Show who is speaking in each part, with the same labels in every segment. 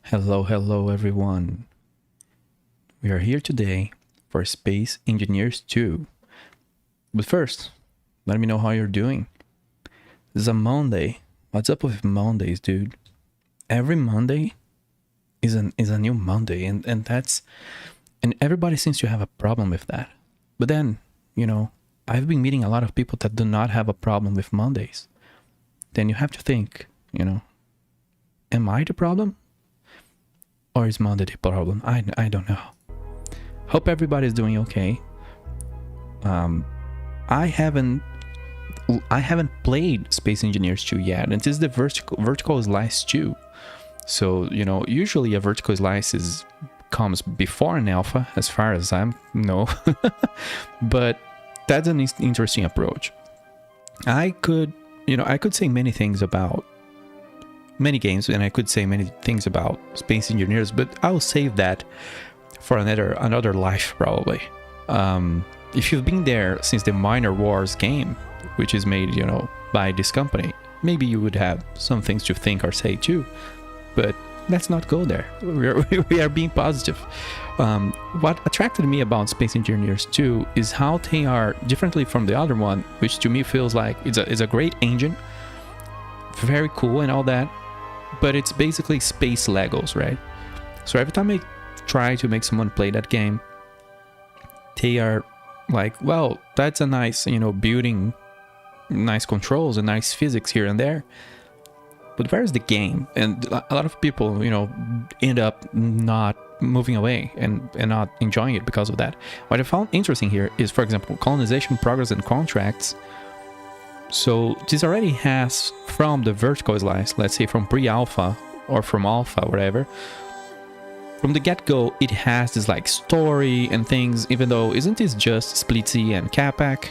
Speaker 1: Hello everyone. We are here today for Space Engineers 2. But first, let me know how you're doing. This is a Monday. What's up with Mondays, dude? Every Monday is a new Monday, and everybody seems to have a problem with that. But then, I've been meeting a lot of people that do not have a problem with Mondays. Then you have to think, am I the problem? Or is Monday the problem? I don't know. Hope everybody's doing okay. I haven't played Space Engineers 2 yet, and this is the vertical slice 2. So, usually a vertical slice comes before an alpha, as far as I know. But that's an interesting approach. I could say many things about many games, and I could say many things about Space Engineers, but I'll save that for another life, probably. If you've been there since the Minor Wars game, which is made, by this company, maybe you would have some things to think or say too. But let's not go there. We are being positive. What attracted me about Space Engineers 2 is how they are differently from the other one, which to me feels like it's a great engine, very cool and all that, but it's basically space Legos, right? So every time I try to make someone play that game, they are like, well, that's a nice, building, nice controls and nice physics here and there, but where's the game? And a lot of people, end up not moving away and not enjoying it because of that. What I found interesting here is, for example, colonization, progress, and contracts. So this already has, from the vertical slice, let's say from pre-alpha or from alpha, whatever, from the get-go, it has this like story and things, even though isn't this just Splitsy and Capac?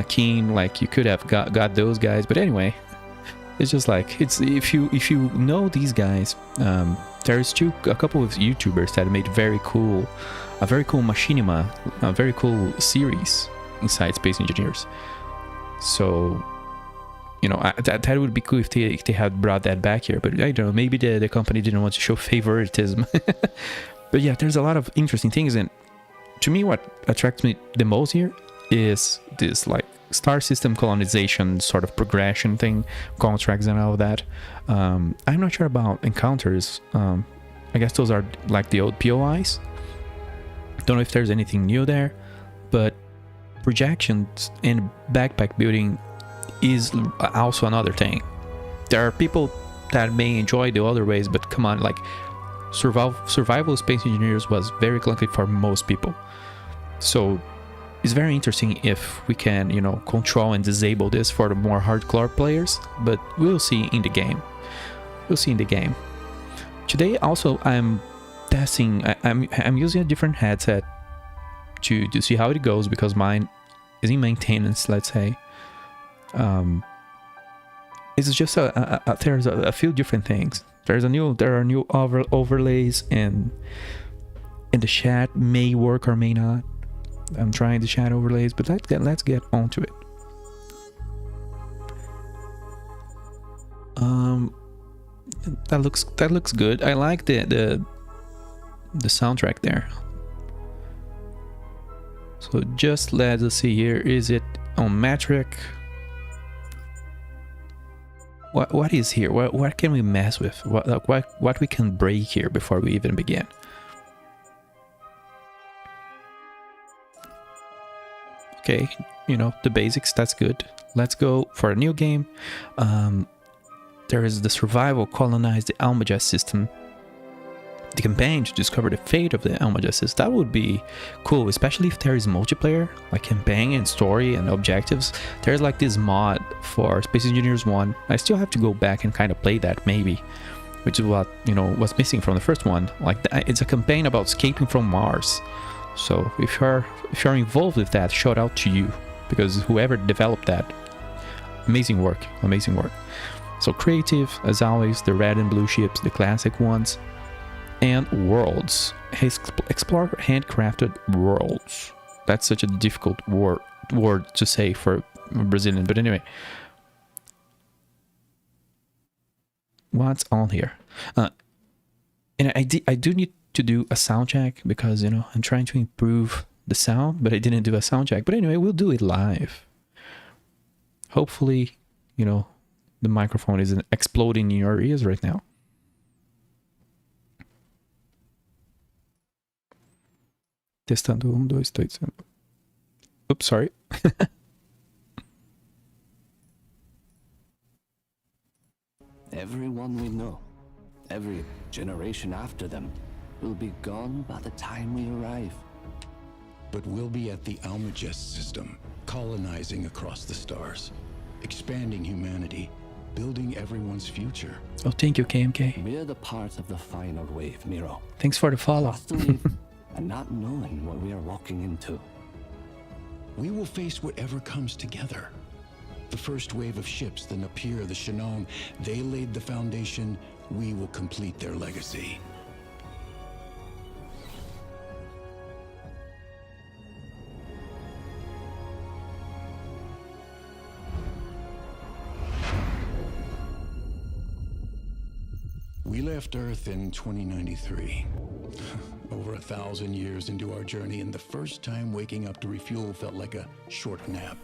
Speaker 1: Keen, like you could have got those guys, but anyway, it's just like, it's if you know these guys, there's a couple of YouTubers that made a very cool machinima, a very cool series inside Space Engineers. So, that would be cool if they had brought that back here. But I don't know, maybe the company didn't want to show favoritism. But yeah, there's a lot of interesting things. And to me, what attracts me the most here is this like star system colonization sort of progression thing, contracts and all of that. I'm not sure about encounters. I guess those are like the old POIs. Don't know if there's anything new there, but projections and backpack building is also another thing. There are people that may enjoy the other ways, but come on, like survival Space Engineers was very clunky for most people. So it's very interesting if we can, control and disable this for the more hardcore players, but we'll see in the game. Today also I'm testing, I'm using a different headset to see how it goes, because mine is in maintenance, let's say. It's just there's a few different things. There are new overlays, and the chat may work or may not. I'm trying the chat overlays, but let's get onto it. That looks good. I like the soundtrack there. So just let us see here. Is it on metric? What is here? What can we mess with? What we can break here before we even begin? Okay, the basics, that's good. Let's go for a new game. There is the survival, colonize the Almagest system. The campaign to discover the fate of the Almagest system. That would be cool, especially if there is multiplayer, like campaign and story and objectives. There's like this mod for Space Engineers 1. I still have to go back and kind of play that, maybe, which is what, was missing from the first one. Like, it's a campaign about escaping from Mars. So if you're involved with that, shout out to you, because whoever developed that, amazing work. So creative, as always, the red and blue ships, the classic ones, and worlds. Explore handcrafted worlds. That's such a difficult word to say for Brazilian, but anyway. What's on here? And I do need to do a sound check because, you know, I'm trying to improve the sound, but I didn't do a sound check. But anyway, we'll do it live. Hopefully, you know, the microphone isn't exploding in your ears right now. Testando 1, 2, 3. Oops, sorry.
Speaker 2: Everyone we know, every generation after them, will be gone by the time we arrive.
Speaker 3: But we'll be at the Almagest system, colonizing across the stars, expanding humanity, building everyone's future.
Speaker 1: Oh, thank you, KMK.
Speaker 2: We're the part of the final wave, Miro.
Speaker 1: Thanks for the follow.
Speaker 2: Lost to live and not knowing what we are walking into.
Speaker 3: We will face whatever comes together. The first wave of ships, the Napier, the Shanong, they laid the foundation. We will complete their legacy. We left Earth in 2093. Over 1,000 years into our journey, and the first time waking up to refuel felt like a short nap.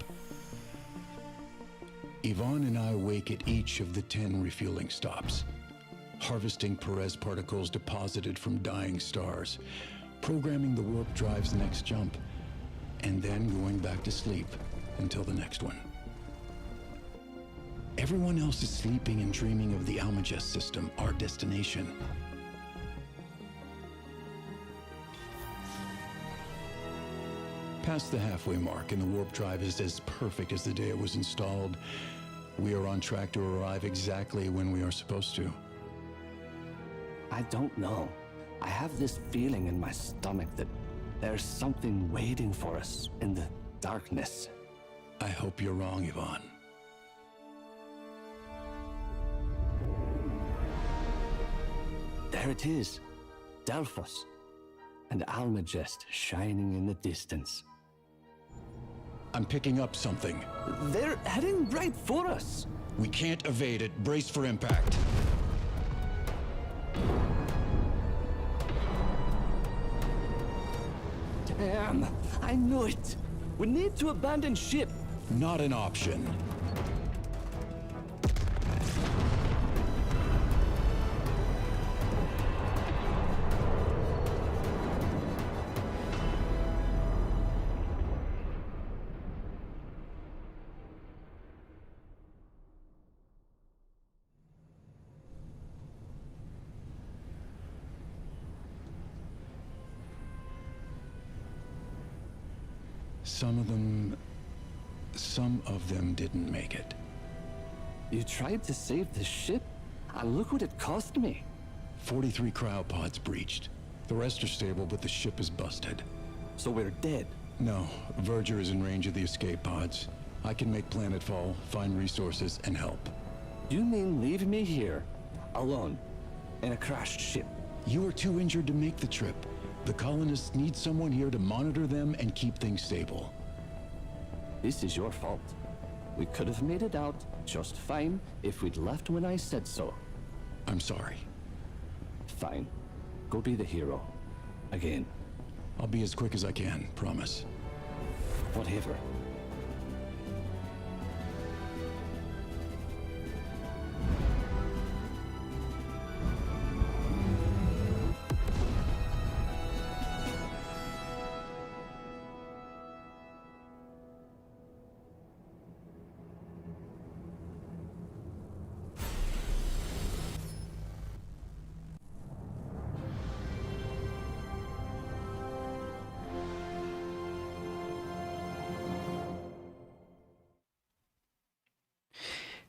Speaker 3: Yvonne and I wake at each of the 10 refueling stops, harvesting Perez particles deposited from dying stars, programming the warp drive's next jump, and then going back to sleep until the next one. Everyone else is sleeping and dreaming of the Almagest system, our destination. Past the halfway mark, and the warp drive is as perfect as the day it was installed. We are on track to arrive exactly when we are supposed to.
Speaker 2: I don't know. I have this feeling in my stomach that there's something waiting for us in the darkness.
Speaker 3: I hope you're wrong, Yvonne.
Speaker 2: There it is, Delphos, and Almagest shining in the distance.
Speaker 3: I'm picking up something.
Speaker 2: They're heading right for us.
Speaker 3: We can't evade it. Brace for impact.
Speaker 2: Damn, I knew it. We need to abandon ship.
Speaker 3: Not an option. Some of them didn't make it.
Speaker 2: You tried to save the ship, and look what it cost me.
Speaker 3: 43 cryopods breached. The rest are stable, but the ship is busted.
Speaker 2: So we're dead.
Speaker 3: No, Verger is in range of the escape pods. I can make planetfall, find resources, and help.
Speaker 2: You mean leave me here, alone, in a crashed ship?
Speaker 3: You are too injured to make the trip. The colonists need someone here to monitor them and keep things stable.
Speaker 2: This is your fault. We could have made it out just fine if we'd left when I said so.
Speaker 3: I'm sorry.
Speaker 2: Fine. Go be the hero. Again.
Speaker 3: I'll be as quick as I can, promise.
Speaker 2: Whatever.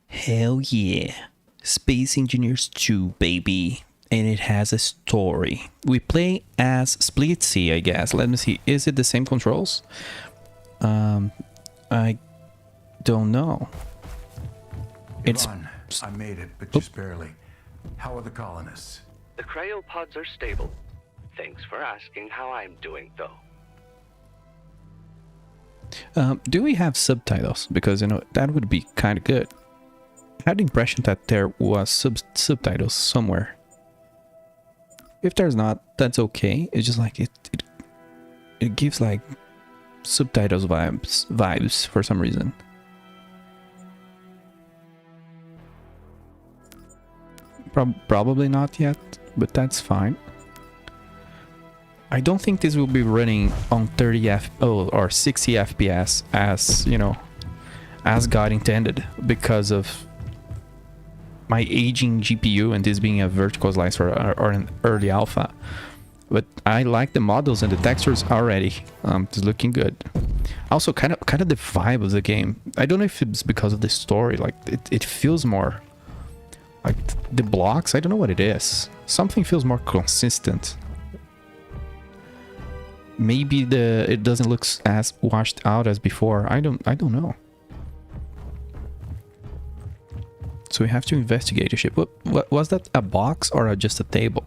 Speaker 1: Hell yeah. Space Engineers 2, baby. And it has a story. We play as Split C, I guess. Let me see. Is it the same controls? I don't know.
Speaker 4: Yvonne, I made it, but just barely. How are the colonists?
Speaker 5: The cryopods are stable. Thanks for asking how I'm doing, though.
Speaker 1: Do we have subtitles? Because, you know, that would be kind of good. I had the impression that there was subtitles somewhere. If there's not, that's okay. It's just like it gives like subtitles vibes for some reason. Probably not yet, but that's fine. I don't think this will be running on 30 or 60 FPS as, you know, as God intended, because of my aging GPU and this being a vertical slice or an early alpha. But I like the models and the textures already. It's looking good. Also, kind of the vibe of the game. I don't know if it's because of the story. Like it feels more like the blocks. I don't know what it is. Something feels more consistent. Maybe it doesn't look as washed out as before. I don't know. So we have to investigate the ship. What was that? A box or just a table?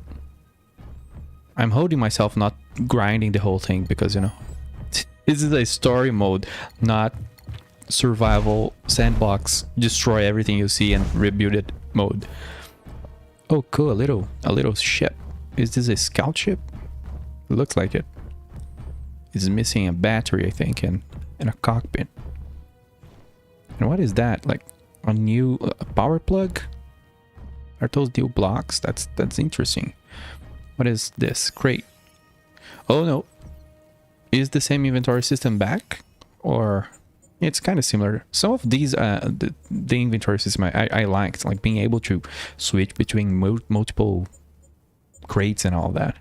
Speaker 1: I'm holding myself not grinding the whole thing because, you know, this is a story mode, not survival sandbox, destroy everything you see and rebuild it mode. Oh, cool, a little ship. Is this a scout ship? It looks like it. It's missing a battery, I think, and a cockpit. And what is that? Like a new power plug? Are those new blocks? That's interesting. What is this? Crate. Oh no. Is the same inventory system back? Or it's kind of similar. Some of these, the inventory system I liked, like being able to switch between multiple crates and all that.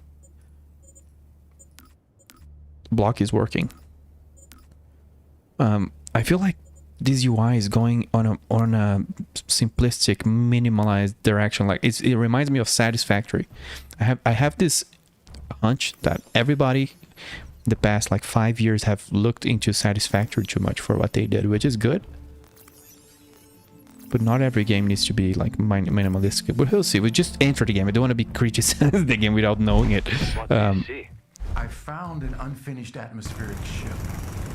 Speaker 1: Block is working. I feel like this UI is going on a simplistic, minimalized direction. Like it reminds me of Satisfactory. I have this hunch that everybody the past like 5 years have looked into Satisfactory too much for what they did, which is good. But not every game needs to be like minimalistic. But we'll see. We just enter the game. I don't want to be criticizing the game without knowing it.
Speaker 5: What do you see?
Speaker 4: I found an unfinished atmospheric ship.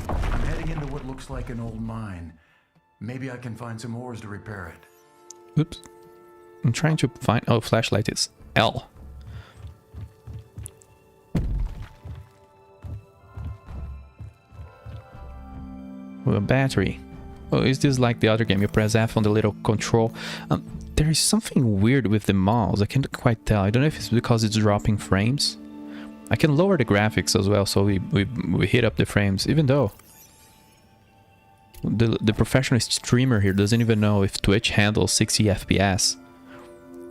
Speaker 4: I'm heading into what looks like an old mine. Maybe I can find some ores to repair it.
Speaker 1: Oops. I'm trying to find... Oh, flashlight is L. Well, a battery. Oh, is this like the other game? You press F on the little control. There is something weird with the mouse. I can't quite tell. I don't know if it's because it's dropping frames. I can lower the graphics as well, so we hit up the frames, even though the professional streamer here doesn't even know if Twitch handles 60 FPS,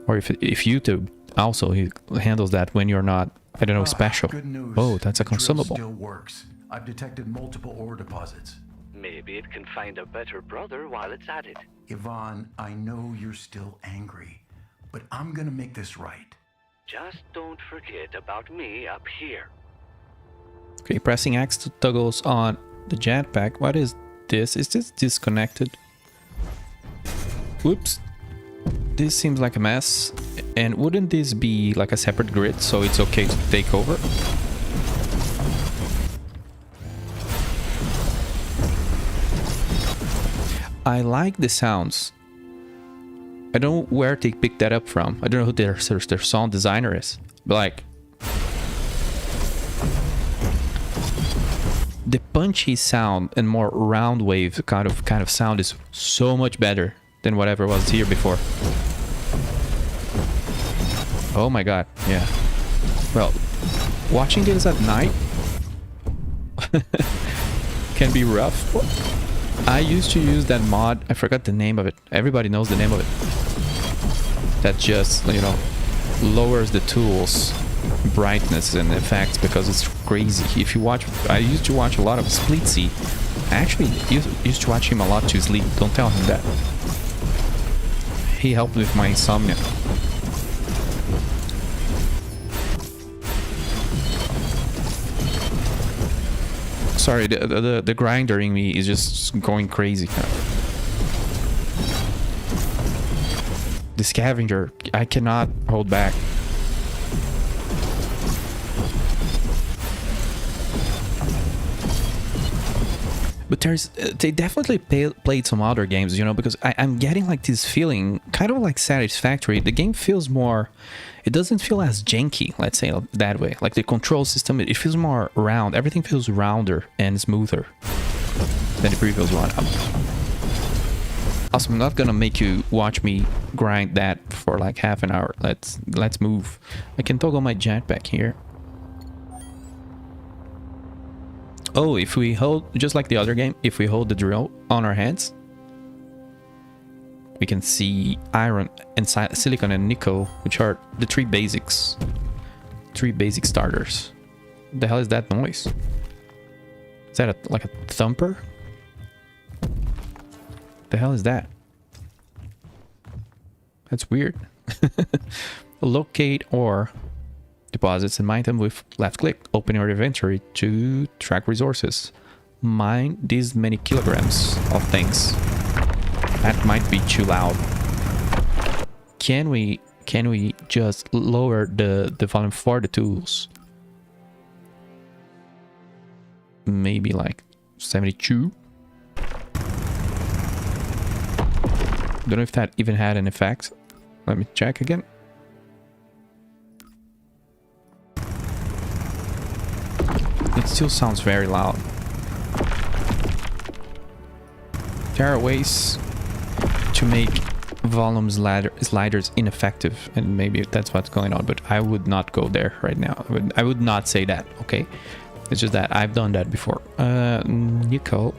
Speaker 1: or if YouTube also handles that when you're not, I don't know, special.
Speaker 4: Good news.
Speaker 1: Oh, that's a
Speaker 4: The drill
Speaker 1: consumable.
Speaker 4: still works. I've detected multiple ore deposits.
Speaker 5: Maybe it can find a better brother while it's at it.
Speaker 4: Yvonne, I know you're still angry, but I'm gonna make this right.
Speaker 5: Just don't forget about me up here.
Speaker 1: Okay, pressing X to toggles on the jetpack. What is this? Is this disconnected? Whoops. This seems like a mess. And wouldn't this be like a separate grid, so it's okay to take over? I like the sounds. I don't know where they picked that up from. I don't know who their sound designer is. But like... the punchy sound and more round wave kind of sound is so much better than whatever was here before. Oh my god, yeah. Well, watching this at night can be rough. I used to use that mod, I forgot the name of it. Everybody knows the name of it. That just, you know, lowers the tools brightness and effects because it's crazy. If you watch, I used to watch a lot of Splitsy. I actually used to watch him a lot to sleep. Don't tell him that. He helped with my insomnia. Sorry, the grinder in me is just going crazy. The scavenger, I cannot hold back. But there's they definitely played some other games, you know, because I'm getting like this feeling, kind of like Satisfactory. The game feels more, it doesn't feel as janky, let's say that way. Like the control system, it feels more round. Everything feels rounder and smoother than the previous one. Also, I'm not gonna make you watch me grind that for like half an hour. Let's move. I can toggle my jetpack here. Oh, if we hold, just like the other game, if we hold the drill on our hands, we can see iron and silicon and nickel, which are the three basics. Three basic starters. What the hell is that noise? Is that like a thumper? The hell is that? That's weird. Locate ore deposits and mine them with left click. Open your inventory to track resources. Mine these many kilograms of things. That might be too loud. Can we just lower the volume for the tools? Maybe like 72. Don't know if that even had an effect. Let me check again. It still sounds very loud. There are ways to make volume sliders ineffective, and maybe that's what's going on, but I would not go there right now. I would not say that, okay? It's just that I've done that before. Nickel.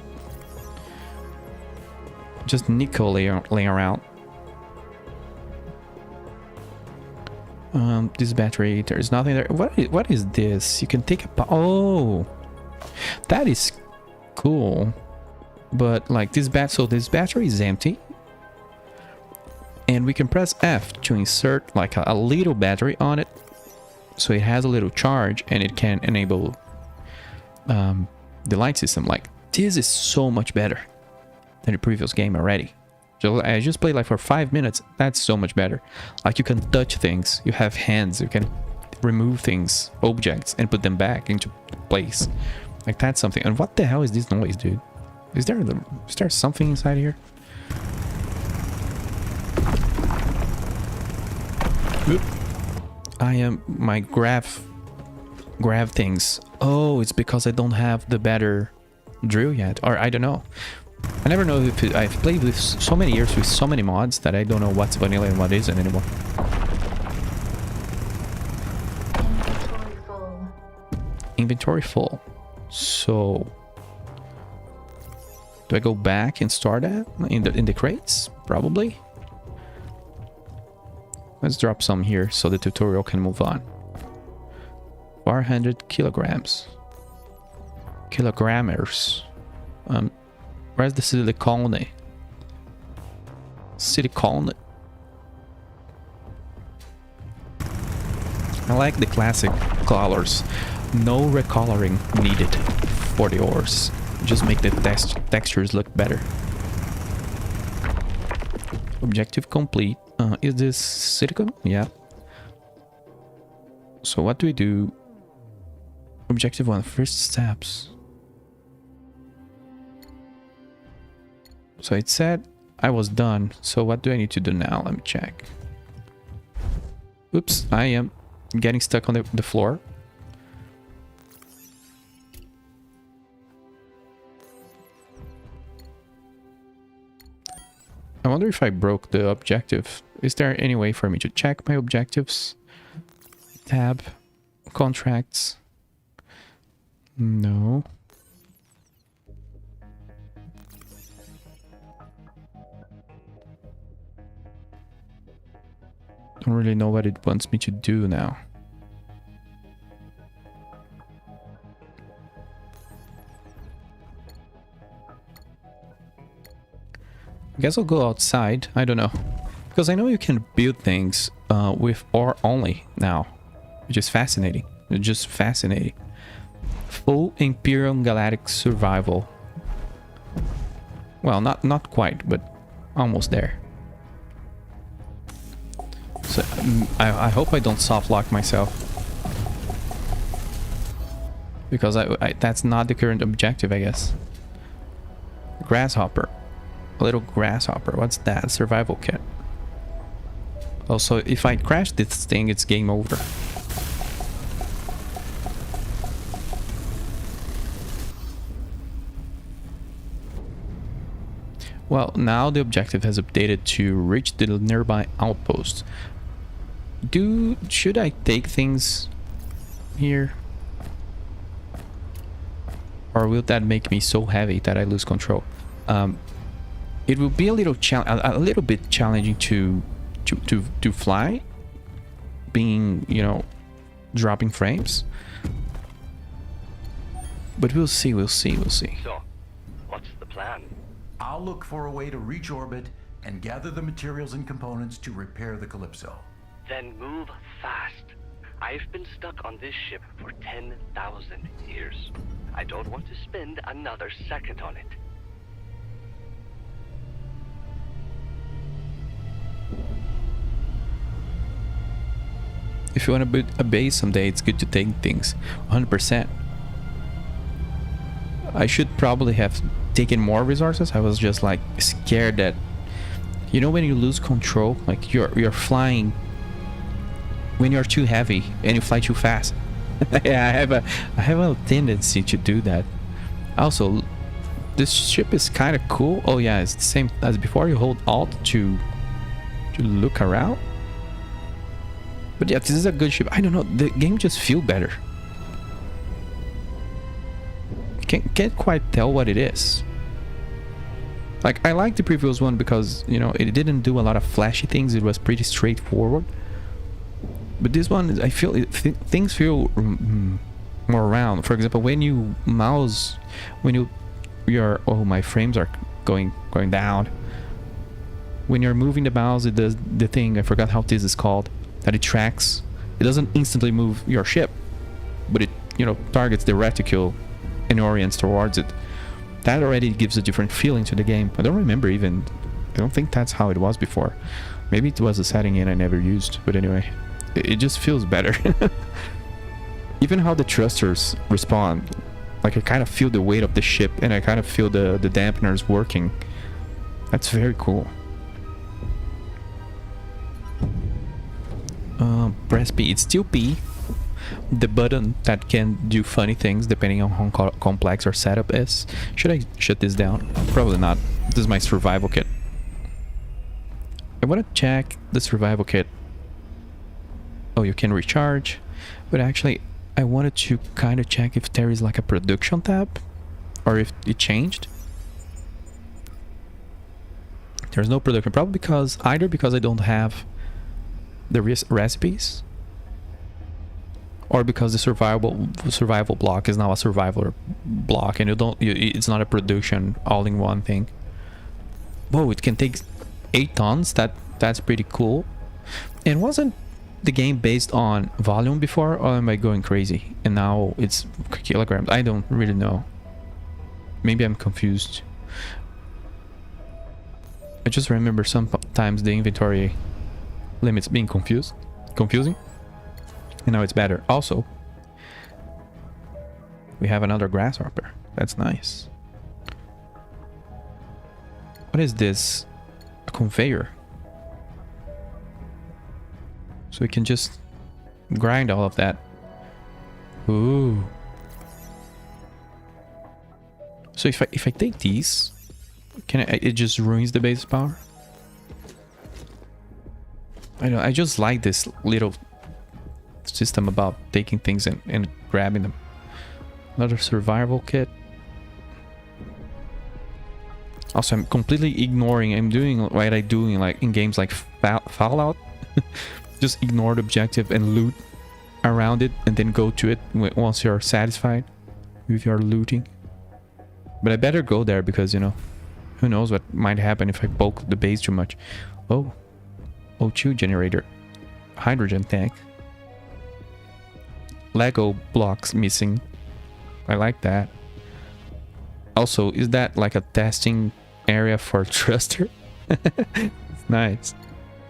Speaker 1: Just nickel laying around. This battery, there's nothing there. What is this? You can take a... Oh! That is cool. But like this battery is empty. And we can press F to insert like a little battery on it. So it has a little charge and it can enable the light system. Like, this is so much better than the previous game already. So I just played like for 5 minutes. That's so much better. Like, you can touch things, you have hands, you can remove things, objects, and put them back into place. Like, that's something. And what the hell is this noise, dude? Is there something inside here? Oop. I am my grab things. Oh, it's because I don't have the better drill yet, or I don't know. I never know if I've played with so many years with so many mods that I don't know what's vanilla and what isn't anymore.
Speaker 6: Inventory full.
Speaker 1: Inventory full. So do I go back and start that in the crates? Probably. Let's drop some here so the tutorial can move on. 400 kilograms. Kilogrammers. Where's the silicone? Silicone. I like the classic colors. No recoloring needed for the ores. Just make the textures look better. Objective complete. Is this silicone? Yeah. So what do we do? Objective 1, first steps. So it said I was done. So what do I need to do now? Let me check. Oops, I am getting stuck on the floor. I wonder if I broke the objective. Is there any way for me to check my objectives? Tab. Contracts. No. Don't really know what it wants me to do now. I guess I'll go outside. I don't know. Because I know you can build things with ore only now. Which is fascinating. It's just fascinating. Full Imperial Galactic Survival. Well, not quite, but almost there. So I hope I don't soft lock myself. Because that's not the current objective, I guess. Grasshopper. A little grasshopper. What's that? Survival kit. Also, if I crash this thing, it's game over. Well, now the objective has updated to reach the nearby outpost. Should I take things here? Or will that make me so heavy that I lose control? It will be a little bit challenging to fly, being, you know, dropping frames. But we'll see.
Speaker 5: So, what's the plan?
Speaker 4: I'll look for a way to reach orbit and gather the materials and components to repair the Calypso.
Speaker 5: Then move fast. I've been stuck on this ship for 10,000 years. I don't want to spend another second on it.
Speaker 1: If you want to build a base someday, it's good to take things 100%. I should probably have taken more resources. I was just like scared that, you know, when you lose control, like you're flying when you're too heavy and you fly too fast. Yeah, I have a tendency to do that. Also, this ship is kind of cool. Oh yeah, it's the same as before. You hold Alt to look around. But yeah, this is a good ship. I don't know, the game just feels better. Can't quite tell what it is. Like, I like the previous one because, you know, it didn't do a lot of flashy things. It was pretty straightforward. But this one, I feel things feel more round. For example, when you mouse, oh, my frames are going down. When you're moving the mouse, it does the thing. I forgot how this is called. That it tracks. It doesn't instantly move your ship, but it, you know, targets the reticule and orients towards it. That already gives a different feeling to the game. I don't remember even. I don't think that's how it was before. Maybe it was a setting I never used. But anyway, it just feels better. Even how the thrusters respond. Like, I kind of feel the weight of the ship, and I kind of feel the dampeners working. That's very cool. Press P. It's still P. The button that can do funny things depending on how complex our setup is. Should I shut this down? Probably not. This is my survival kit. I want to check the survival kit. Oh, you can recharge. But actually, I wanted to kind of check if there is like a production tab. Or if it changed. There's no production. Probably either because I don't have the recipes, or because the survival block is now a survival block, and it's not a production all-in-one thing. Whoa, it can take 8 tons. That's pretty cool. And wasn't the game based on volume before, or am I going crazy? And now it's kilograms. I don't really know. Maybe I'm confused. I just remember sometimes the inventory limits being confusing, and now it's better. Also, we have another grasshopper. That's nice. What is this? A conveyor. So we can just grind all of that. Ooh. So if I take these, it just ruins the base power? I know, I just like this little system about taking things and grabbing them. Another survival kit. Also, I'm completely ignoring. I'm doing what I do in games like Fallout. Just ignore the objective and loot around it, and then go to it once you're satisfied with your looting. But I better go there because, you know, who knows what might happen if I poke the base too much. Oh. O2 generator. Hydrogen tank. Lego blocks missing. I like that. Also, is that like a testing area for thruster? Nice.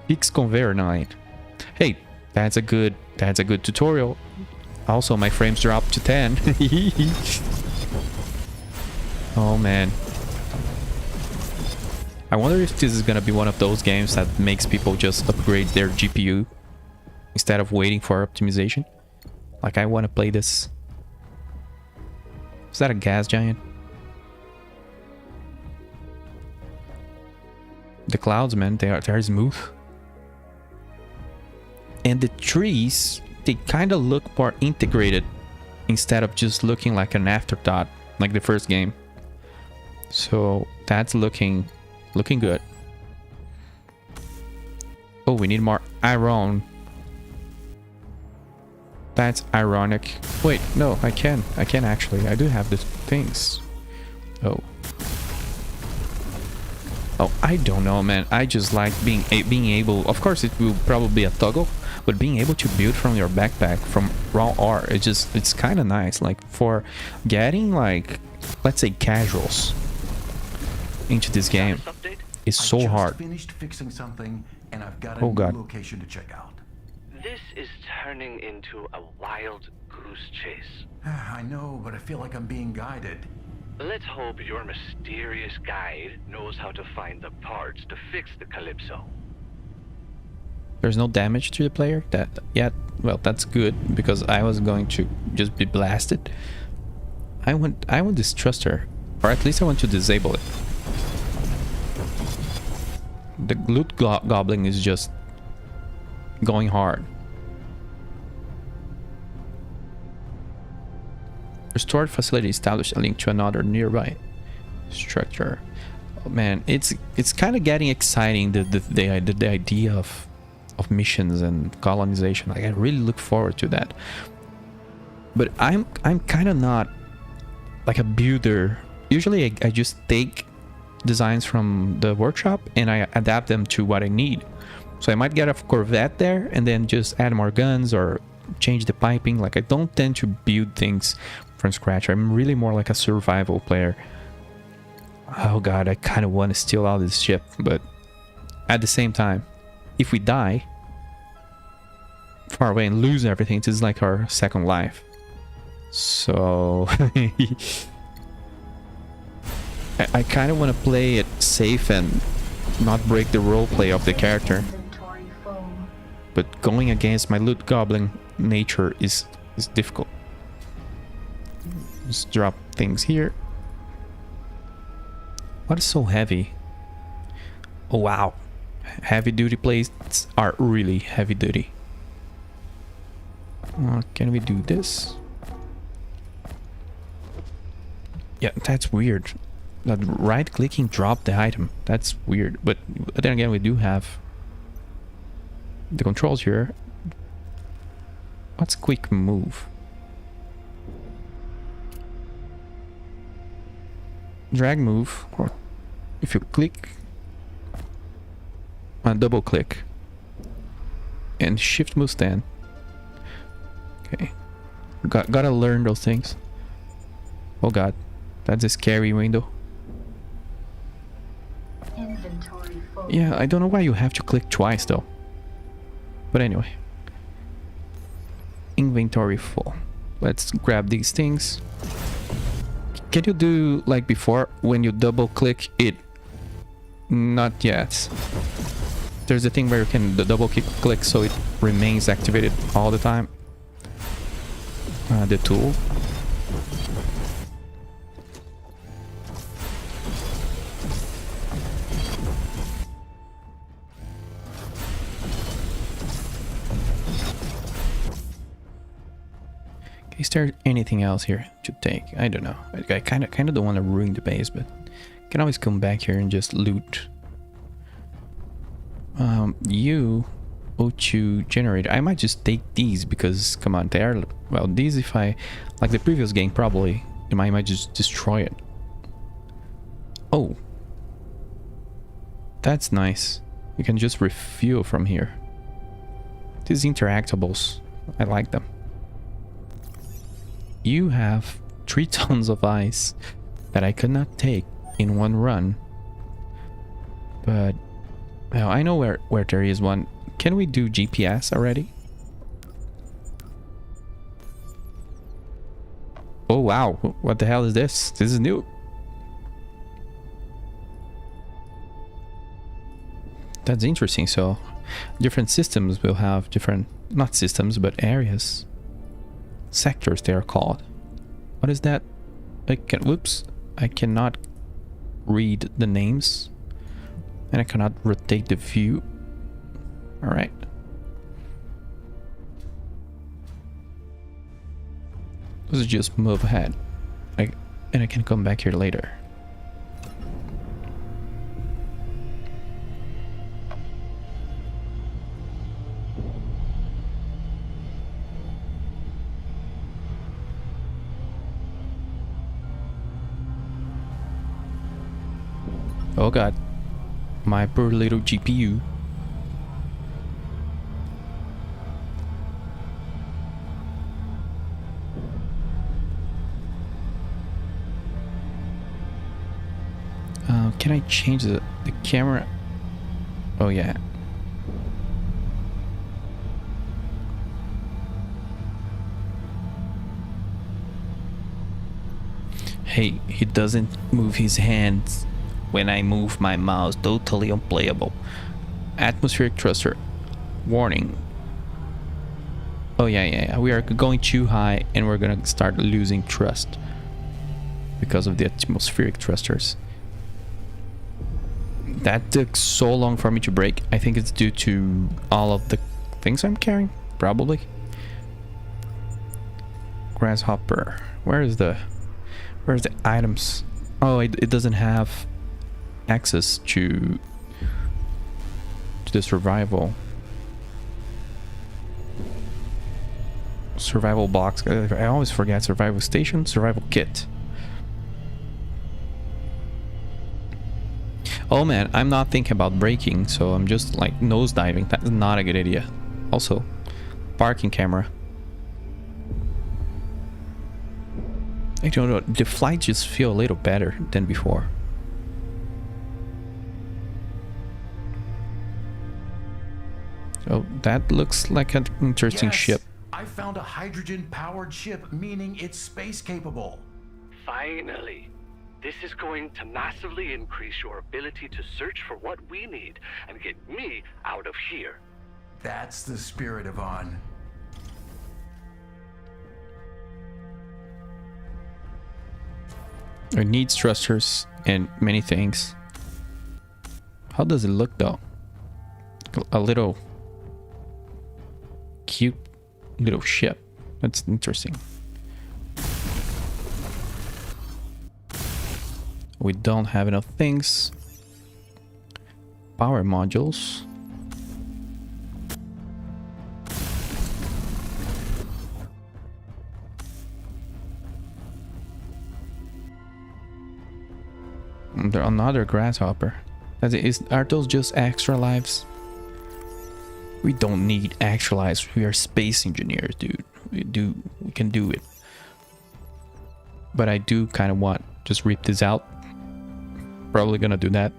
Speaker 1: Fix conveyor line. Hey, that's a good tutorial. Also, my frames dropped to 10. Oh man. I wonder if this is gonna be one of those games that makes people just upgrade their GPU instead of waiting for optimization. Like, I want to play this. Is that a gas giant? The clouds, man, they're smooth. And the trees, they kind of look more integrated instead of just looking like an afterthought like the first game. So that's looking good. Oh, we need more iron. That's ironic. Wait, no, I can actually. I do have the things. Oh, I don't know, man. I just like being able. Of course, it will probably be a toggle, but being able to build from your backpack from raw ore, it's kind of nice. Like, for getting, like, let's say casuals into this game is so hard.
Speaker 4: Finished fixing something, and I've got
Speaker 1: Oh,
Speaker 4: a
Speaker 1: God.
Speaker 4: new location to check out.
Speaker 5: This is turning into a wild goose chase.
Speaker 4: I know, but I feel like I'm being guided.
Speaker 5: Let's hope your mysterious guide knows how to find the parts to fix the Calypso.
Speaker 1: There's no damage to the player. Well, that's good, because I was going to just be blasted. I want this thruster, or at least I want to disable it. The loot goblin is just going hard. Restored facility established a link to another nearby structure. Oh, man, it's kind of getting exciting, the idea of missions and colonization. Like, I really look forward to that. But I'm kind of not like a builder. Usually I just take designs from the workshop and I adapt them to what I need. So I might get a Corvette there and then just add more guns or change the piping. Like, I don't tend to build things from scratch. I'm really more like a survival player. Oh god, I kind of want to steal out this ship, but at the same time, if we die far away and lose everything, it is like our second life. So I kind of want to play it safe and not break the roleplay of the character.
Speaker 6: Inventory full.
Speaker 1: But going against my loot goblin nature is difficult. Just drop things here. What is so heavy? Oh wow. Heavy duty plates are really heavy duty. Can we do this? Yeah, that's weird. That right clicking dropped the item. That's weird. But then again, we do have the controls here. What's quick move? Drag move, or if you click, double click, and shift move stand. Okay, gotta learn those things. Oh god, that's a scary window.
Speaker 6: Inventory full.
Speaker 1: Yeah, I don't know why you have to click twice though. But anyway, inventory full. Let's grab these things. Can you do like before when you double click it? Not yet. There's a thing where you can double click so it remains activated all the time. The tool. Is there anything else here to take? I don't know. I kind of don't want to ruin the base, but can always come back here and just loot. You O2 generator. I might just take these because come on, they are well. These, if I like the previous game, probably I might just destroy it. Oh, that's nice. You can just refuel from here. These interactables, I like them. You have 3 tons of ice that I could not take in one run. But well, I know where there is one. Can we do GPS already? Oh wow, what the hell is this? This is new. That's interesting. So different systems will have different, not systems, but areas. Sectors they are called. What is that? Whoops. I cannot read the names. And I cannot rotate the view. Alright. Let's just move ahead. And I can come back here later. Oh god. My poor little GPU. Can I change the camera? Oh yeah. Hey, he doesn't move his hands when I move my mouse. Totally unplayable. Atmospheric thruster. Warning. Oh yeah. We are going too high and we're gonna start losing thrust because of the atmospheric thrusters. That took so long for me to break. I think it's due to all of the things I'm carrying, probably. Grasshopper. Where's the items? Oh, it doesn't have access to the survival box. I always forget. Survival station, survival kit. Oh man, I'm not thinking about braking, so I'm just like nosediving. That's not a good idea. Also, parking camera. I don't know, the flights just feel a little better than before. So that looks like an interesting ship.
Speaker 4: I found a hydrogen-powered ship, meaning it's space capable.
Speaker 5: Finally. This is going to massively increase your ability to search for what we need and get me out of here.
Speaker 4: That's the spirit, Yvonne.
Speaker 1: It needs thrusters and many things. How does it look though? A little cute little ship. That's interesting. We don't have enough things. Power modules. There's another grasshopper. Are those just extra lives? We don't need extra lives. We are space engineers, dude. We can do it. But I do kind of want just rip this out. Probably gonna do that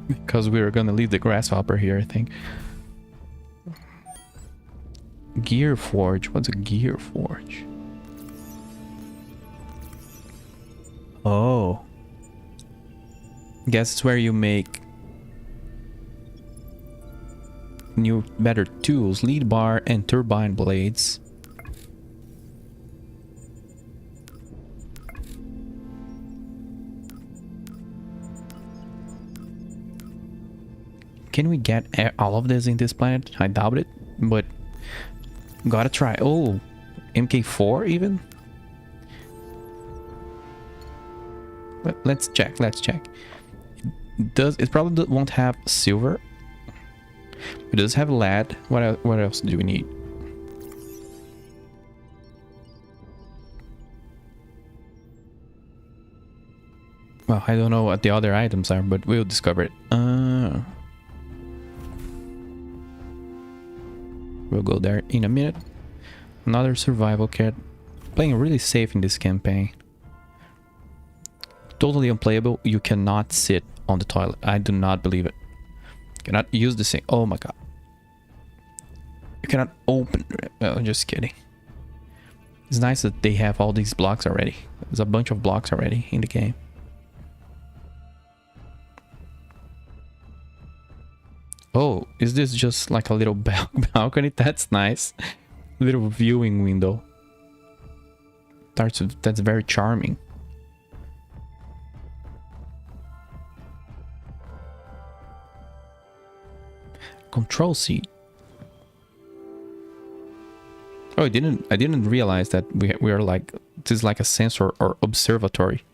Speaker 1: because we were gonna leave the grasshopper here, I think. Gear forge. What's a gear forge? Oh, guess it's where you make new, better tools, lead bar and turbine blades. Can we get all of this in this planet? I doubt it, but gotta try. Oh, MK4 even? Let's check. It probably won't have silver. It does have lead. What else do we need? Well, I don't know what the other items are, but we'll discover it. We'll go there in a minute. Another survival kit. Playing really safe in this campaign. Totally unplayable. You cannot sit on the toilet. I do not believe it. Cannot use the sink. Oh my god. You cannot open it. Oh, just kidding. It's nice that they have all these blocks already. There's a bunch of blocks already in the game. Oh, is this just like a little balcony? That's nice. Little viewing window. That's very charming. Control seat. Oh, I didn't realize that we are like, this is like a sensor or observatory.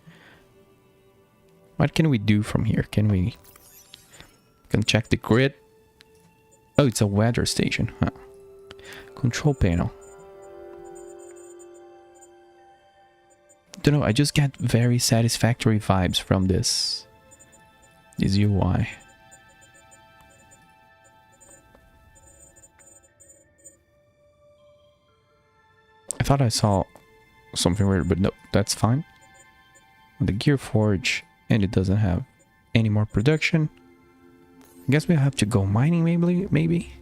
Speaker 1: What can we do from here? Can check the grid. Oh, it's a weather station, huh? Control panel. Don't know, I just get very satisfactory vibes from this UI. I thought I saw something weird, but no, that's fine. The gear forge, and it doesn't have any more production. I guess we have to go mining, maybe.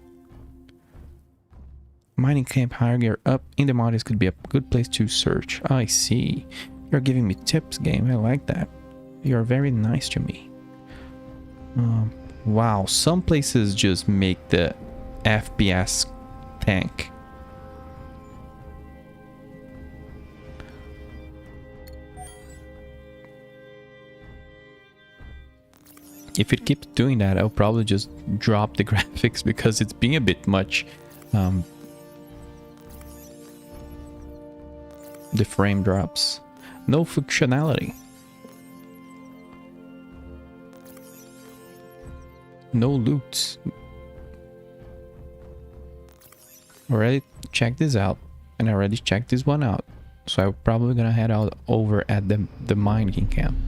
Speaker 1: Mining camp, higher gear up in the mountains could be a good place to search. I see. You're giving me tips, game. I like that. You're very nice to me. Wow, some places just make the FPS tank. If it keeps doing that, I'll probably just drop the graphics because it's being a bit much. The frame drops. No functionality. No loot. Already checked this out, and I already checked this one out. So I'm probably gonna head out over at the mining camp.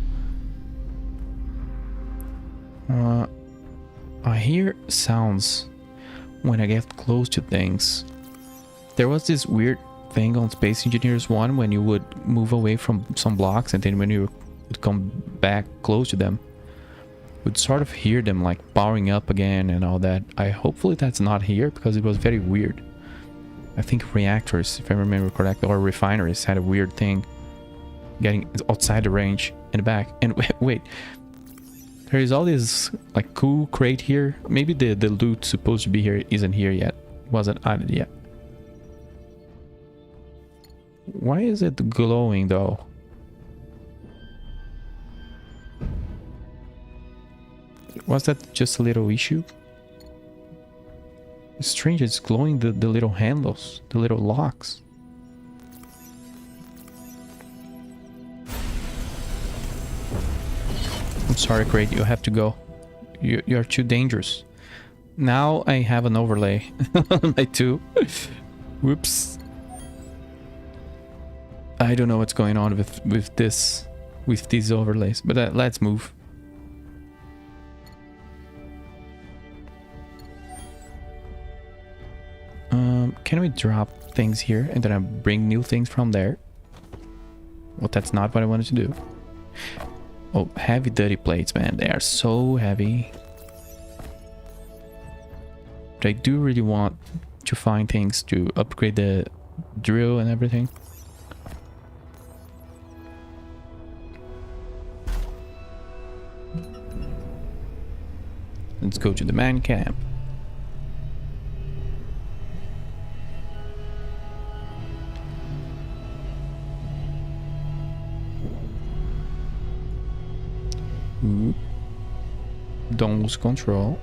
Speaker 1: I hear sounds when I get close to things. There was this weird thing on Space Engineers 1 when you would move away from some blocks, and then when you would come back close to them, you would sort of hear them like powering up again and all that. Hopefully that's not here, because it was very weird. I think reactors, if I remember correctly, or refineries had a weird thing getting outside the range and back. And wait, there is all this like cool crate here. Maybe the loot supposed to be here isn't here yet. Wasn't added yet. Why is it glowing though? Was that just a little issue? It's strange, it's glowing the little handles, the little locks. I'm sorry, Crate, you have to go. You're too dangerous. Now I have an overlay on my 2. Whoops. I don't know what's going on with these overlays, but let's move. Can we drop things here and then I bring new things from there? Well, that's not what I wanted to do. Oh, heavy duty plates, man. They are so heavy. But I do really want to find things to upgrade the drill and everything. Let's go to the man camp. Don't lose control.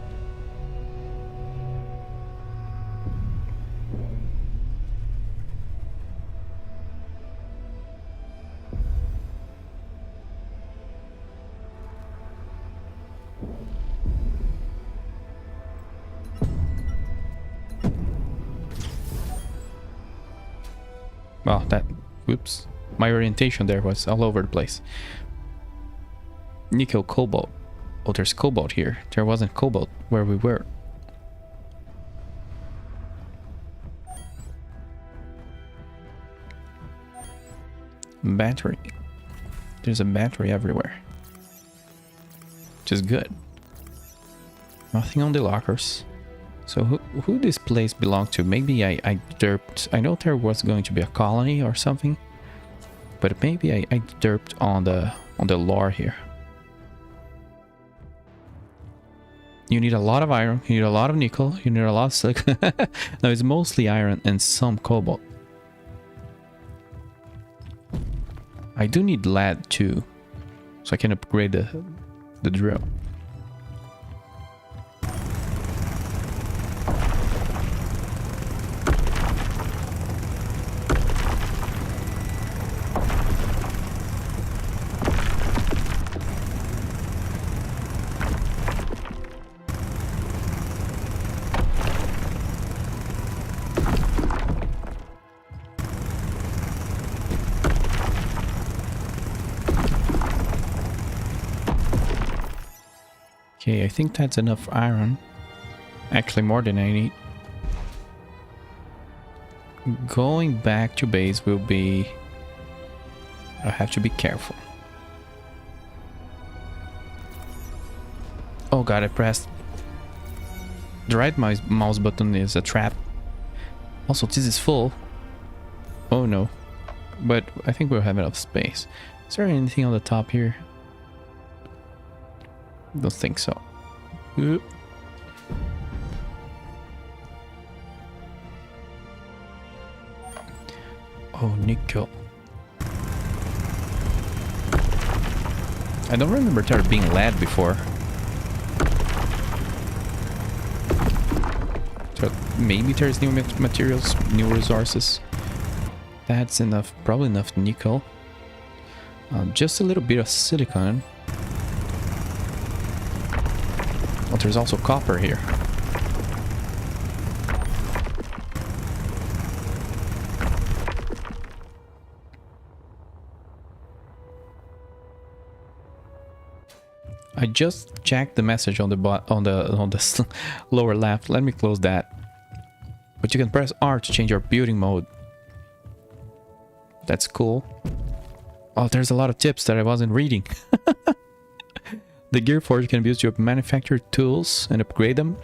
Speaker 1: Well, whoops. My orientation there was all over the place. Nickel, cobalt. Oh, there's cobalt here. There wasn't cobalt where we were. Battery. There's a battery everywhere. Which is good. Nothing on the lockers. So who this place belonged to? Maybe I derped. I know there was going to be a colony or something. But maybe I derped on the lore here. You need a lot of iron, you need a lot of nickel, you need a lot of silicon. No, it's mostly iron and some cobalt. I do need lead too, so I can upgrade the drill. Okay, I think that's enough iron. Actually, more than I need. Going back to base will be... I have to be careful. Oh god, I pressed... The right mouse button is a trap. Also, this is full. Oh no. But I think we'll have enough space. Is there anything on the top here? Don't think so. Oop. Oh, nickel. I don't remember there being lead before. So maybe there's new materials, new resources. That's enough, probably enough nickel. Just a little bit of silicon. Oh, there's also copper here. I just checked the message on the lower left. Let me close that. But you can press R to change your building mode. That's cool. Oh, there's a lot of tips that I wasn't reading. The gear forge can be used to manufacture tools and upgrade them.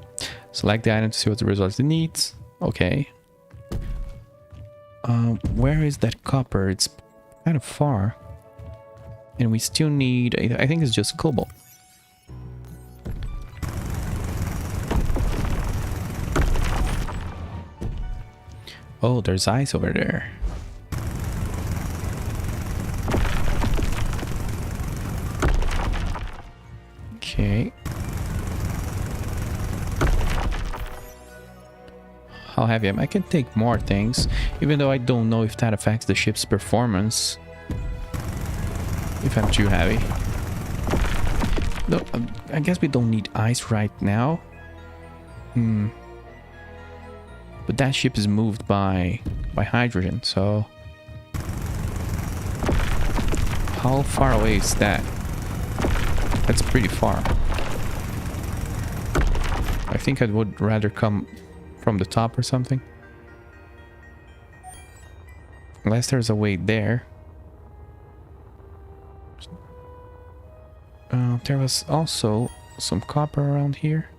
Speaker 1: Select the item to see what the resource it needs. Okay. Where is that copper? It's kind of far. And we still need... I think it's just cobalt. Oh, there's ice over there. Okay. How heavy am I? I can take more things, even though I don't know if that affects the ship's performance. If I'm too heavy. No, I guess we don't need ice right now. But that ship is moved by hydrogen, so... How far away is that? That's pretty far. I think I would rather come from the top or something. Unless there's a way there. There was also some copper around here.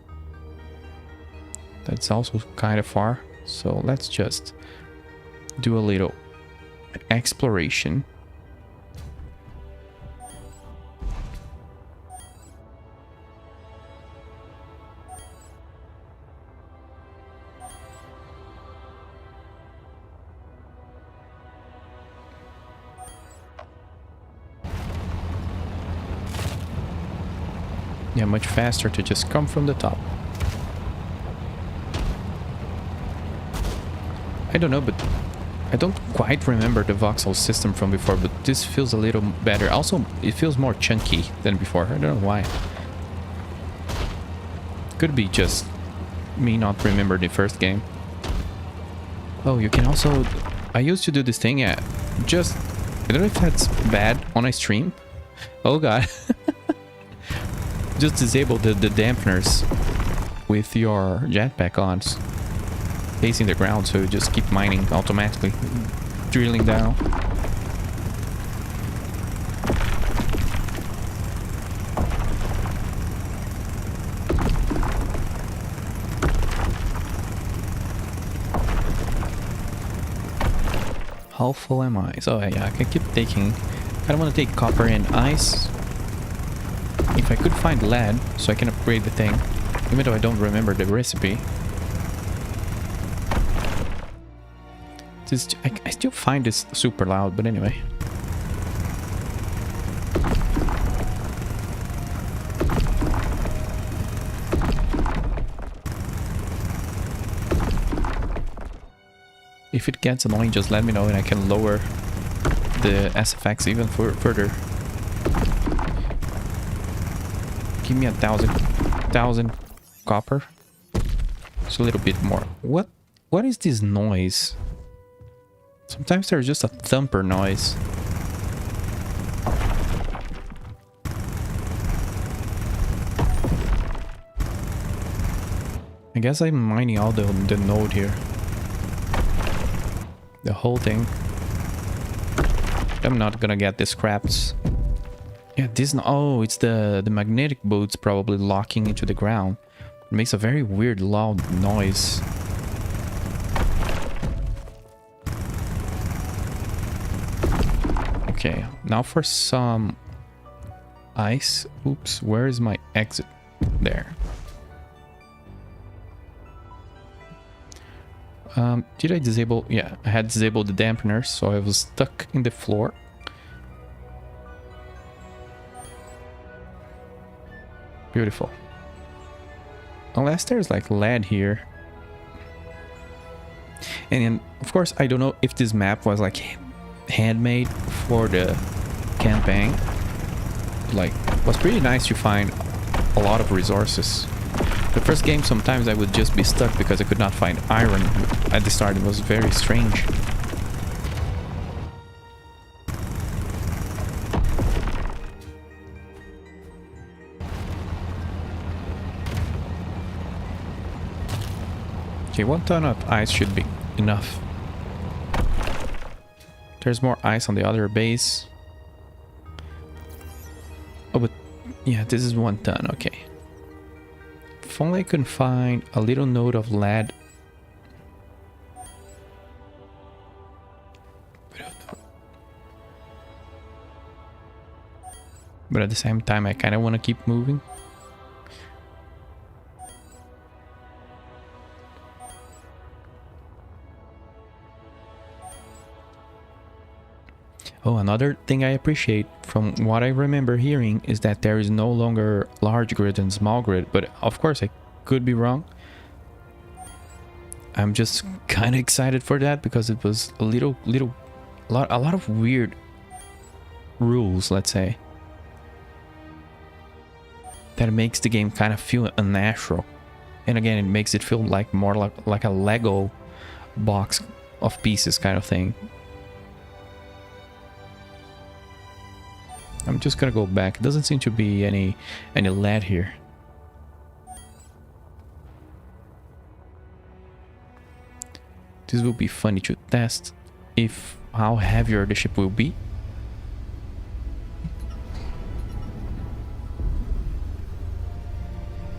Speaker 1: That's also kind of far. So let's just do a little exploration. Yeah, much faster to just come from the top. I don't know, but I don't quite remember the voxel system from before, but this feels a little better. Also, it feels more chunky than before. I don't know why. Could be just me not remember the first game. Oh, you can also... I used to do this thing, yeah. Just... I don't know if that's bad on a stream. Oh god. Just disable the dampeners with your jetpack on, facing the ground, so you just keep mining automatically, drilling down. How full am I? So yeah, I can keep taking... I don't want to take copper and ice. If I could find lead, so I can upgrade the thing. Even though I don't remember the recipe. I still find this super loud, but anyway. If it gets annoying, just let me know and I can lower the SFX even further. Give me 1,000 copper. It's a little bit more. What is this noise? Sometimes there's just a thumper noise. I guess I'm mining all the node here. The whole thing. I'm not gonna get the scraps. Yeah, this... Oh, it's the magnetic boots probably locking into the ground. It makes a very weird loud noise. Okay, now for some ice. Oops, where is my exit? There. Did I disable? Yeah, I had disabled the dampeners, so I was stuck in the floor. Beautiful. Unless there's like lead here. And then, of course, I don't know if this map was like handmade for the campaign. Like, it was pretty nice to find a lot of resources. The first game, sometimes I would just be stuck because I could not find iron. At the start, it was very strange. Okay, 1 ton of ice should be enough. There's more ice on the other base. Oh, but yeah, this is 1 ton, okay. If only I can find a little node of lead. But at the same time, I kind of want to keep moving. Oh, another thing I appreciate from what I remember hearing is that there is no longer large grid and small grid, but of course I could be wrong. I'm just kind of excited for that because it was a lot of weird rules, let's say, that makes the game kind of feel unnatural. And again, it makes it feel like more like a Lego box of pieces kind of thing. I'm just gonna go back. It doesn't seem to be any lead here. This will be funny to test if how heavier the ship will be.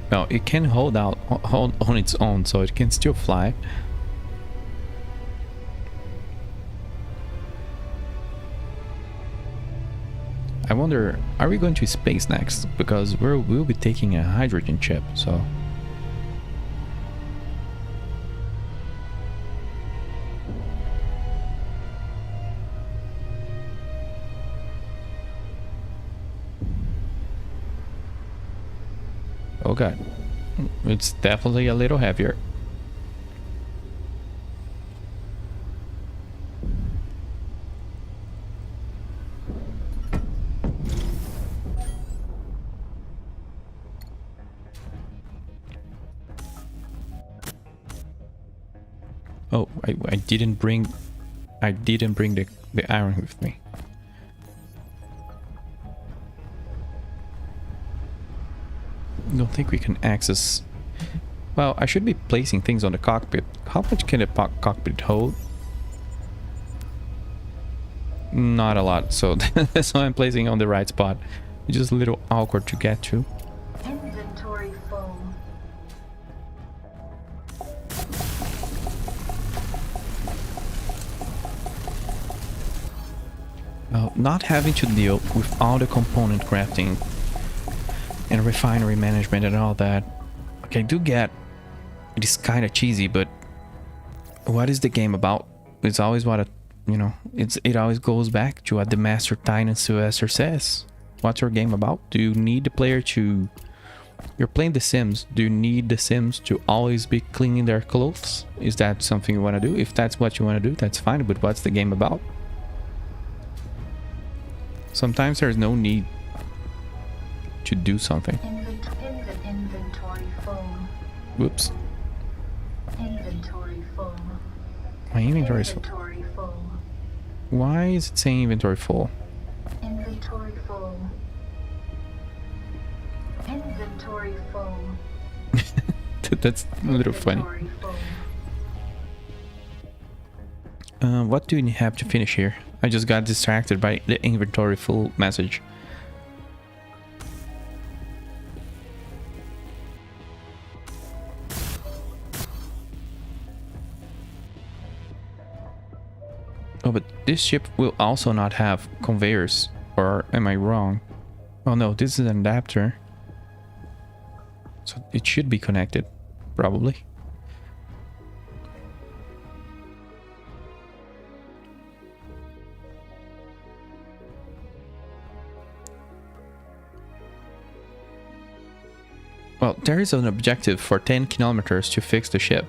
Speaker 1: No, it can hold on its own, so it can still fly. I wonder, are we going to space next? Because we'll be taking a hydrogen chip, so... Oh god, it's definitely a little heavier. Oh, I didn't bring the iron with me. Don't think we can access. Well, I should be placing things on the cockpit. How much can the cockpit hold? Not a lot, so that's why I'm placing on the right spot. It's just a little awkward to get to.
Speaker 6: Inventory full.
Speaker 1: Well, not having to deal with all the component crafting and refinery management and all that, Like, I do get it is kind of cheesy, but what is the game about? It's always what it always goes back to what the Master Titan Sylvester says. What's your game about? Do you need the player to... You're playing The Sims. Do you need The Sims to always be cleaning their clothes? Is that something you want to do? If that's what you want to do, that's fine, but what's the game about? Sometimes there's no need to do something.
Speaker 6: Inventory full.
Speaker 1: Whoops.
Speaker 6: Inventory full.
Speaker 1: My inventory is full.
Speaker 6: Inventory full.
Speaker 1: Why is it saying inventory full?
Speaker 6: Inventory full. Inventory full.
Speaker 1: That's a little funny.
Speaker 6: Inventory full.
Speaker 1: What do you have to finish here? I just got distracted by the inventory full message. Oh, but this ship will also not have conveyors, or am I wrong? Oh no, this is an adapter. So it should be connected, probably. Well, there is an objective for 10 kilometers to fix the ship.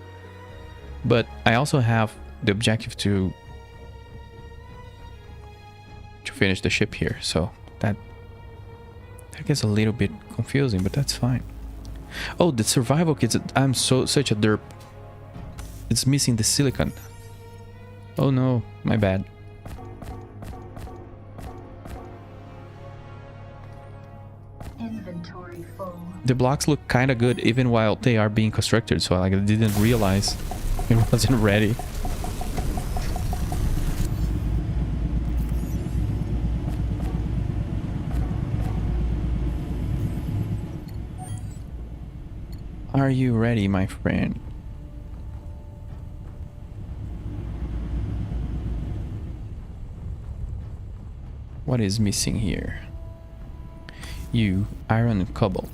Speaker 1: But I also have the objective to finish the ship here, so that gets a little bit confusing, but that's fine. Oh, the survival kits, I'm such a derp. It's missing the silicon. Oh no, my bad.
Speaker 6: Inventory full.
Speaker 1: The blocks look kind of good even while they are being constructed, so like, I didn't realize it wasn't ready. Are you ready, my friend? What is missing here? You, iron and cobble.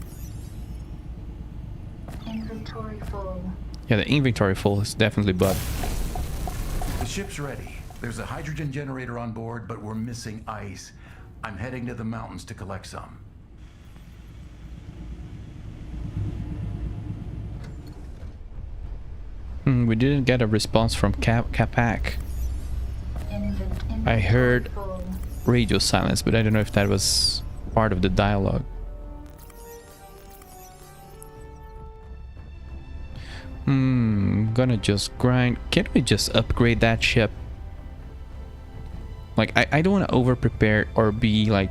Speaker 6: Inventory full.
Speaker 1: Yeah, the inventory full is definitely bad.
Speaker 4: The ship's ready. There's a hydrogen generator on board, but we're missing ice. I'm heading to the mountains to collect some.
Speaker 1: We didn't get a response from Capac. I heard
Speaker 6: full.
Speaker 1: radio silence, but I don't know if that was part of the dialogue. Gonna just grind. Can't we just upgrade that ship? Like, I don't want to over prepare or be like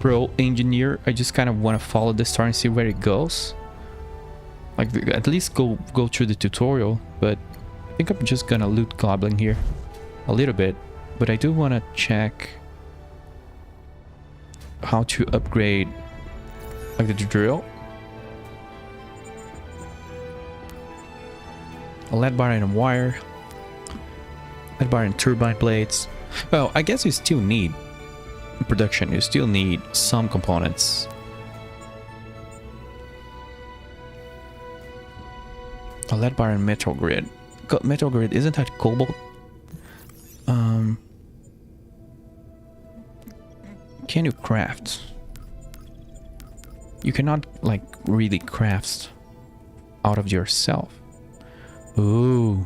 Speaker 1: pro engineer. I just kind of want to follow the story and see where it goes. Like, at least go through the tutorial, but I think I'm just gonna loot goblin here a little bit. But I do want to check how to upgrade like the drill. A lead bar and a wire. Lead bar and turbine blades. Well, I guess you still need in production. You still need some components. A lead bar and metal grid. Metal grid, isn't that cobalt? Can you craft? You cannot like really craft out of yourself. Ooh.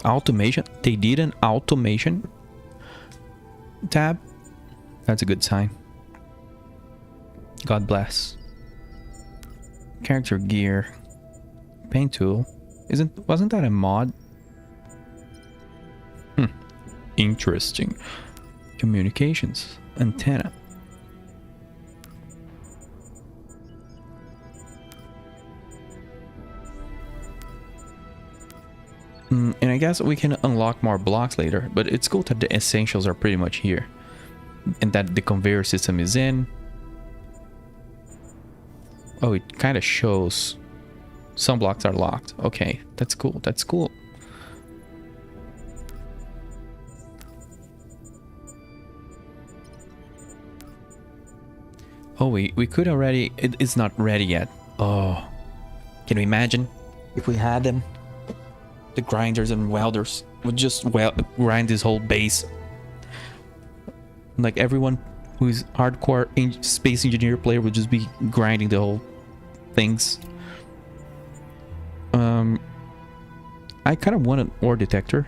Speaker 1: Automation. They did an automation tab. That's a good sign. God bless. Character gear. Paint tool. Wasn't that a mod? Interesting. Communications. Antenna. And I guess we can unlock more blocks later, but it's cool that the essentials are pretty much here. And that the conveyor system is in. Oh, it kind of shows some blocks are locked. Okay, that's cool. That's cool. Oh, we could already... It's not ready yet. Oh. Can you imagine if we had them? The grinders and welders would just grind this whole base. Like everyone who's hardcore space engineer player would just be grinding the whole things. I kind of want an ore detector.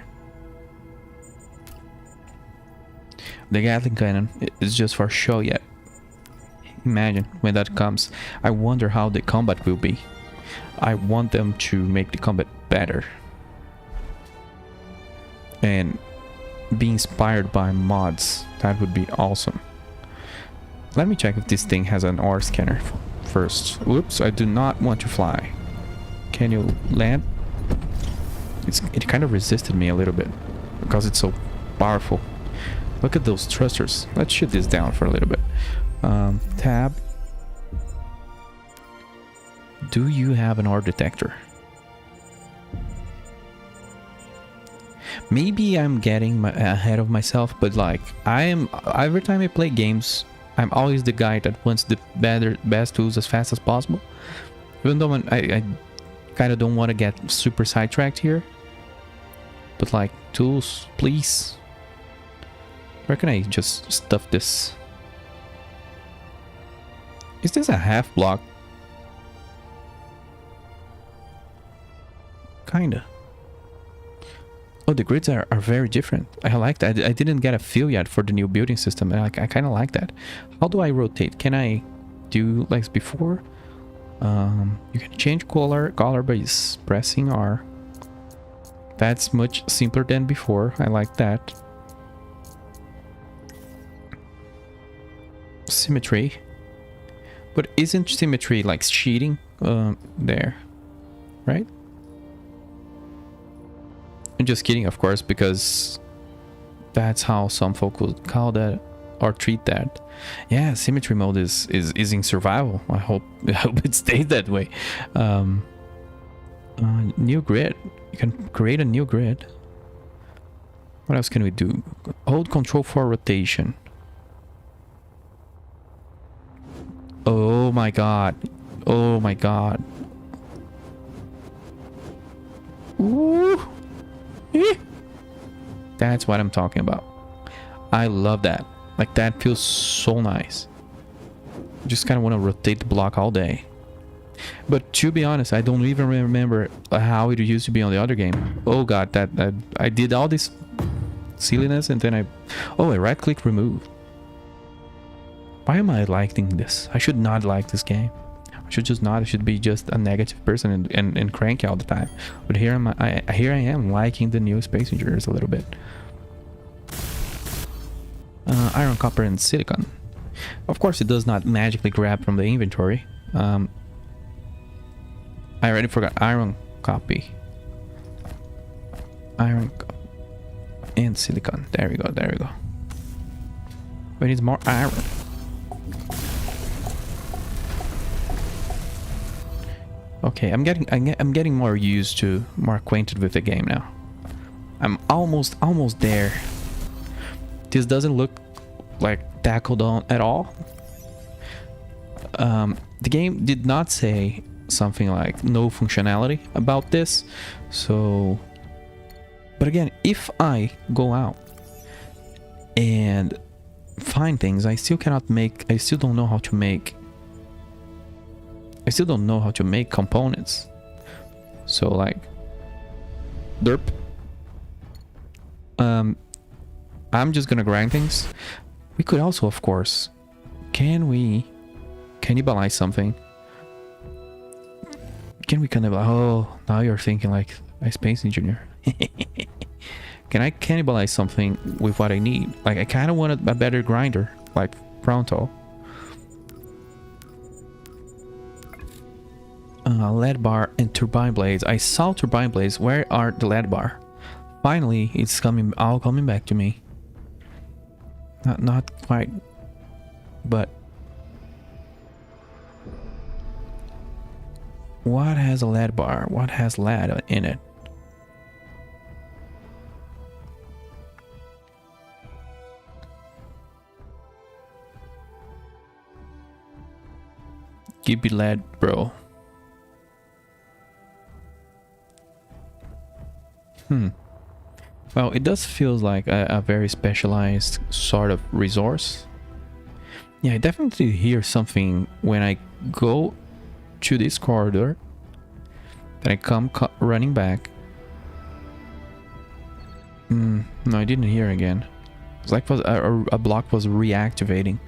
Speaker 1: The Gatling cannon is just for show yet. Imagine when that comes. I wonder how the combat will be. I want them to make the combat better. And be inspired by mods. That would be awesome. Let me check if this thing has an ore scanner first. Whoops, I do not want to fly. Can you land? It kind of resisted me a little bit because it's so powerful. Look at those thrusters. Let's shoot this down for a little bit. Tab. Do you have an ore detector? Maybe I'm getting ahead of myself, but like every time I play games, I'm always the guy that wants the best tools as fast as possible. Even though I kind of don't want to get super sidetracked here. But like, tools, please. Where can I just stuff this? Is this a half block? Kinda. Oh, the grids are very different. I like that. I didn't get a feel yet for the new building system. And I kind of like that. How do I rotate? Can I do like before? You can change color by pressing R. That's much simpler than before. I like that. Symmetry. But isn't symmetry like cheating? There. Right? I'm just kidding, of course, because that's how some folks would call that or treat that. Yeah, symmetry mode is in survival. I hope it stays that way. New grid. You can create a new grid. What else can we do? Hold control for rotation. Oh my god. Oh my god. Ooh. That's what I'm talking about. I love that. Like, that feels so nice. Just kind of want to rotate the block all day. But to be honest, I don't even remember how it used to be on the other game. Oh god, that I did all this silliness and then I right click remove. Why am I liking this? I should not like this game. I should just not. I should be just a negative person and cranky all the time. But here I am liking the new Space Engineers a little bit. Iron, copper, and silicon. Of course, it does not magically grab from the inventory. I already forgot iron copy. Iron and silicon. There we go. There we go. We need more iron. Okay, I'm getting more used to, more acquainted with the game now. I'm almost there. This doesn't look like tackled on at all. The game did not say something like no functionality about this, so. But again, if I go out and find things, I still cannot make. I still don't know how to make. I still don't know how to make components. So like, derp. I'm just gonna grind things. We could also, of course, can we cannibalize something? Can we cannibalize? Oh, now you're thinking like a space engineer. Can I cannibalize something with what I need? Like, I kind of want a better grinder, like Pronto. Lead bar and turbine blades. I saw turbine blades. Where are the lead bar? Finally, it's all coming back to me. Not quite, but what has a lead bar? What has lead in it? Give me lead, bro. Well, it does feel like a very specialized sort of resource. Yeah, I definitely hear something when I go to this corridor. Then I come running back. No, I didn't hear again. It's like a block was reactivating.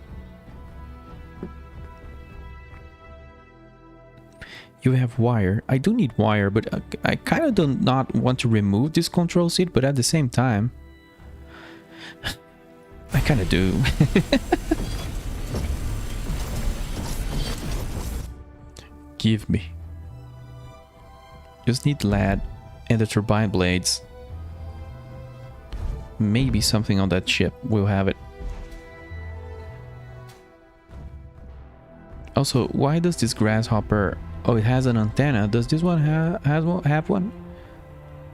Speaker 1: You have wire. I do need wire, but I kind of do not want to remove this control seat, but at the same time, I kind of do. Give me. Just need lead and the turbine blades. Maybe something on that ship will have it. Also, why does this grasshopper... Oh, it has an antenna. Does this one have one?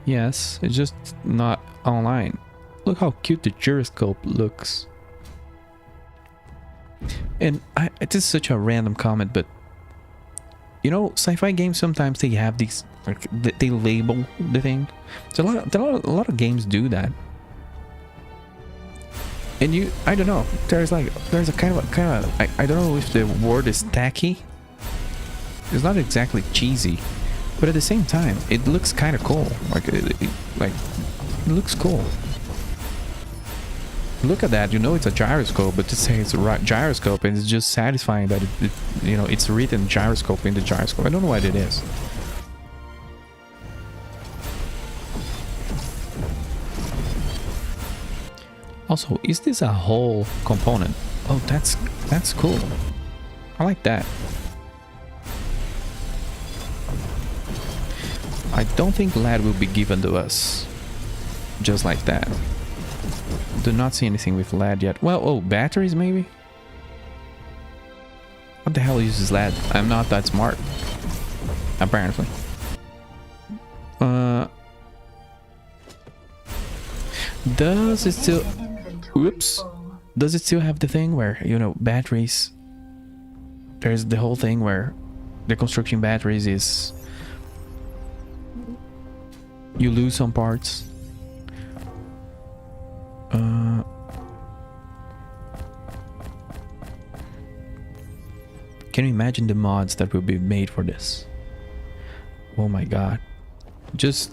Speaker 1: Yes, it's just not online. Look how cute the gyroscope looks. And it is such a random comment, but you know, sci-fi games sometimes they have these, like, they label the thing. So a lot of games do that. And I don't know. There's a kind of I don't know if the word is tacky. It's not exactly cheesy, but at the same time, it looks kind of cool. Like it looks cool. Look at that, you know it's a gyroscope, but to say it's a gyroscope, and it's just satisfying that you know, it's written gyroscope in the gyroscope. I don't know what it is. Also, is this a whole component? Oh, that's cool. I like that. I don't think lead will be given to us just like that. Do not see anything with lead yet. Well, oh, batteries maybe? What the hell uses lead? I'm not that smart. Apparently. Does it still... Oops. Does it still have the thing where, you know, batteries... There's the whole thing where the construction batteries is... You lose some parts. Can you imagine the mods that will be made for this? Oh my god. That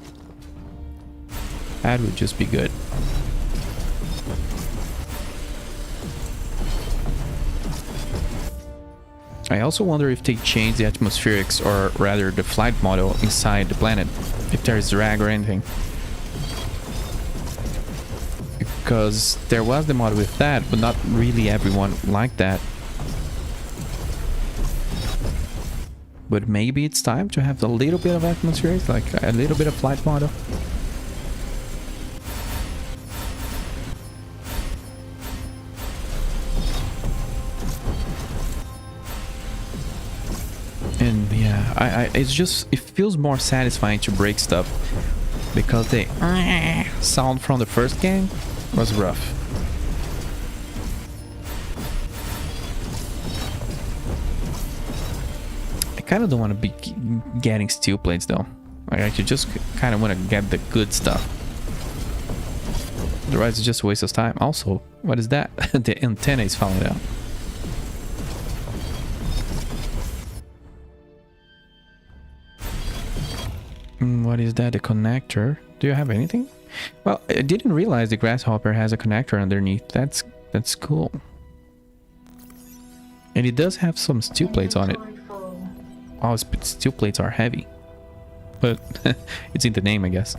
Speaker 1: would just be good. I also wonder if they change the atmospherics, or rather the flight model inside the planet, if there's drag or anything. Because there was the mod with that, but not really everyone liked that. But maybe it's time to have a little bit of atmospherics, like a little bit of flight model. And yeah, it feels more satisfying to break stuff, because the sound from the first game was rough. I kind of don't want to be getting steel plates though. Like, I just kind of want to get the good stuff. Otherwise it's just a waste of time. Also, what is that? The antenna is falling out. What is that? A connector? Do you have anything? Well, I didn't realize the grasshopper has a connector underneath. That's cool. And it does have some steel plates on it. Oh, steel plates are heavy. But it's in the name, I guess.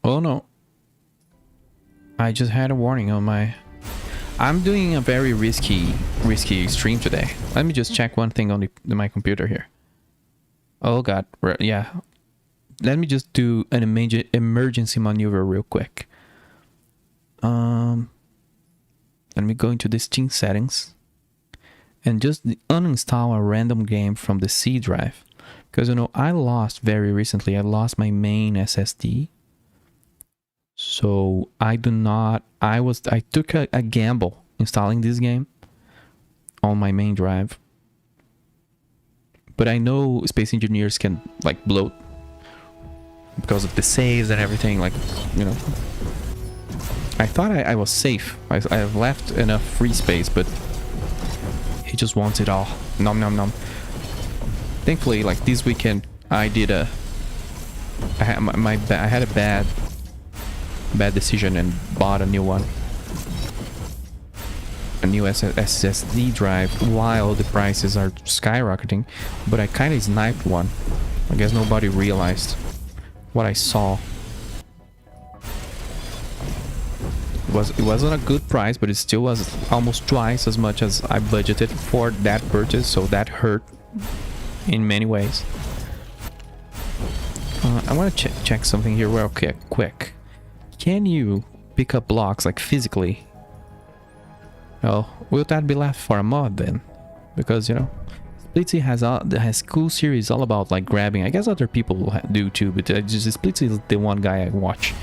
Speaker 1: Oh no. I just had a warning on my... I'm doing a very risky stream today. Let me just check one thing on my computer here. Oh god, yeah. Let me just do an emergency maneuver real quick. Let me go into the Steam settings and just uninstall a random game from the C drive. Because, you know, I lost very recently. I lost my main SSD. So I took a gamble installing this game on my main drive. But I know Space Engineers can like bloat because of the saves and everything, like, you know. I thought I was safe. I've left enough free space, but he just wants it all. Nom nom nom. Thankfully, like this weekend, I had a bad decision and bought a new one, a new SSD drive while the prices are skyrocketing. But I kind of sniped one. I guess nobody realized what I saw. It wasn't a good price, but it still was almost twice as much as I budgeted for that purchase, so that hurt in many ways. I want to check something here real quick. Can you pick up blocks like physically? Oh, will that be left for a mod then? Because, you know, Splitsy has cool series all about like grabbing. I guess other people will do too, but just Splitsy is the one guy I watch.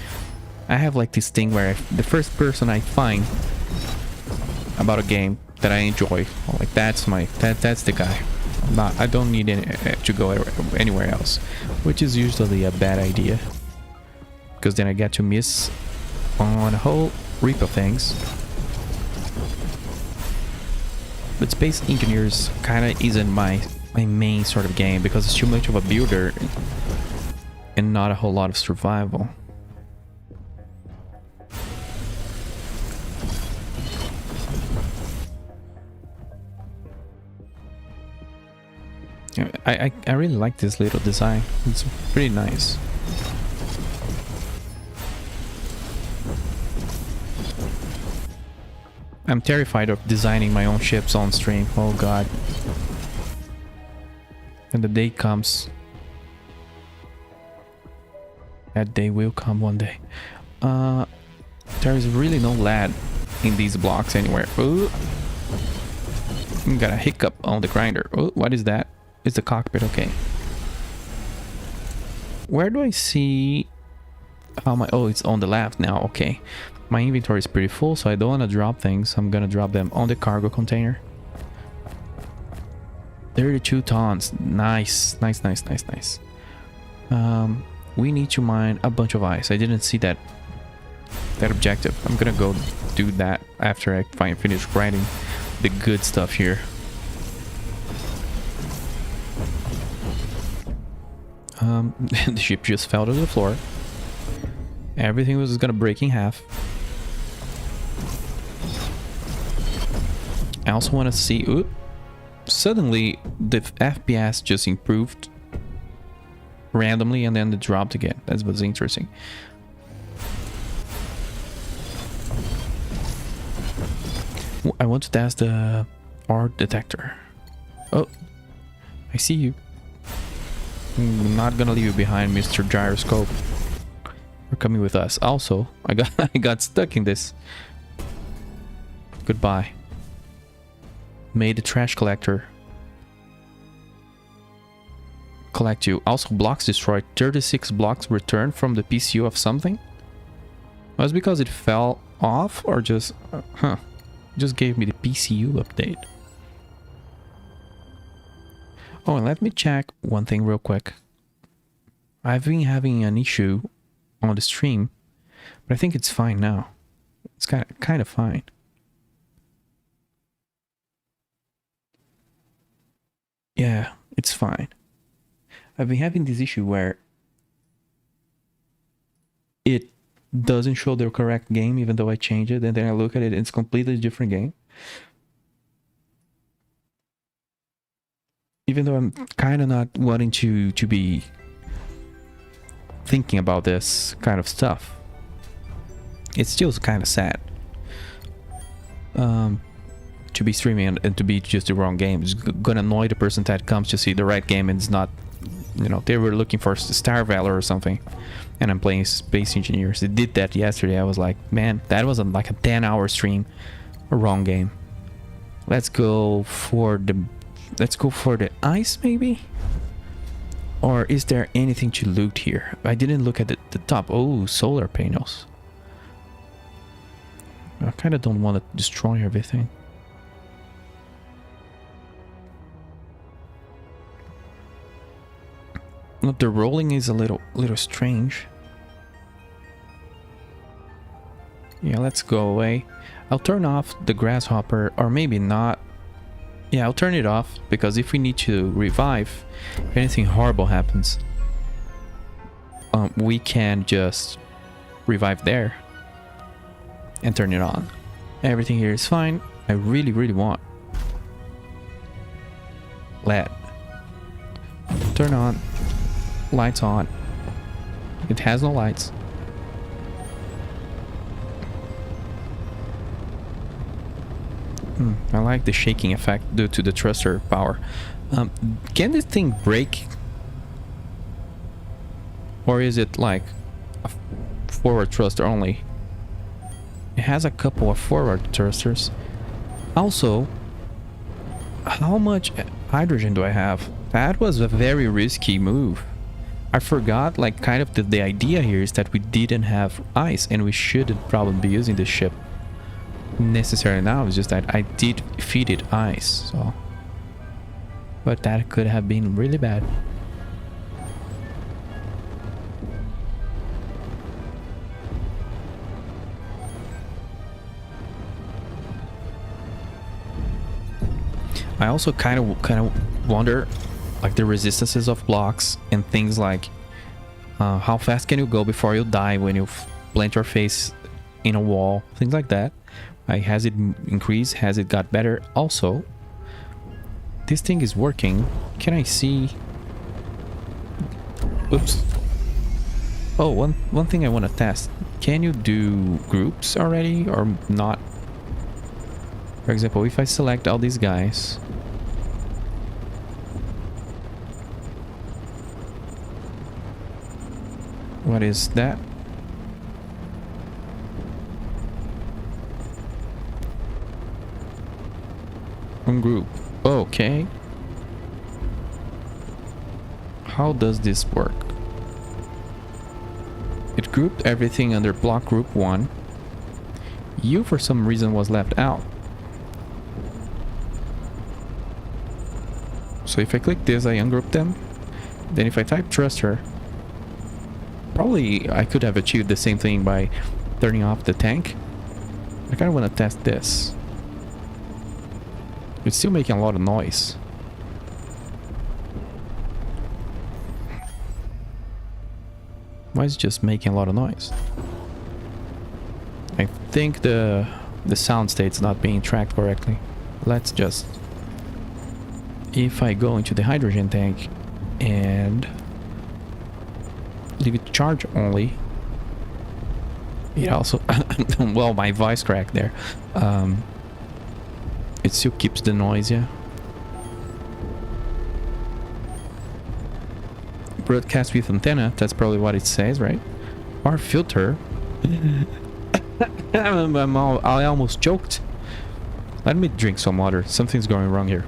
Speaker 1: I have like this thing where the first person I find about a game that I enjoy, like that's the guy. I don't need to go anywhere else, which is usually a bad idea, because then I get to miss on a whole heap of things. But Space Engineers kind of isn't my main sort of game, because it's too much of a builder and not a whole lot of survival. I really like this little design. It's pretty nice. I'm terrified of designing my own ships on stream. Oh god. And the day comes. That day will come one day. There is really no lag in these blocks anywhere. Ooh. Got a hiccup on the grinder. Oh, what is that? It's the cockpit, okay. Where do I see how my... Oh, it's on the left now, okay. My inventory is pretty full, so I don't want to drop things. I'm gonna drop them on the cargo container. 32 tons. Nice. We need to mine a bunch of ice. I didn't see that objective. I'm gonna go do that after I finish grinding the good stuff here. The ship just fell to the floor. Everything was gonna break in half. I also want to see... Ooh, suddenly the FPS just improved randomly and then it dropped again. That was interesting. I want to test the art detector. Oh, I see you. I'm not gonna leave you behind, Mr. Gyroscope. You're coming with us. Also, I got stuck in this. Goodbye. Made a trash collector collect you. Also, blocks destroyed. 36 blocks returned from the PCU of something. Was because it fell off or just just gave me the PCU update. Oh, and let me check one thing real quick. I've been having an issue on the stream, but I think it's fine now. It's kind of fine. Yeah, it's fine. I've been having this issue where it doesn't show the correct game even though I change it, and then I look at it and it's a completely different game. Even though I'm kind of not wanting to be thinking about this kind of stuff, it's still kind of sad to be streaming and to be just the wrong game. It's gonna annoy the person that comes to see the right game and it's not, you know, they were looking for Star Valor or something and I'm playing Space Engineers. They did that yesterday. I was like, man, that was like a 10-hour stream. A wrong game. Let's go for the ice, maybe? Or is there anything to loot here? I didn't look at the top. Oh, solar panels. I kind of don't want to destroy everything. Look, the rolling is a little strange. Yeah, let's go away. I'll turn off the grasshopper, or maybe not. Yeah, I'll turn it off, because if we need to revive, if anything horrible happens, we can just revive there and turn it on. Everything here is fine. I really, really want LED. Turn on. Lights on. It has no lights. I like the shaking effect due to the thruster power. Can this thing break? Or is it like a forward thruster only? It has a couple of forward thrusters. Also, how much hydrogen do I have? That was a very risky move. I forgot, like, kind of the idea here is that we didn't have ice, and we shouldn't probably be using the ship necessarily now. It's just that I did feed it ice, so. But that could have been really bad. I also kind of wonder, like, the resistances of blocks and things like how fast can you go before you die when you plant your face in a wall, things like that. Like, has it increased? Has it got better? Also, this thing is working. Can I see? Oops. Oh, one thing I want to test. Can you do groups already or not? For example, if I select all these guys. What is that? Group. Okay. How does this work? It grouped everything under block group 1. You, for some reason, was left out. So if I click this, I ungroup them. Then if I type thruster, probably I could have achieved the same thing by turning off the tank. I kind of want to test this. It's still making a lot of noise. Why is it just making a lot of noise? I think the sound state's not being tracked correctly. Let's just... If I go into the hydrogen tank and leave it charge only, it also... well, my voice cracked there. It still keeps the noise, yeah. Broadcast with antenna, that's probably what it says, right? Or filter. I almost choked. Let me drink some water. Something's going wrong here.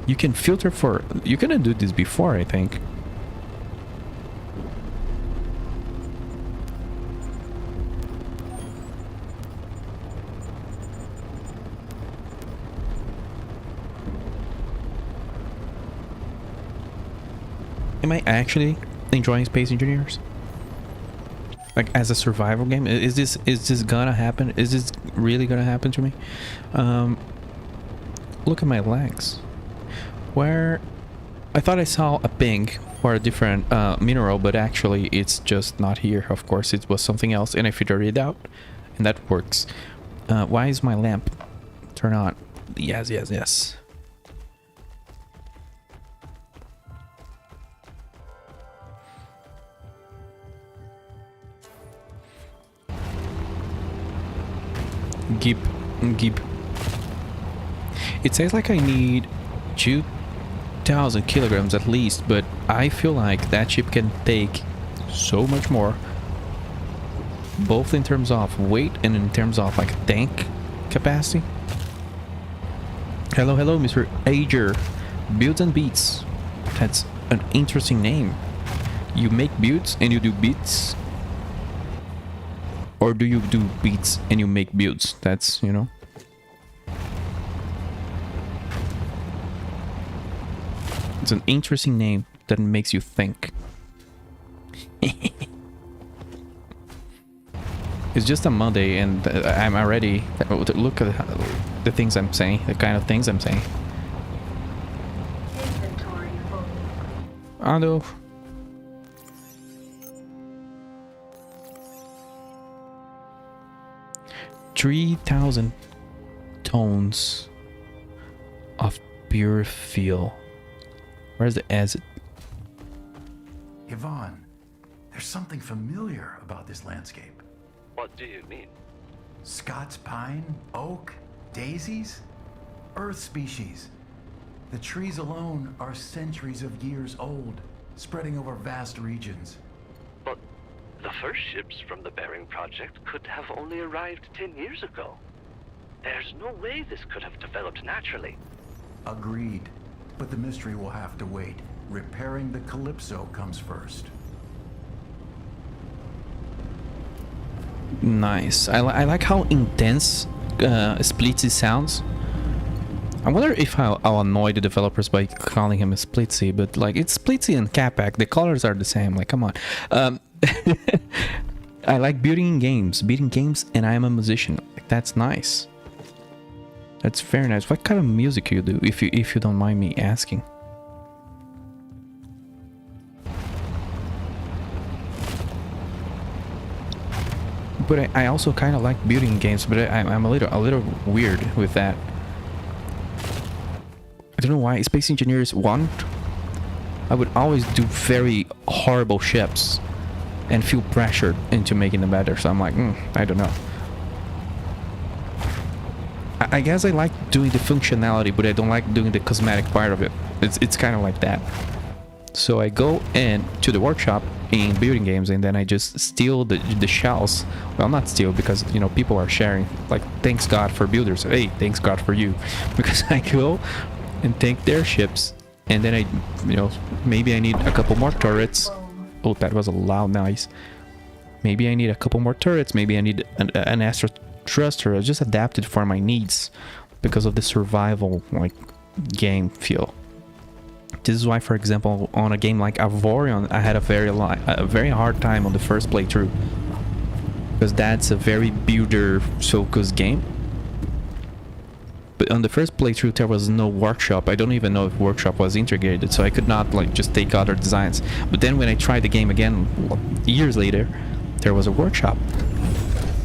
Speaker 1: You can filter for... You couldn't do this before, I think. Am I actually enjoying Space Engineers? Like, as a survival game? Is this gonna happen? Is this really gonna happen to me? Look at my legs. Where... I thought I saw a ping for a different mineral, but actually it's just not here. Of course, it was something else, and I figured it out, and that works. Why is my lamp turn on? Yes, yes, yes. Gib. It says like I need 2,000 kilograms at least, but I feel like that ship can take so much more, both in terms of weight and in terms of like tank capacity. Hello, Mr. Ager. Builds and beats. That's an interesting name. You make builds and you do beats, or do you do beats and you make builds? That's, you know. It's an interesting name that makes you think. It's just a Monday and I'm already... Look at the things I'm saying, the kind of things I'm saying.
Speaker 6: Inventory full.
Speaker 1: I know. $3,000 tones of pure feel. Where's the acid?
Speaker 4: Yvonne, there's something familiar about this landscape.
Speaker 5: What do you mean?
Speaker 4: Scots pine, oak, daisies, earth species. The trees alone are centuries of years old, spreading over vast regions.
Speaker 5: But the first ships from the Bering Project could have only arrived 10 years ago. There's no way this could have developed naturally.
Speaker 4: Agreed, but the mystery will have to wait. Repairing the Calypso comes first.
Speaker 1: Nice. I like how intense Splitsy sounds. I wonder if I'll annoy the developers by calling him a Splitsy, but like, it's Splitsy and Capac. The colors are the same. Like, come on. I like beating games, and I am a musician. Like, that's nice. That's very nice. What kind of music you do, if you don't mind me asking? But I also kind of like building games, but I'm a little weird with that. I don't know why. Space Engineers 1, I would always do very horrible ships and feel pressured into making them better. So I'm like, I don't know. I guess I like doing the functionality, but I don't like doing the cosmetic part of it. It's kind of like that. So I go to the workshop in building games, and then I just steal the shells. Well, not steal, because, you know, people are sharing. Like, thanks God for builders. Hey, thanks God for you. Because I go and take their ships, and then I, you know, maybe I need a couple more turrets. Oh, that was a loud noise. Maybe I need a couple more turrets. Maybe I need an extra thruster. I just adapted for my needs because of the survival, like, game feel. This is why, for example, on a game like Avorion, I had a very hard time on the first playthrough, because that's a very builder-focused game. But on the first playthrough, there was no workshop. I don't even know if workshop was integrated, so I could not like just take other designs. But then when I tried the game again years later, there was a workshop,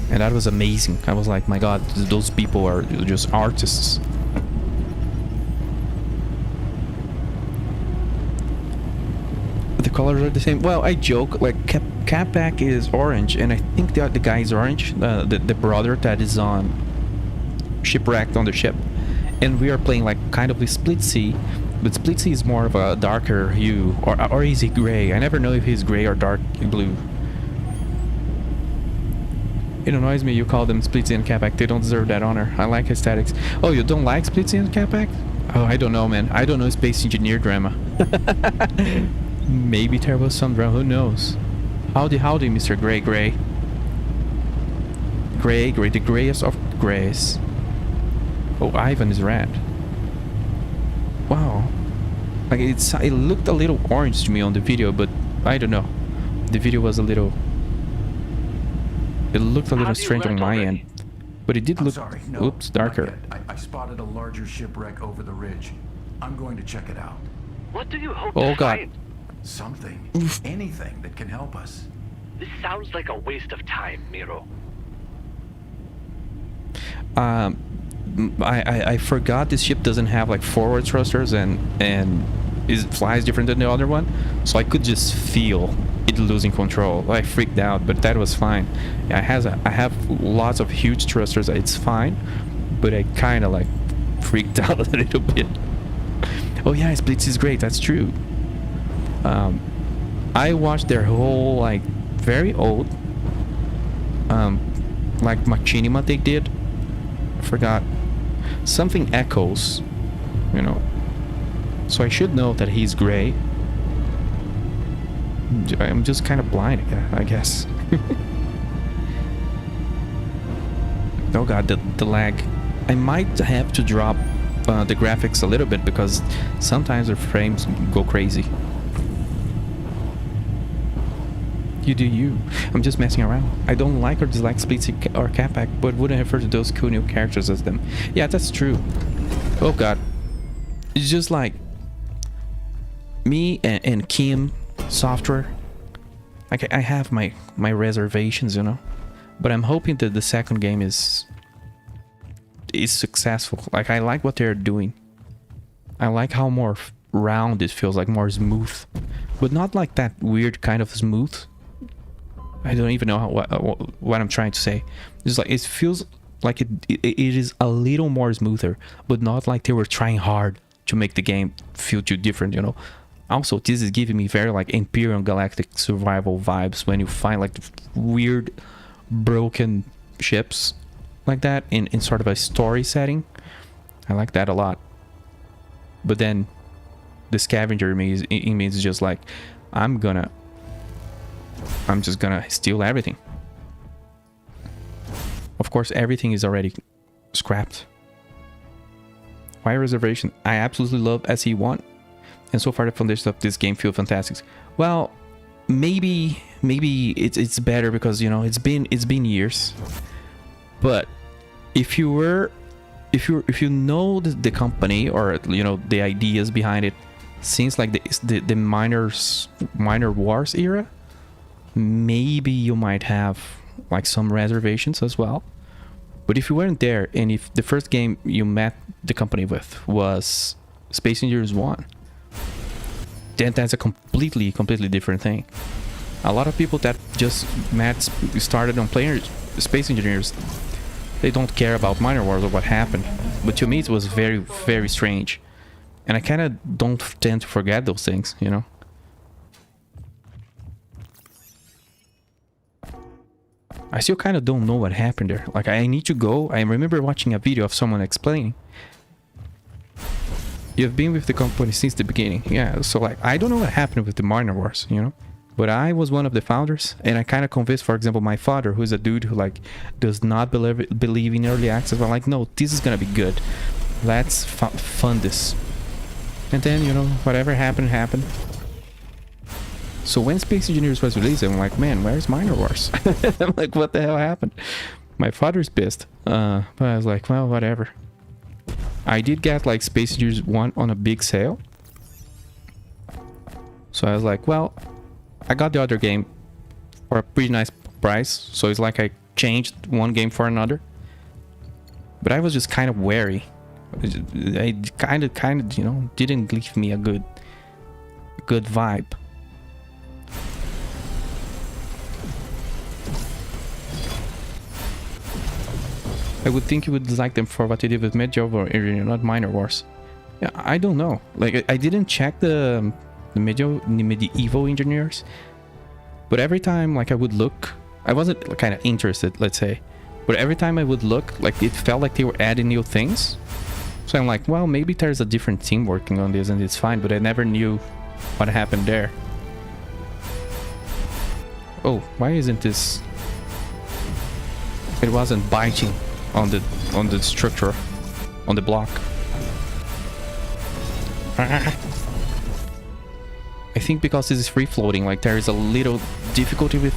Speaker 1: and that was amazing. I was like, my God, those people are just artists. The colors are the same. Well, I joke, like Capac is orange, and I think the guy is orange, the brother that is on shipwrecked on the ship, and we are playing like kind of with Splitsy, but Splitsy is more of a darker hue, or is he gray? I never know if he's gray or dark blue. It annoys me you call them Splitsy and Capac. They don't deserve that honor. I like aesthetics. Oh, you don't like Splitsy and Capac? Oh, I don't know, man. I don't know Space Engineer drama. Maybe there was some drama, who knows? Howdy, Mr. Gray. Gray, the grayest of grays. Oh, Ivan is red. Wow. Like, it looked a little orange to me on the video, but I don't know. The video was a little... It looked a little strange on my end. But it did look...
Speaker 4: Sorry, no,
Speaker 1: oops, darker.
Speaker 4: I spotted a larger shipwreck over the ridge. I'm going to check it out.
Speaker 5: What do you hope
Speaker 1: Oh,
Speaker 5: to
Speaker 1: God.
Speaker 5: find?
Speaker 4: Something, anything that can help us.
Speaker 5: This sounds like a waste of time, Miro.
Speaker 1: I forgot this ship doesn't have like forward thrusters and it flies different than the other one, so I could just feel it losing control. I freaked out, but that was fine. I have lots of huge thrusters. It's fine, but I kind of like freaked out a little bit. Oh yeah, Splits is great. That's true. I watched their whole like very old like machinima they did. Forgot something echoes, you know, so I should know that he's gray. I'm just kind of blind, I guess. Oh god, the lag. I might have to drop the graphics a little bit because sometimes the frames go crazy. You do you. I'm just messing around. I don't like or dislike Split or Capac, but wouldn't refer to those cool new characters as them. Yeah, that's true. Oh god. It's just like me and Kim Software. Like I have my reservations, you know. But I'm hoping that the second game is successful. Like I like what they're doing. I like how more round it feels, like more smooth, but not like that weird kind of smooth. I don't even know what I'm trying to say. It's like it feels like it is a little more smoother, but not like they were trying hard to make the game feel too different, you know. Also, this is giving me very like Imperial Galactic survival vibes when you find like weird broken ships like that in sort of a story setting. I like that a lot. But then the scavenger in me is just like I'm just gonna steal everything. Of course, everything is already scrapped. Why reservation? I absolutely love SE1, and so far the foundations of this game feel fantastic. Well, maybe it's better because, you know, it's been years. But if you know the company, or you know the ideas behind it since like the minor wars era, maybe you might have like some reservations as well. But if you weren't there, and if the first game you met the company with was Space Engineers 1, then that's a completely different thing. A lot of people that just started on playing Space Engineers, they don't care about Minor Wars or what happened. But to me it was very strange. And I kind of don't tend to forget those things, you know. I still kind of don't know what happened there. Like, I need to go. I remember watching a video of someone explaining. You've been with the company since the beginning. Yeah, so like, I don't know what happened with the Minor Wars, you know? But I was one of the founders, and I kind of convinced, for example, my father, who's a dude who like does not believe in early access. I'm like, no, this is gonna be good. Let's fund this. And then, you know, whatever happened. So when Space Engineers was released, I'm like, man, where's Minor Wars? I'm like, what the hell happened? My father's pissed. But I was like, well, whatever. I did get like Space Engineers 1 on a big sale. So I was like, well, I got the other game for a pretty nice price. So it's like I changed one game for another. But I was just kind of wary. It kind of, you know, didn't leave me a good vibe. I would think you would dislike them for what they did with Medieval Engineer, not Minor Wars. Yeah, I don't know. Like, I didn't check the medieval engineers, but every time like I would look, I wasn't kind of interested, let's say, but every time I would look, like it felt like they were adding new things. So I'm like, well, maybe there's a different team working on this and it's fine, but I never knew what happened there. Oh, why isn't this? It wasn't biting on the structure, on the block. I think because this is free floating, like there is a little difficulty with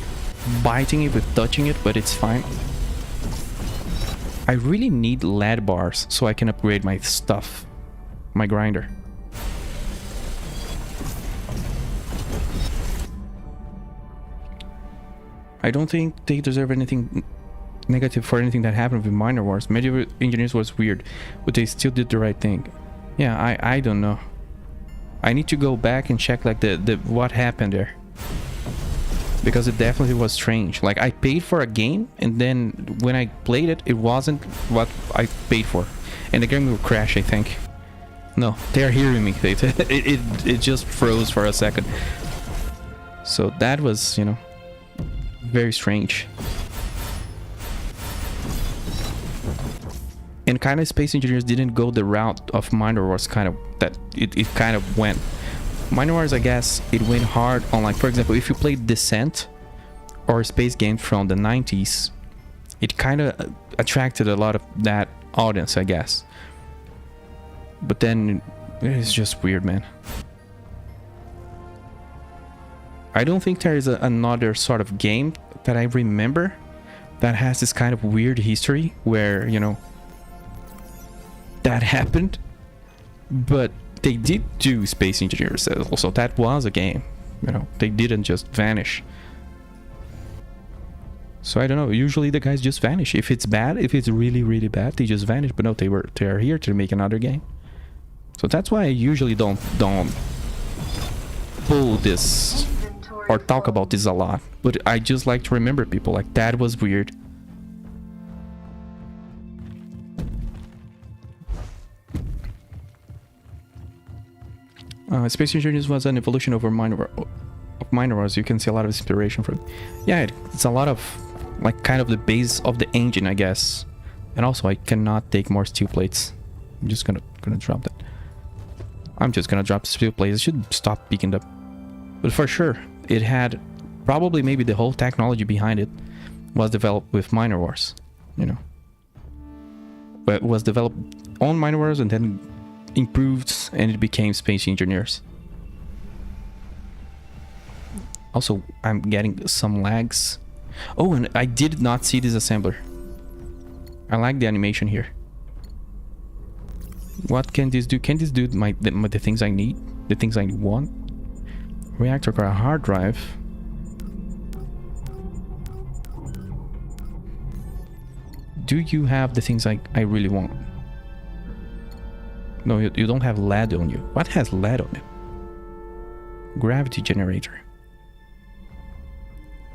Speaker 1: biting it, with touching it, but it's fine. I really need lead bars so I can upgrade my stuff, my grinder. I don't think they deserve anything negative for anything that happened with Minor Wars. Medieval Engineers was weird, but they still did the right thing. Yeah, I don't know. I need to go back and check like the what happened there, because it definitely was strange. Like I paid for a game, and then when I played it, it wasn't what I paid for, and the game will crash, I think. No, they are hearing me. It just froze for a second. So that was, you know, very strange. And kind of Space Engineers didn't go the route of Minor Wars, kind of that it kind of went. Mine Wars, I guess, it went hard on, like, for example, if you played Descent or space games from the 90s, it kind of attracted a lot of that audience, I guess. But then it's just weird, man. I don't think there is another sort of game that I remember that has this kind of weird history where, you know, that happened. But they did do Space Engineers also. That was a game, you know. They didn't just vanish. So I don't know. Usually the guys just vanish. If it's bad, if it's really, really bad, they just vanish. But no, they are here to make another game. So that's why I usually don't pull this or talk about this a lot. But I just like to remember people like that was weird. Space Engineers was an evolution over Mine Wars. You can see a lot of inspiration from. Yeah, it's a lot of like kind of the base of the engine, I guess. And also, I cannot take more steel plates. I'm just gonna drop that. I'm just gonna drop steel plates. I should stop picking them. But for sure, it had probably maybe the whole technology behind it was developed with Mine Wars, you know. But it was developed on Mine Wars and then improved and it became Space Engineers. Also, I'm getting some lags. Oh, and I did not see this assembler. I like the animation here. What can this do? Can this do the things I need? The things I want? Reactor core, hard drive. Do you have the things I really want? No, you don't have lead on you. What has lead on it? Gravity generator.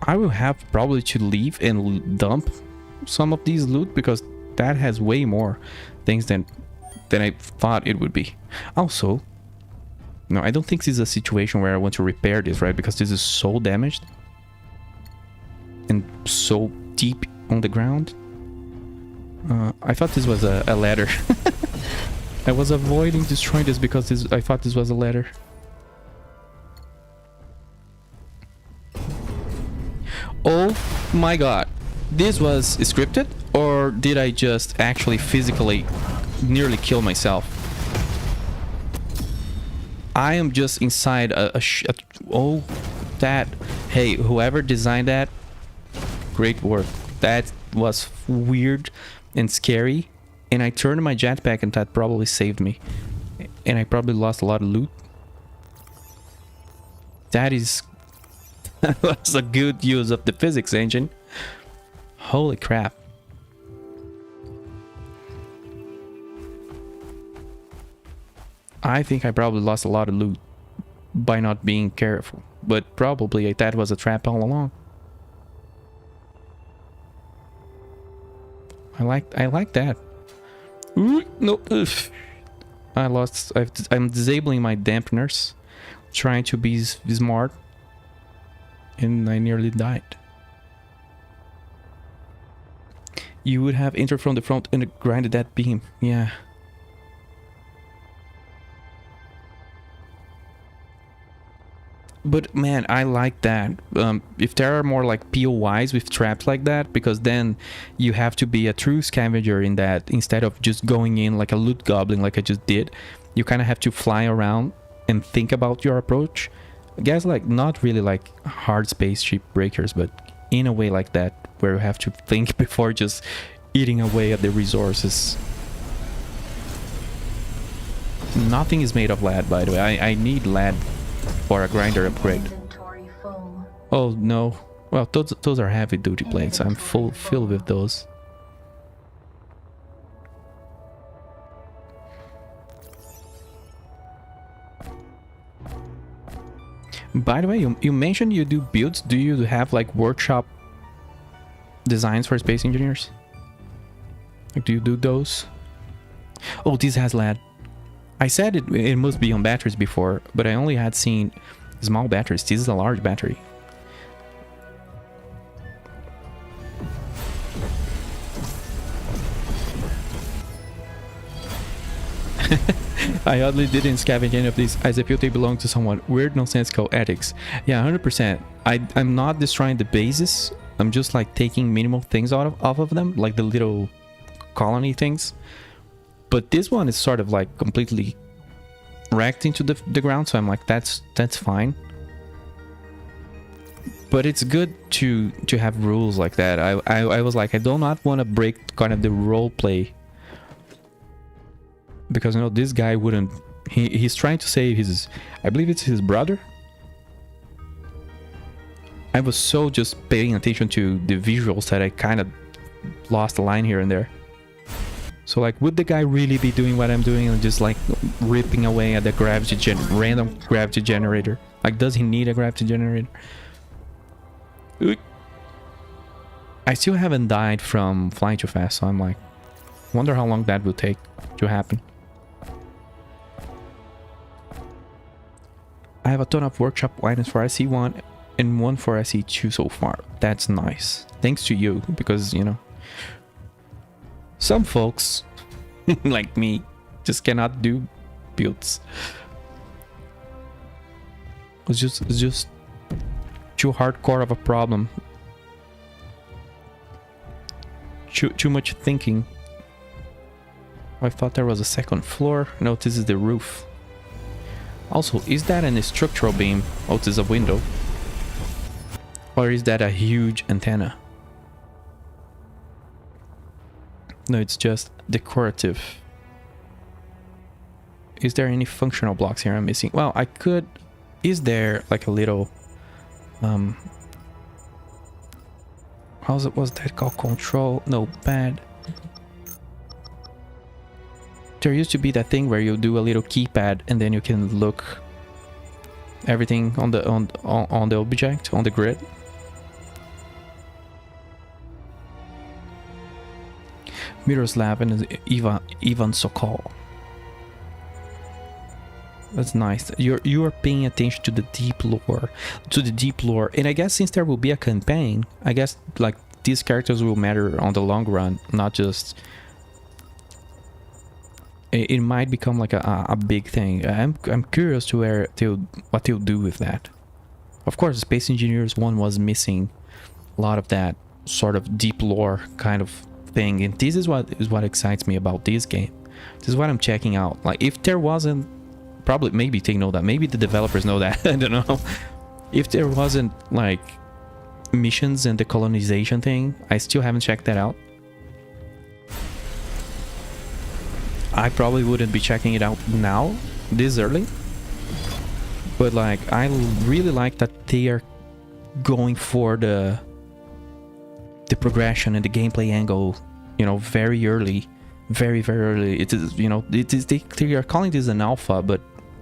Speaker 1: I will have probably to leave and dump some of these loot because that has way more things than I thought it would be. Also, no, I don't think this is a situation where I want to repair this, right? Because this is so damaged and so deep on the ground. I thought this was a ladder. I was avoiding destroying this because I thought this was a ladder. Oh my god. This was scripted? Or did I just actually physically nearly kill myself? I am just inside oh, that. Hey, whoever designed that, great work. That was weird and scary. And I turned my jetpack and that probably saved me. And I probably lost a lot of loot. That was a good use of the physics engine. Holy crap. I think I probably lost a lot of loot by not being careful. But probably that was a trap all along. I like that. Ooh, no. Ugh. I'm disabling my dampeners. Trying to be smart. And I nearly died. You would have entered from the front and grinded that beam. Yeah. But man, I like that. If there are more like POIs with traps like that, because then you have to be a true scavenger in that instead of just going in like a loot goblin like I just did. You kind of have to fly around and think about your approach. I guess like not really like hard spaceship breakers, but in a way like that where you have to think before just eating away at the resources. Nothing is made of lead, by the way. I need lead for a grinder upgrade.
Speaker 6: Inventory full.
Speaker 1: Oh no. Well, those are heavy duty plates. I'm filled with those. By the way, you mentioned you do builds. Do you have like workshop designs for Space Engineers? Like, do you do those? Oh, this has lead. I said it must be on batteries before, but I only had seen small batteries. This is a large battery. I oddly didn't scavenge any of these as I feel they belong to someone. Weird nonsensical ethics. Yeah, 100%. I'm not destroying the bases. I'm just like taking minimal things off of them, like the little colony things. But this one is sort of like completely wrecked into the ground, so I'm like, that's fine. But it's good to have rules like that. I was like, I do not want to break kind of the role play, because you know this guy wouldn't. He's trying to save his, I believe it's his brother. I was so just paying attention to the visuals that I kind of lost a line here and there. So like, would the guy really be doing what I'm doing and just like ripping away at the random gravity generator? Like, does he need a gravity generator? I still haven't died from flying too fast, so I'm like, wonder how long that will take to happen. I have a ton of workshop items for SC1 and one for SC2 so far. That's nice. Thanks to you, because you know, some folks like me just cannot do builds. It's just too hardcore of a problem. Too much thinking. I thought there was a second floor. No, this is the roof. Also, is that a structural beam? Oh, this is a window. Or is that a huge antenna? No, it's just decorative. Is there any functional blocks here I'm missing? Well, I could... Is there like a little... was that called? Control? No, pad. There used to be that thing where you do a little keypad and then you can look everything on the object, on the grid. Miroslav and Ivan Sokol. That's nice. You are paying attention to the deep lore, and I guess since there will be a campaign, I guess like these characters will matter on the long run, not just. It might become like a big thing. I'm curious to what they'll do with that. Of course, Space Engineers 1 was missing a lot of that sort of deep lore kind of thing, and this is what excites me about this game. This is what I'm checking out. Like, if there wasn't, probably, maybe they know that, maybe the developers know that. I don't know. If there wasn't like missions and the colonization thing, I still haven't checked that out. I probably wouldn't be checking it out now, this early. But like, I really like that they are going for the progression and the gameplay angle, you know, very early, very early. It is, you know, they are calling this an alpha, but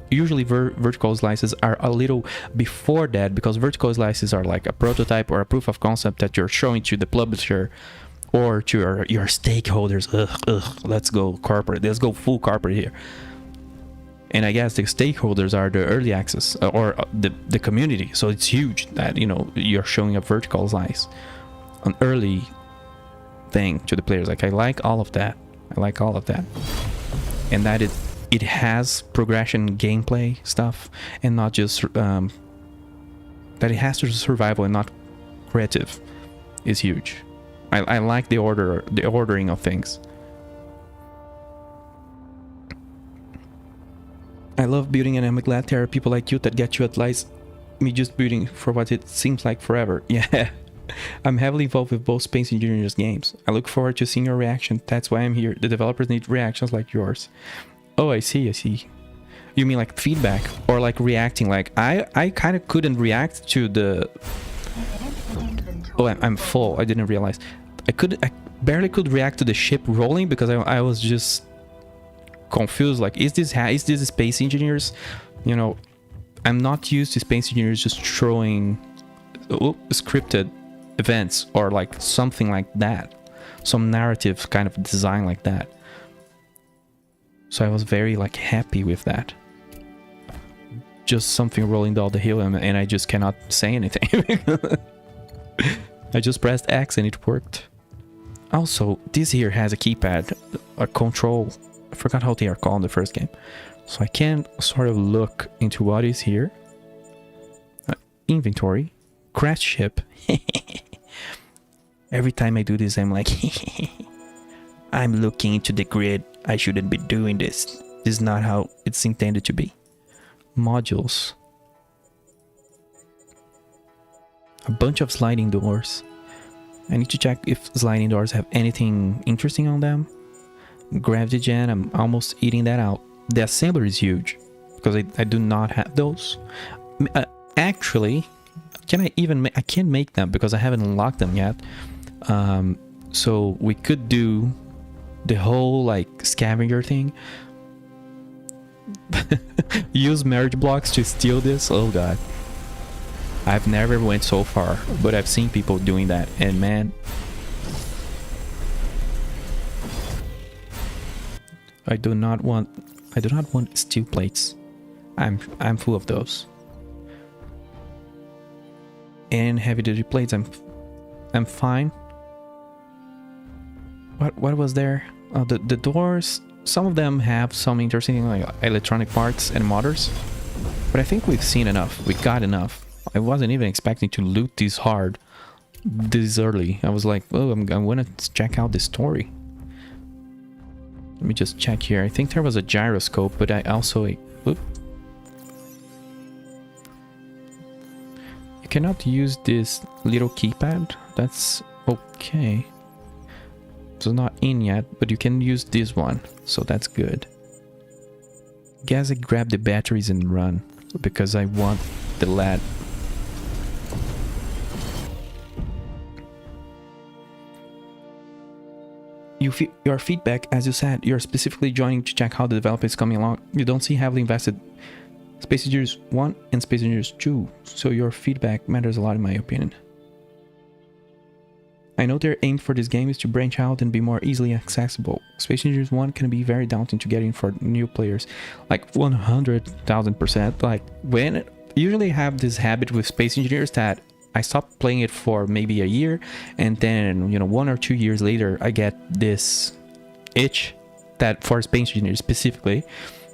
Speaker 1: usually vertical slices are a little before that, because vertical slices are like a prototype or a proof of concept that you're showing to the publisher or to your stakeholders. Let's go corporate. Let's go full corporate here. And I guess the stakeholders are the early access or the community. So it's huge that, you know, you're showing a vertical slice, an early thing to the players. Like, I like all of that. And that it has progression gameplay stuff, and not just that it has to survival and not creative is huge. I like the ordering of things. I love building, and I'm glad there are people like you that get you at least me just building for what it seems like forever. Yeah. I'm heavily involved with both Space Engineers games. I look forward to seeing your reaction. That's why I'm here. The developers need reactions like yours. Oh, I see. You mean like feedback or like reacting? Like I kind of couldn't react to the... Oh, I'm full. I didn't realize. I barely could react to the ship rolling because I was just confused. Like, is this Space Engineers? You know, I'm not used to Space Engineers just throwing scripted events or like something like that, some narrative kind of design like that. So I was very like happy with that. Just something rolling down the hill, and I just cannot say anything. I just pressed X and it worked. Also, this here has a keypad, a control I forgot how they are called in the first game. So I can sort of look into what is here. Inventory. Crash ship. Every time I do this, I'm like, I'm looking into the grid. I shouldn't be doing this. This is not how it's intended to be. Modules. A bunch of sliding doors. I need to check if sliding doors have anything interesting on them. Gravity gen, I'm almost eating that out. The assembler is huge because I do not have those. Actually, can I even I can't make them because I haven't unlocked them yet. So we could do the whole like scavenger thing. Use marriage blocks to steal this. Oh god, I've never went so far, but I've seen people doing that, and man, I do not want steel plates. I'm full of those. And heavy duty plates, I'm fine. What was there? The doors, some of them have some interesting like electronic parts and motors, but I think we've seen enough. We got enough. I wasn't even expecting to loot this hard this early. I was like, oh, I'm gonna check out the story. Let me just check here. I think there was a gyroscope, but I also... Oop. You cannot use this little keypad. That's okay. It's not in yet, but you can use this one. So that's good. Guess I grab the batteries and run because I want the lad. Your feedback, as you said, you're specifically joining to check how the development is coming along. You don't see heavily invested Space Engineers 1 and Space Engineers 2, so your feedback matters a lot in my opinion. I know their aim for this game is to branch out and be more easily accessible. Space Engineers 1 can be very daunting to get in for new players, like 100,000%. Like when usually have this habit with Space Engineers that I stopped playing it for maybe a year, and then 1 or 2 years later I get this itch that for Space Engineers specifically,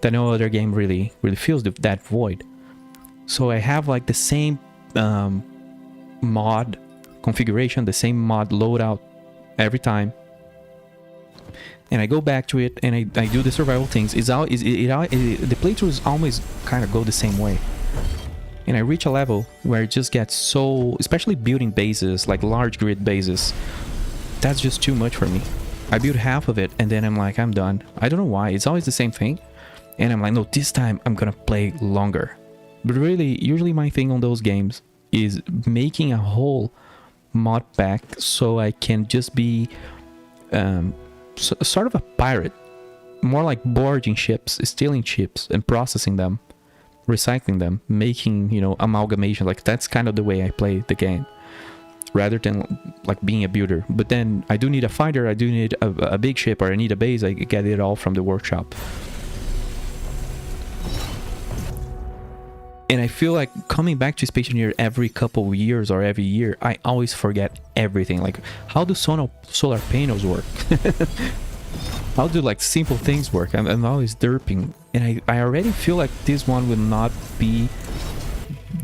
Speaker 1: that no other game really fills that void. So I have like the same mod configuration, the same mod loadout every time, and I go back to it and I do the survival things. The playthroughs always kind of go the same way. And I reach a level where it just gets so, especially building bases, like large grid bases, that's just too much for me. I build half of it and then I'm like, I'm done. I don't know why, it's always the same thing. And I'm like, no, this time I'm gonna play longer. But really, usually my thing on those games is making a whole mod pack so I can just be sort of a pirate. More like boarding ships, stealing ships and processing them, recycling them, making amalgamation. Like that's kind of the way I play the game, rather than like being a builder. But then I do need a fighter, I do need a big ship, or I need a base. I get it all from the workshop. And I feel like coming back to Space Engineer every couple of years or every year, I always forget everything. Like, how do solar panels work? How do like simple things work? I'm always derping, and I already feel like this one will not be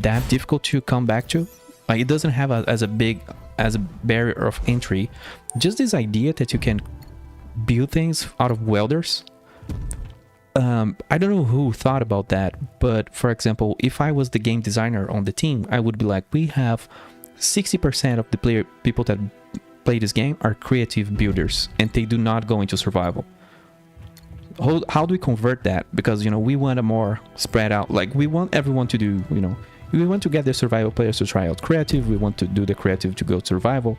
Speaker 1: that difficult to come back to. Like, it doesn't have as a barrier of entry. Just this idea that you can build things out of welders. I don't know who thought about that, but for example, if I was the game designer on the team, I would be like, we have 60% of the people that play this game are creative builders, and they do not go into survival. How do we convert that? Because we want a more spread out, like we want everyone to do, we want to get the survival players to try out creative, we want to do the creative to go survival.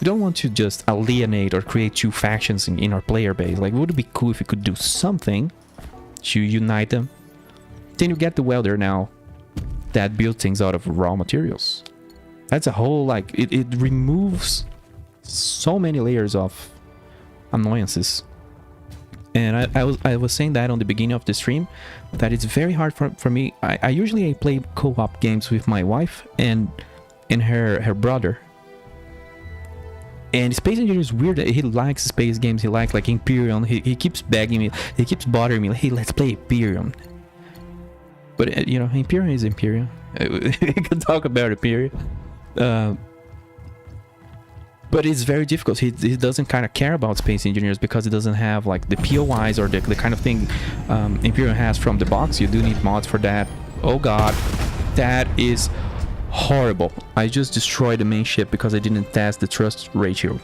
Speaker 1: We don't want to just alienate or create two factions in our player base. Like, would it be cool if we could do something to unite them? Then you get the welder now that builds things out of raw materials. That's a whole, like, it removes so many layers of annoyances. And I was saying that on the beginning of the stream, that it's very hard for me. I usually play co-op games with my wife and her brother. And Space Engineer is weird. He likes space games. He likes like Imperium. He keeps begging me. He keeps bothering me. Like, hey, let's play Imperium. But you know, Imperium is Imperium. We can talk about Imperium. But it's very difficult. He doesn't kind of care about Space Engineers because it doesn't have like the POIs or the kind of thing Imperium has from the box. You do need mods for that. Oh god, that is horrible. I just destroyed the main ship because I didn't test the thrust ratio.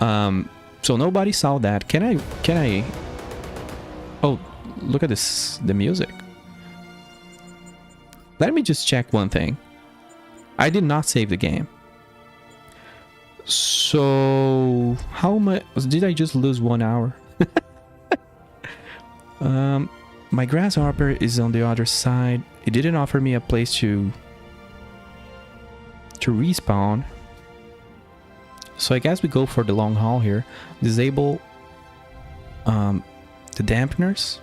Speaker 1: So nobody saw that. Can I? Oh, look at this, the music. Let me just check one thing. I did not save the game. So how much did I just lose 1 hour? My grasshopper is on the other side. It didn't offer me a place to respawn. So I guess we go for the long haul here. Disable the dampeners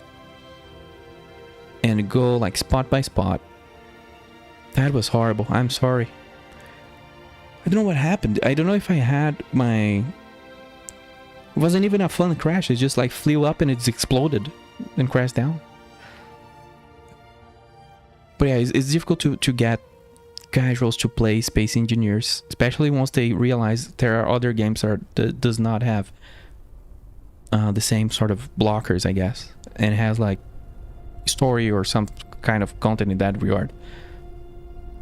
Speaker 1: and go like spot by spot. That was horrible. I'm sorry. I don't know what happened. I don't know if I had my... It wasn't even a fun crash. It just like flew up and it's exploded and crashed down. But yeah, it's difficult to get casuals to play Space Engineers, especially once they realize there are other games that does not have the same sort of blockers, I guess, and has like story or some kind of content in that regard.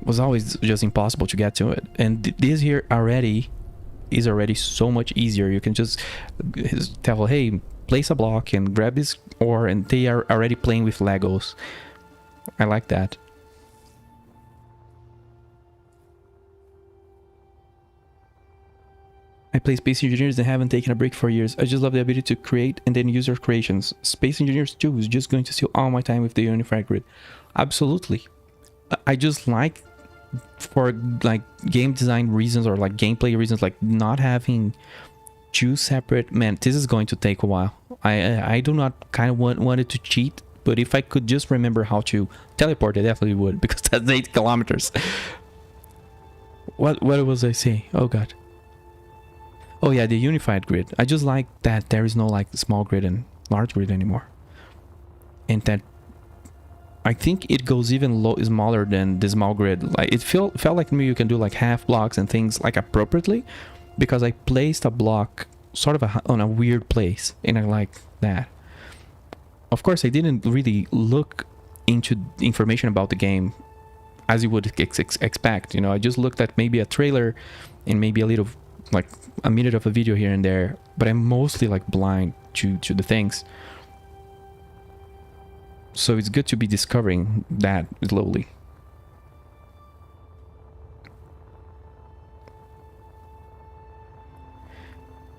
Speaker 1: It was always just impossible to get to it, and this here is already so much easier. You can just tell, hey, place a block and grab this ore, and they are already playing with Legos. I like that. I play Space Engineers and haven't taken a break for years. I just love the ability to create and then use your creations. Space Engineers 2 is just going to steal all my time with the Unified Grid. Absolutely. I just like, for like game design reasons or like gameplay reasons, like not having two separate... Man, this is going to take a while. I do not kind of want it to cheat, but if I could just remember how to teleport, I definitely would, because that's 8 kilometers. What was I saying? Oh god. Oh yeah, the unified grid. I just like that there is no like small grid and large grid anymore, and that I think it goes even smaller than the small grid. Like it felt like me, you can do like half blocks and things like appropriately, because I placed a block sort of on a weird place, and I like that. Of course, I didn't really look into information about the game as you would expect. You know, I just looked at maybe a trailer and maybe a little, like a minute of a video here and there, but I'm mostly like blind to the things. So it's good to be discovering that slowly.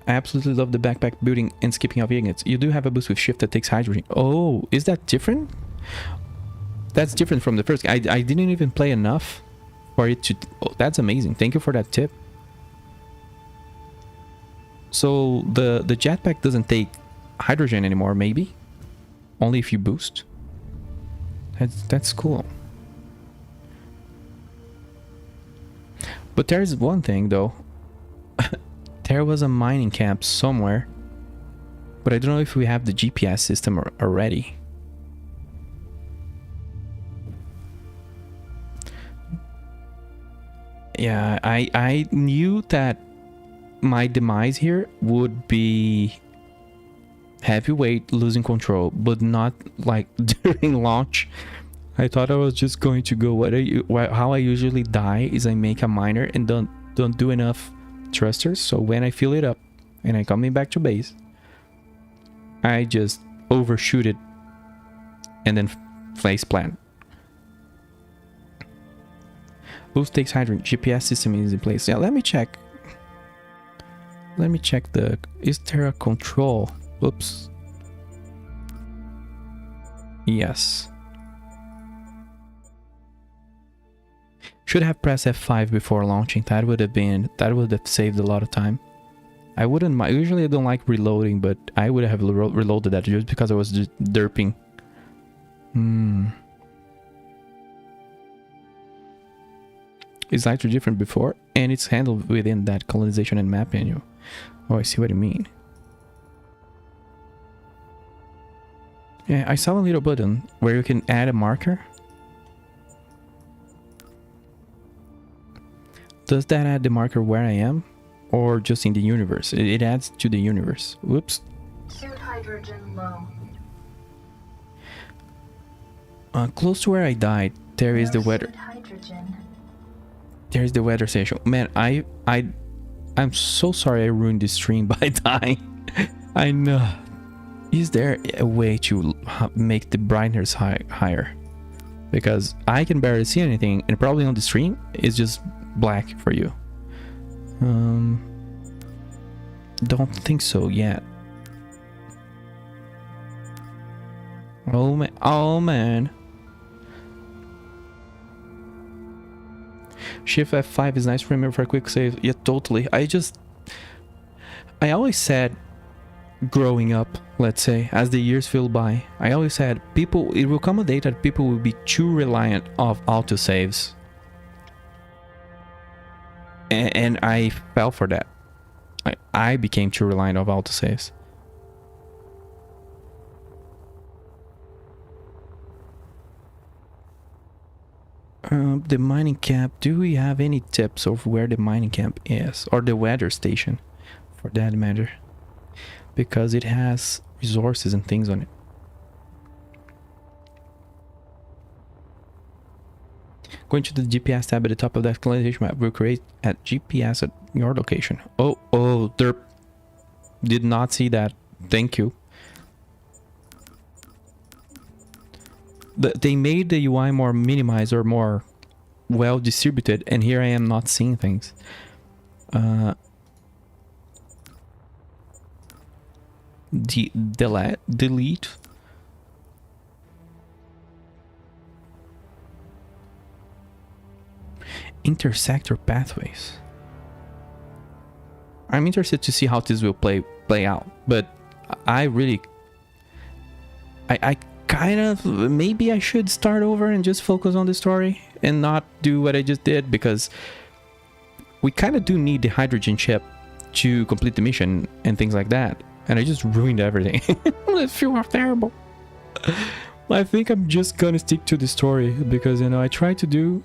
Speaker 1: I absolutely love the backpack building and skipping off units. You do have a boost with shift that takes hydrogen. Oh, is that different? That's different from the first. I didn't even play enough for it to... Oh, that's amazing. Thank you for that tip. So the jetpack doesn't take hydrogen anymore, maybe? Only if you boost? That's cool. But there's one thing though. There was a mining camp somewhere, but I don't know if we have the GPS system already. Yeah, I knew that my demise here would be heavyweight losing control, but not like during launch. I thought I was just going to go how I usually die is I make a miner and don't do enough thrusters, so when I fill it up and I coming back to base, I just overshoot it and then face plant. Boost takes hydrogen. GPS system is in place. Yeah, let me check. Let me check is there a control? Oops. Yes. Should have pressed F5 before launching. That would have saved a lot of time. I wouldn't mind. Usually I don't like reloading, but I would have reloaded that just because I was just derping. is slightly different before, and it's handled within that colonization and map menu. Oh, I see what you mean. Yeah, I saw a little button where you can add a marker. Does that add the marker where I am? Or just in the universe? It adds to the universe. Whoops.
Speaker 6: Suit hydrogen low.
Speaker 1: Close to where I died, there is the
Speaker 6: No
Speaker 1: weather.
Speaker 6: suit hydrogen.
Speaker 1: There's the weather station. Man, I'm so sorry I ruined this stream by dying. I know. Is there a way to make the brightness higher? Because I can barely see anything, and probably on the stream it's just black for you. Don't think so yet. Oh man! Oh man! Shift F5 is nice to remember for a quick save. Yeah, totally. I always said, growing up, let's say, as the years flew by, I always said it will come a day that people will be too reliant of autosaves. And I fell for that. I became too reliant of autosaves. The mining camp. Do we have any tips of where the mining camp is? Or the weather station, for that matter. Because it has resources and things on it. Going to the GPS tab at the top of that colonization map will create a GPS at your location. Oh, derp. Did not see that. Thank you. They made the UI more minimized or more well distributed, and here I am not seeing things. Delete. Intersector pathways. I'm interested to see how this will play out, but I kind of, maybe I should start over and just focus on the story and not do what I just did, because we kind of do need the hydrogen chip to complete the mission and things like that, and I just ruined everything. I feel terrible. I think I'm just gonna stick to the story, because, you know, I tried to do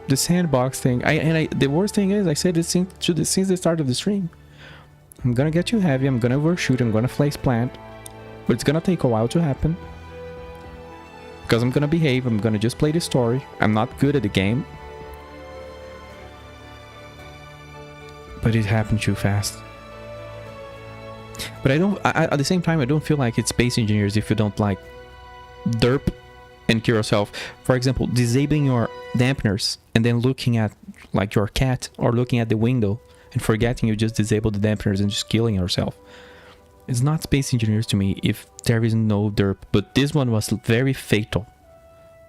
Speaker 1: the sandbox thing. The worst thing is, I said this since the start of the stream. I'm gonna get you heavy, I'm gonna overshoot, I'm gonna place plant, but it's gonna take a while to happen. Because I'm gonna behave, I'm gonna just play the story. I'm not good at the game. But it happened too fast. But at the same time, I don't feel like it's Space Engineers if you don't like derp and kill yourself. For example, disabling your dampeners and then looking at like your cat or looking at the window and forgetting you just disabled the dampeners and just killing yourself. It's not Space Engineers to me if there is no derp, but this one was very fatal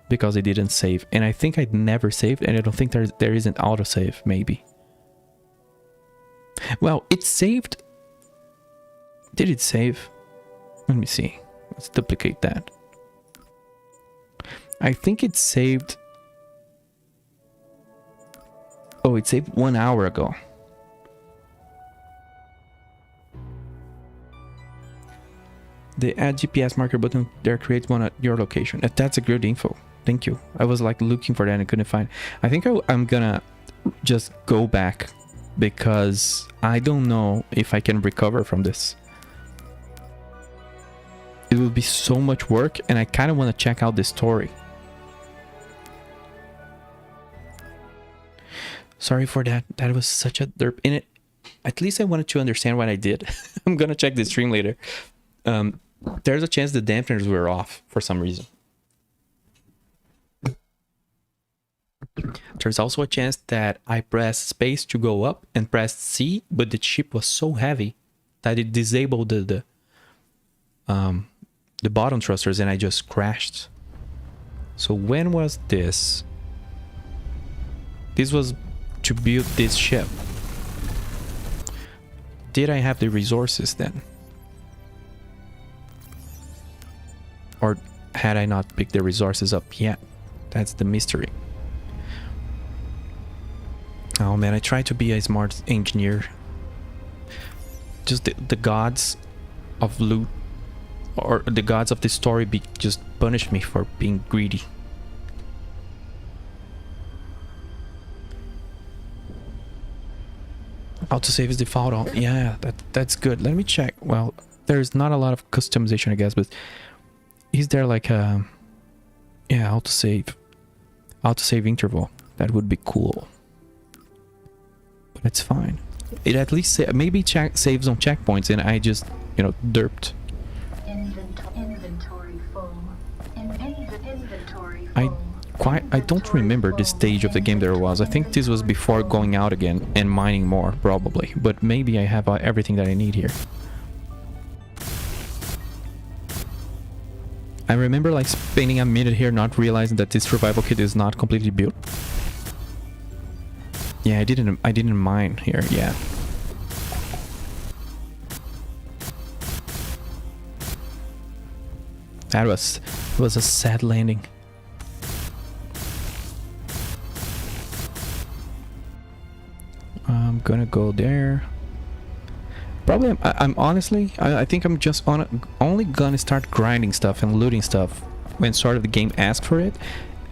Speaker 1: because I didn't save, and I think I'd never saved, and I don't think there is an autosave, maybe. Well, it saved. Did it save? Let me see. Let's duplicate that. I think it saved. Oh, it saved 1 hour ago. The add GPS marker button there creates one at your location. That's a good info. Thank you. I was like looking for that and couldn't find. I think I'm gonna just go back because I don't know if I can recover from this. It will be so much work, and I kind of want to check out the story. Sorry for that. That was such a derp in it. At least I wanted to understand what I did. I'm gonna check the stream later. There's a chance the dampeners were off for some reason. There's also a chance that I pressed space to go up and pressed C, but the ship was so heavy that it disabled the bottom thrusters and I just crashed. So when was this? This was to build this ship. Did I have the resources then? Or had I not picked the resources up yet? That's the mystery. Oh man, I try to be a smart engineer. Just the gods of loot, or the gods of the story, just punish me for being greedy. Autosave is default on. Yeah, that's good. Let me check. Well, there's not a lot of customization, I guess, but is there like a autosave interval? That would be cool. But it's fine. It at least maybe saves on checkpoints, and I just derped.
Speaker 6: Inventory full. Inventory
Speaker 1: I
Speaker 6: full.
Speaker 1: I don't remember the stage of the game there was. I think this was before going out again and mining more, probably. But maybe I have everything that I need here. I remember like spending a minute here not realizing that this survival kit is not completely built. Yeah, I didn't mine here, yeah. That was a sad landing. I'm gonna go there. Probably, I'm honestly, I think I'm just only gonna start grinding stuff and looting stuff when sort of the game asks for it,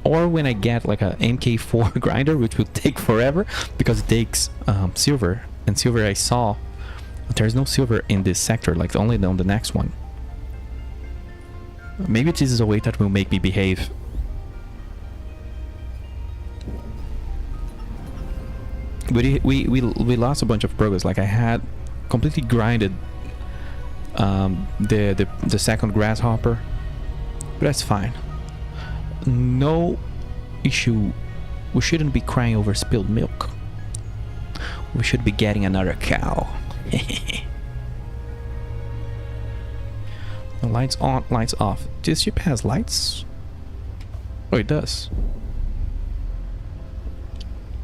Speaker 1: or when I get like a MK4 grinder, which will take forever because it takes silver, and silver I saw there's no silver in this sector, like only on the next one. Maybe this is a way that will make me behave. But we lost a bunch of progress. Like I had completely grinded the second grasshopper, but that's fine. No issue. We shouldn't be crying over spilled milk. We should be getting another cow. Lights on, lights off. This ship has lights? Oh, it does.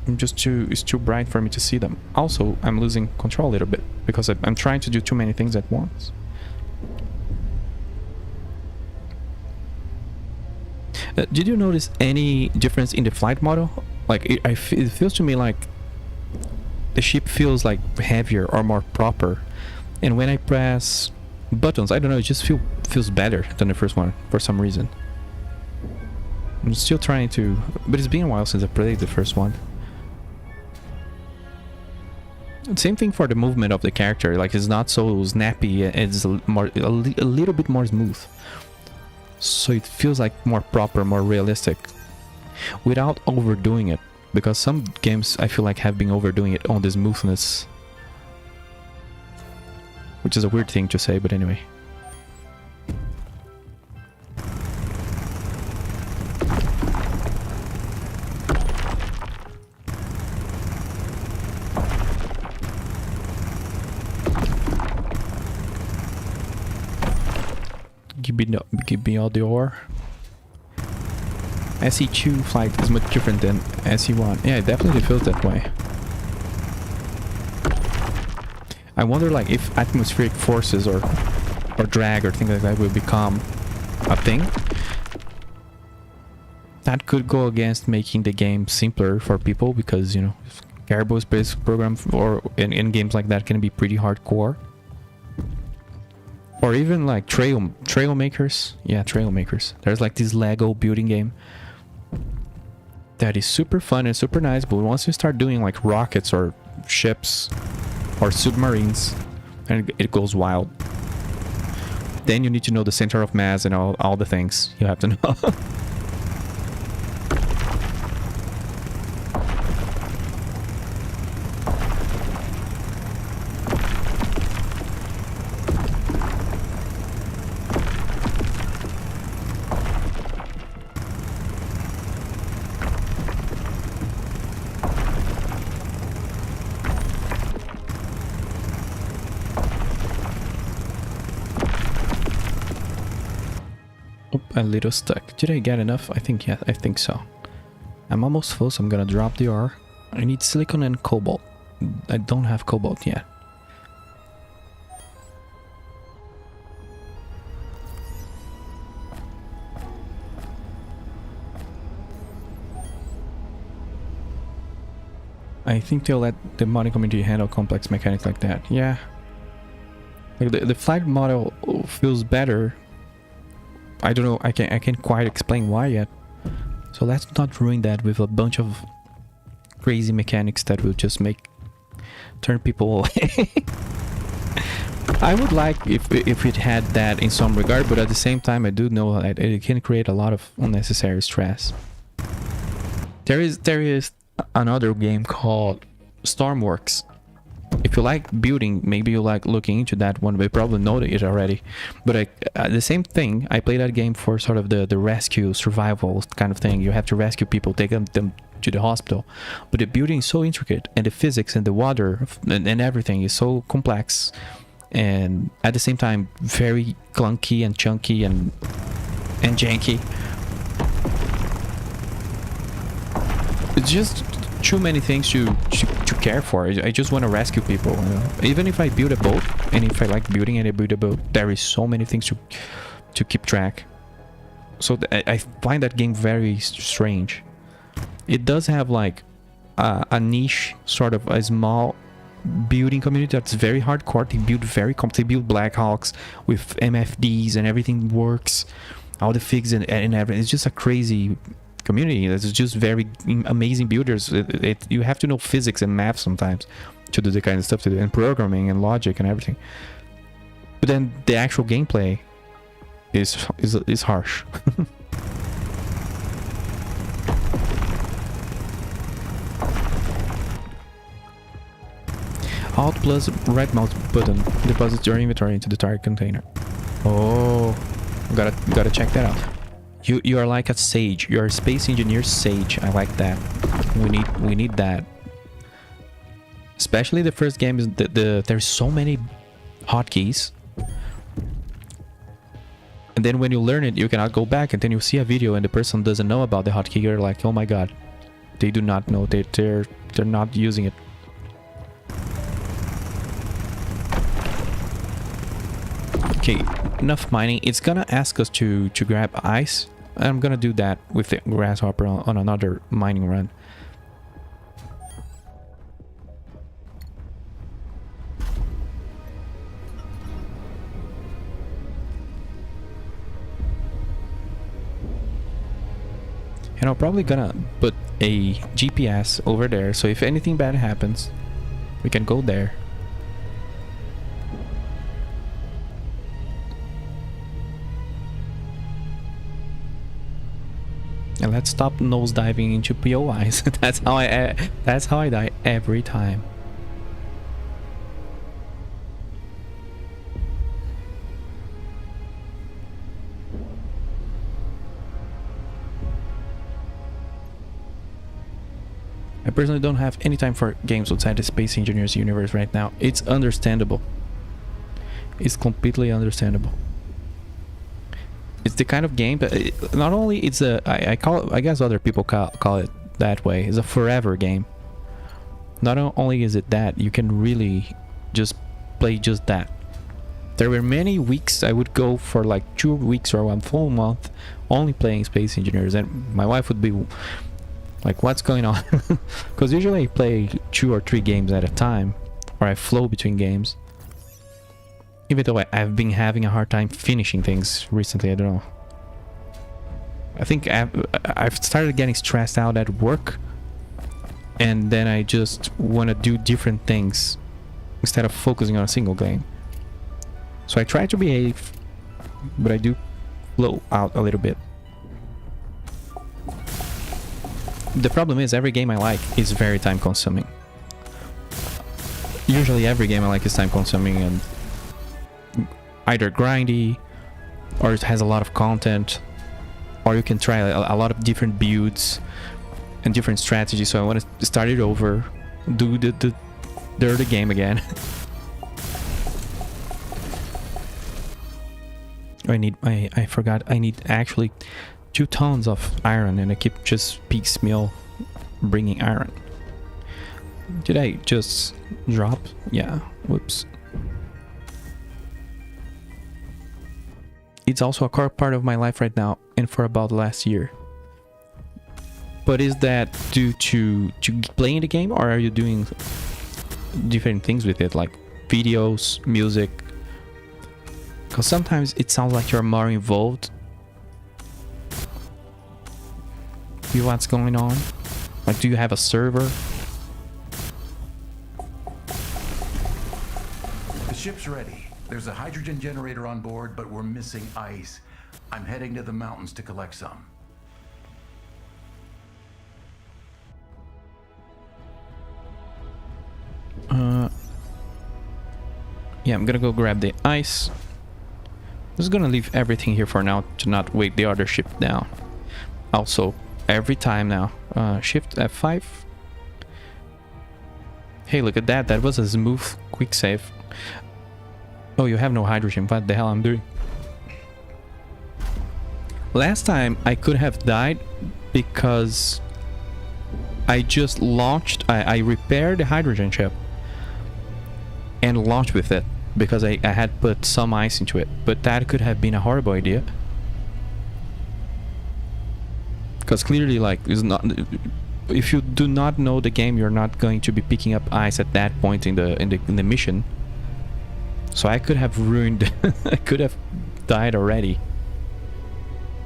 Speaker 1: It's too bright for me to see them. Also, I'm losing control a little bit because I'm trying to do too many things at once. Did you notice any difference in the flight model? Like it feels to me like the ship feels like heavier or more proper, and when I press buttons, I don't know, it just feels better than the first one for some reason. I'm still trying to, but it's been a while since I played the first one. Same thing for the movement of the character, like it's not so snappy, it's a little bit more smooth. So it feels like more proper, more realistic, without overdoing it, because some games I feel like have been overdoing it on the smoothness. Which is a weird thing to say, but anyway. Give me all the ore. SE2 flight is much different than SE1. Yeah, it definitely feels that way. I wonder like if atmospheric forces or drag or things like that will become a thing. That could go against making the game simpler for people, because Gabeux based program or in games like that can be pretty hardcore. Or even like trail makers. Yeah, trail makers. There's like this Lego building game that is super fun and super nice, but once you start doing like rockets or ships or submarines, and it goes wild. Then you need to know the center of mass and all the things you have to know. A little stuck. Did I get enough? I think, yeah, I think so. I'm almost full, so I'm gonna drop the ore. I need silicon and cobalt. I don't have cobalt yet. I think they'll let the modding community handle complex mechanics like that. Yeah. Like the flight model feels better. I don't know, I can't quite explain why yet. So let's not ruin that with a bunch of crazy mechanics that will just turn people away. I would like if it had that in some regard, but at the same time I do know that it can create a lot of unnecessary stress. There is another game called Stormworks. If you like building, maybe you like looking into that one. They probably know it already. But the same thing, I play that game for sort of the rescue, survival kind of thing. You have to rescue people, take them to the hospital. But the building is so intricate, and the physics and the water and everything is so complex. And at the same time, very clunky and chunky and janky. It's just too many things to care for. I just want to rescue people. Even if I build a boat, and if I like building and I build a boat, there is so many things to keep track. So I find that game very strange. It does have like a niche, sort of a small building community that's very hardcore. They build they build Blackhawks with MFDs and everything works. All the figs and everything. It's just a crazy community. It's just very amazing builders. You have to know physics and math sometimes to do the kind of stuff to do, and programming and logic and everything. But then the actual gameplay is harsh. Alt plus right mouse button deposits your inventory into the target container. Oh, gotta check that out. You are like a sage. You are a space engineer sage. I like that. We need that. Especially the first game is there's so many hotkeys. And then when you learn it, you cannot go back, and then you see a video and the person doesn't know about the hotkey. You're like, oh my god, they do not know. They're not using it. Okay, enough mining. It's gonna ask us to grab ice. I'm gonna do that with the grasshopper on another mining run. And I'm probably gonna put a GPS over there, so if anything bad happens, we can go there. And let's stop nosediving into POIs. That's how I die every time. I personally don't have any time for games outside the Space Engineers universe right now. It's understandable. It's completely understandable. It's the kind of game that not only it's I guess other people call it that way. It's a forever game. Not only is it that, you can really just play just that. There were many weeks I would go for like 2 weeks or 1 full month only playing Space Engineers, and my wife would be like, what's going on? Because usually I play 2 or 3 games at a time, or I flow between games. Even though I've been having a hard time finishing things recently, I don't know. I think I've started getting stressed out at work, and then I just want to do different things instead of focusing on a single game. So I try to behave, but I do flow out a little bit. The problem is every game I like is very time consuming. Usually every game I like is time consuming and either grindy, or it has a lot of content, or you can try a lot of different builds and different strategies. So I want to start it over, do the dirty game again. I forgot, I need actually 2 tons of iron, and I keep just piecemeal bringing iron. Did I just drop? Yeah, whoops. It's also a core part of my life right now, and for about the last year. But is that due to playing the game, or are you doing different things with it, like videos, music? Because sometimes it sounds like you're more involved with what's going on. Like, do you have a server?
Speaker 4: The ship's ready. There's a hydrogen generator on board, but we're missing ice. I'm heading to the mountains to collect some.
Speaker 1: Yeah, I'm gonna go grab the ice. I'm just gonna leave everything here for now to not wait the other ship down. Also, every time now, shift F5. Hey, look at that. That was a smooth quick save. Oh, you have no hydrogen. What the hell I'm doing? Last time I could have died because I just launched, I repaired the hydrogen ship and launched with it because I had put some ice into it, but that could have been a horrible idea. Because clearly, like, is not, if you do not know the game, you're not going to be picking up ice at that point in the mission. So I could have ruined I could have died already.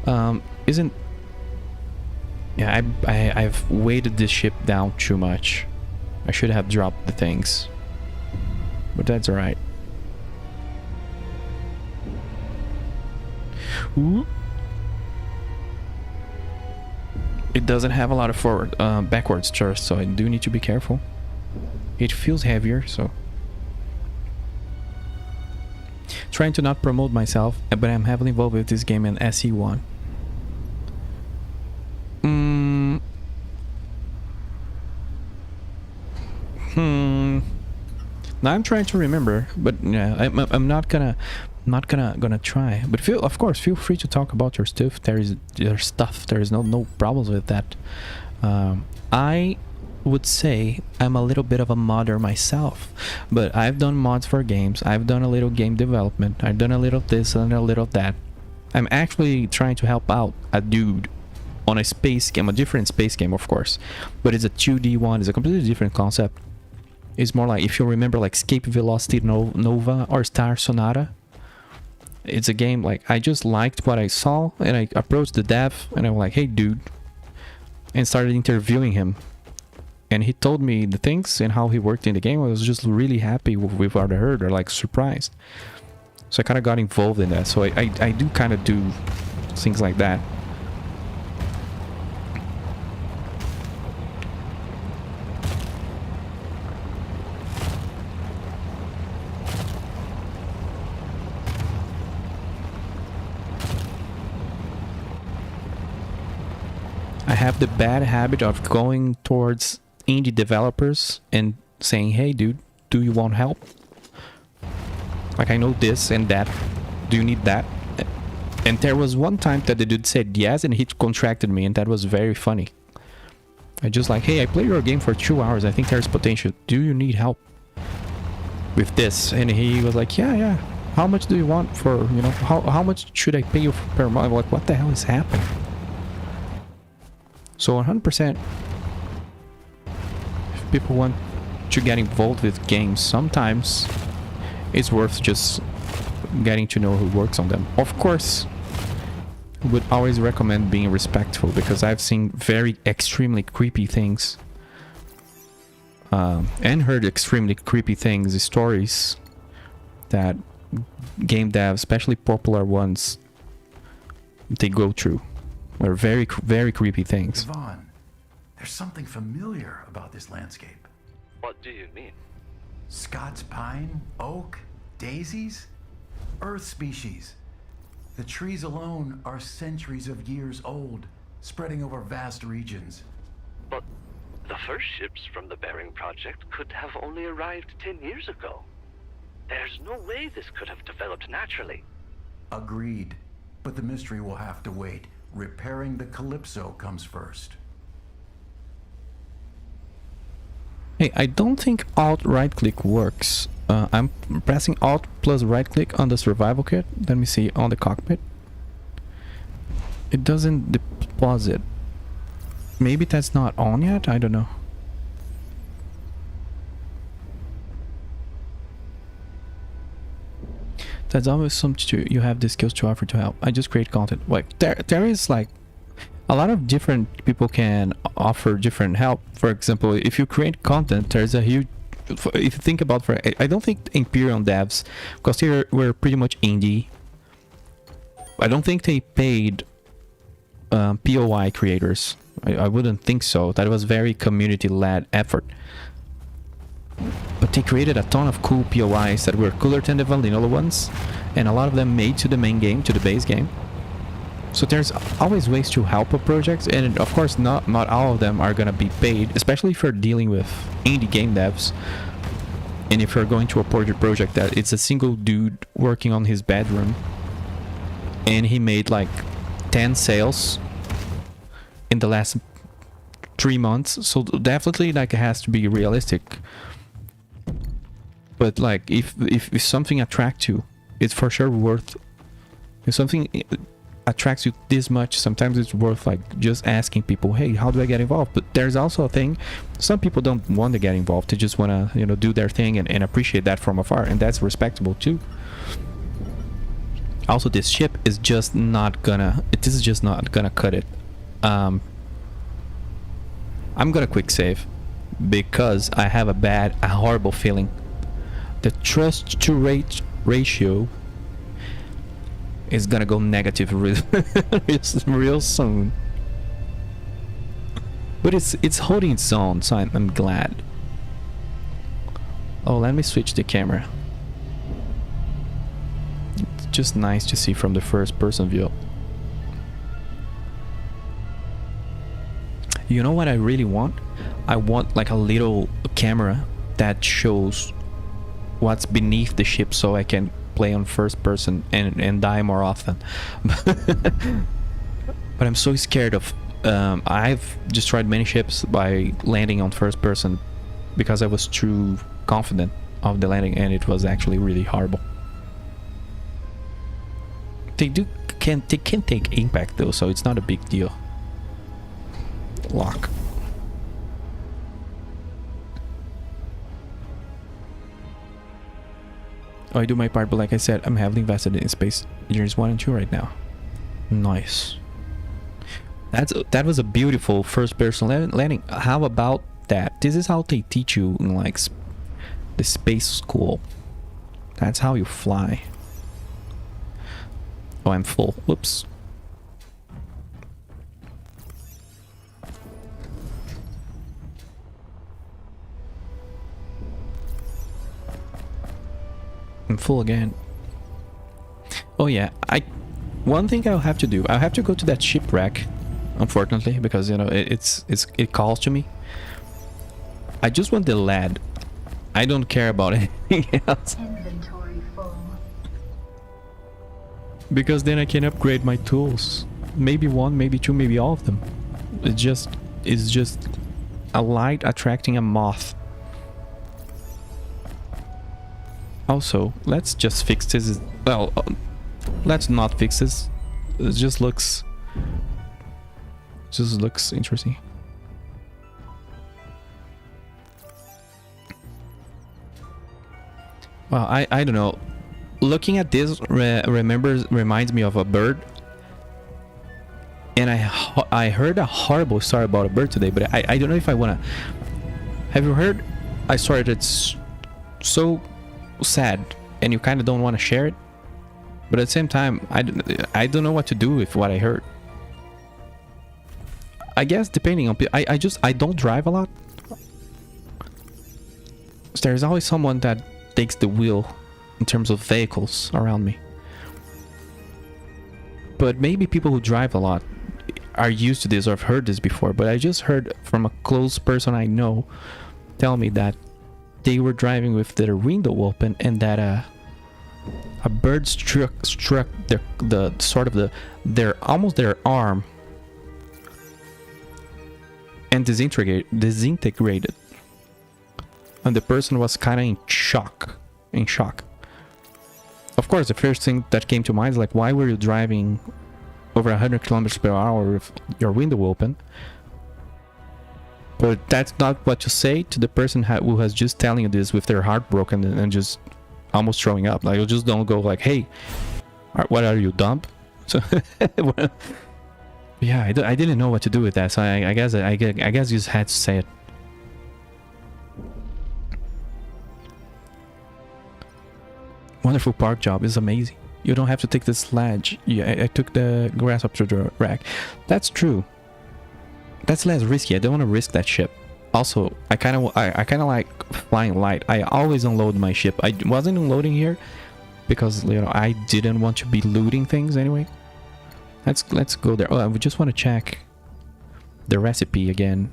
Speaker 1: Isn't... Yeah, I've weighted this ship down too much. I should have dropped the things. But that's alright. Ooh. It doesn't have a lot of forward, backwards thrust, so I do need to be careful. It feels heavier, so... Trying to not promote myself, but I'm heavily involved with this game in SE1. Now I'm trying to remember, but yeah, I'm not gonna try. But of course, feel free to talk about your stuff. There is no problems with that. I would say I'm a little bit of a modder myself, but I've done mods for games. I've done a little game development. I've done a little this and a little that. I'm actually trying to help out a dude on a space game, a different space game, of course, but it's a 2D one. It's a completely different concept. It's more like, if you remember, like Escape Velocity Nova or Star Sonata. It's a game, like, I just liked what I saw, and I approached the dev, and I'm like, hey dude, and started interviewing him. And he told me the things and how he worked in the game. I was just really happy with what I heard, or like surprised. So I kind of got involved in that. So I do kind of do things like that. I have the bad habit of going towards indie developers and saying, hey dude, do you want help? Like, I know this and that. Do you need that? And there was one time that the dude said yes, and he contracted me, and that was very funny. I just like, hey, I played your game for 2 hours. I think there's potential. Do you need help with this? And he was like, yeah. How much do you want for, you know, how much should I pay you per month? Like, what the hell is happening? So 100%, if people want to get involved with games, sometimes it's worth just getting to know who works on them. Of course, I would always recommend being respectful, because I've seen very extremely creepy things and heard extremely creepy things, stories that game devs, especially popular ones, they go through. They're very creepy things.
Speaker 4: Yvonne, there's something familiar about this landscape.
Speaker 5: What do you mean?
Speaker 4: Scots pine, oak, daisies, earth species. The trees alone are centuries of years old, spreading over vast regions.
Speaker 5: But the first ships from the Bering Project could have only arrived 10 years ago. There's no way this could have developed naturally.
Speaker 4: Agreed, but the mystery will have to wait. Repairing the Calypso comes first.
Speaker 1: Hey, I don't think Alt right-click works. I'm pressing Alt plus right-click on the survival kit. Let me see, on the cockpit. It doesn't deposit. Maybe that's not on yet? I don't know. That's always something to, you have the skills to offer to help. I just create content. Like there is like a lot of different people can offer different help. For example, if you create content, there's a huge, if you think about, for I don't think Imperial devs, because we're pretty much indie, I don't think they paid POI creators. I wouldn't think so. That was very community-led effort. But they created a ton of cool POIs that were cooler than the vanilla ones, and a lot of them made to the main game, to the base game. So there's always ways to help a project, and of course not all of them are gonna be paid, especially if you're dealing with indie game devs. And if you're going to a project that it's a single dude working on his bedroom, and he made like 10 sales in the last 3 months, so definitely like it has to be realistic. But like if something attracts you, it's for sure worth. If something attracts you this much, sometimes it's worth like just asking people, hey, how do I get involved? But there's also a thing, some people don't want to get involved, they just want to, you know, do their thing and appreciate that from afar, and that's respectable too. Also, this ship is just not gonna, this is just not gonna cut it. I'm gonna quick save because I have a horrible feeling. The trust to rate ratio is gonna go negative real soon. But it's holding its own, so I'm glad. Oh, let me switch the camera. It's just nice to see from the first person view. You know what I really want? I want like a little camera that shows what's beneath the ship, so I can play on first person and die more often. But I'm so scared of I've destroyed many ships by landing on first person because I was too confident of the landing, and it was actually really horrible. They can take impact though, so it's not a big deal. Lock. I do my part, but like I said, I'm heavily invested in Space Engineers 1 and 2 right now. Nice. That was a beautiful first-person landing. How about that? This is how they teach you in like the space school. That's how you fly. Oh, I'm full. Whoops. I'm full again. Oh yeah, one thing I'll have to do, I'll have to go to that shipwreck, unfortunately, because you know it calls to me. I just want the lad. I don't care about anything else.
Speaker 6: Inventory full.
Speaker 1: Because then I can upgrade my tools. Maybe one, maybe two, maybe all of them. It's just a light attracting a moth. Also, let's just fix this. Well, let's not fix this. It just looks interesting. Well, I don't know. Looking at this reminds me of a bird. And I heard a horrible story about a bird today, but I don't know if I wanna. Have you heard a story that's so sad and you kind of don't want to share it, but at the same time I don't know what to do with what I heard. I guess depending on I don't drive a lot. So there's always someone that takes the wheel in terms of vehicles around me, but maybe people who drive a lot are used to this or have heard this before. But I just heard from a close person I know tell me that they were driving with their window open, and that a bird struck their arm and disintegrated, and the person was kind of in shock. Of course, the first thing that came to mind is like, why were you driving over 100 kilometers per hour with your window open? But that's not what you say to the person who has just telling you this with their heart broken and just almost throwing up. Like, you just don't go like, hey, what are you, dumb? So, yeah, I didn't know what to do with that, so I guess you just had to say it. Wonderful park job is amazing. You don't have to take the sledge. Yeah, I took the grass up to the rack. That's true. That's less risky. I don't want to risk that ship. Also, I kind of like flying light. I always unload my ship. I wasn't unloading here because, you know, I didn't want to be looting things anyway. Let's go there. Oh, I just want to check the recipe again.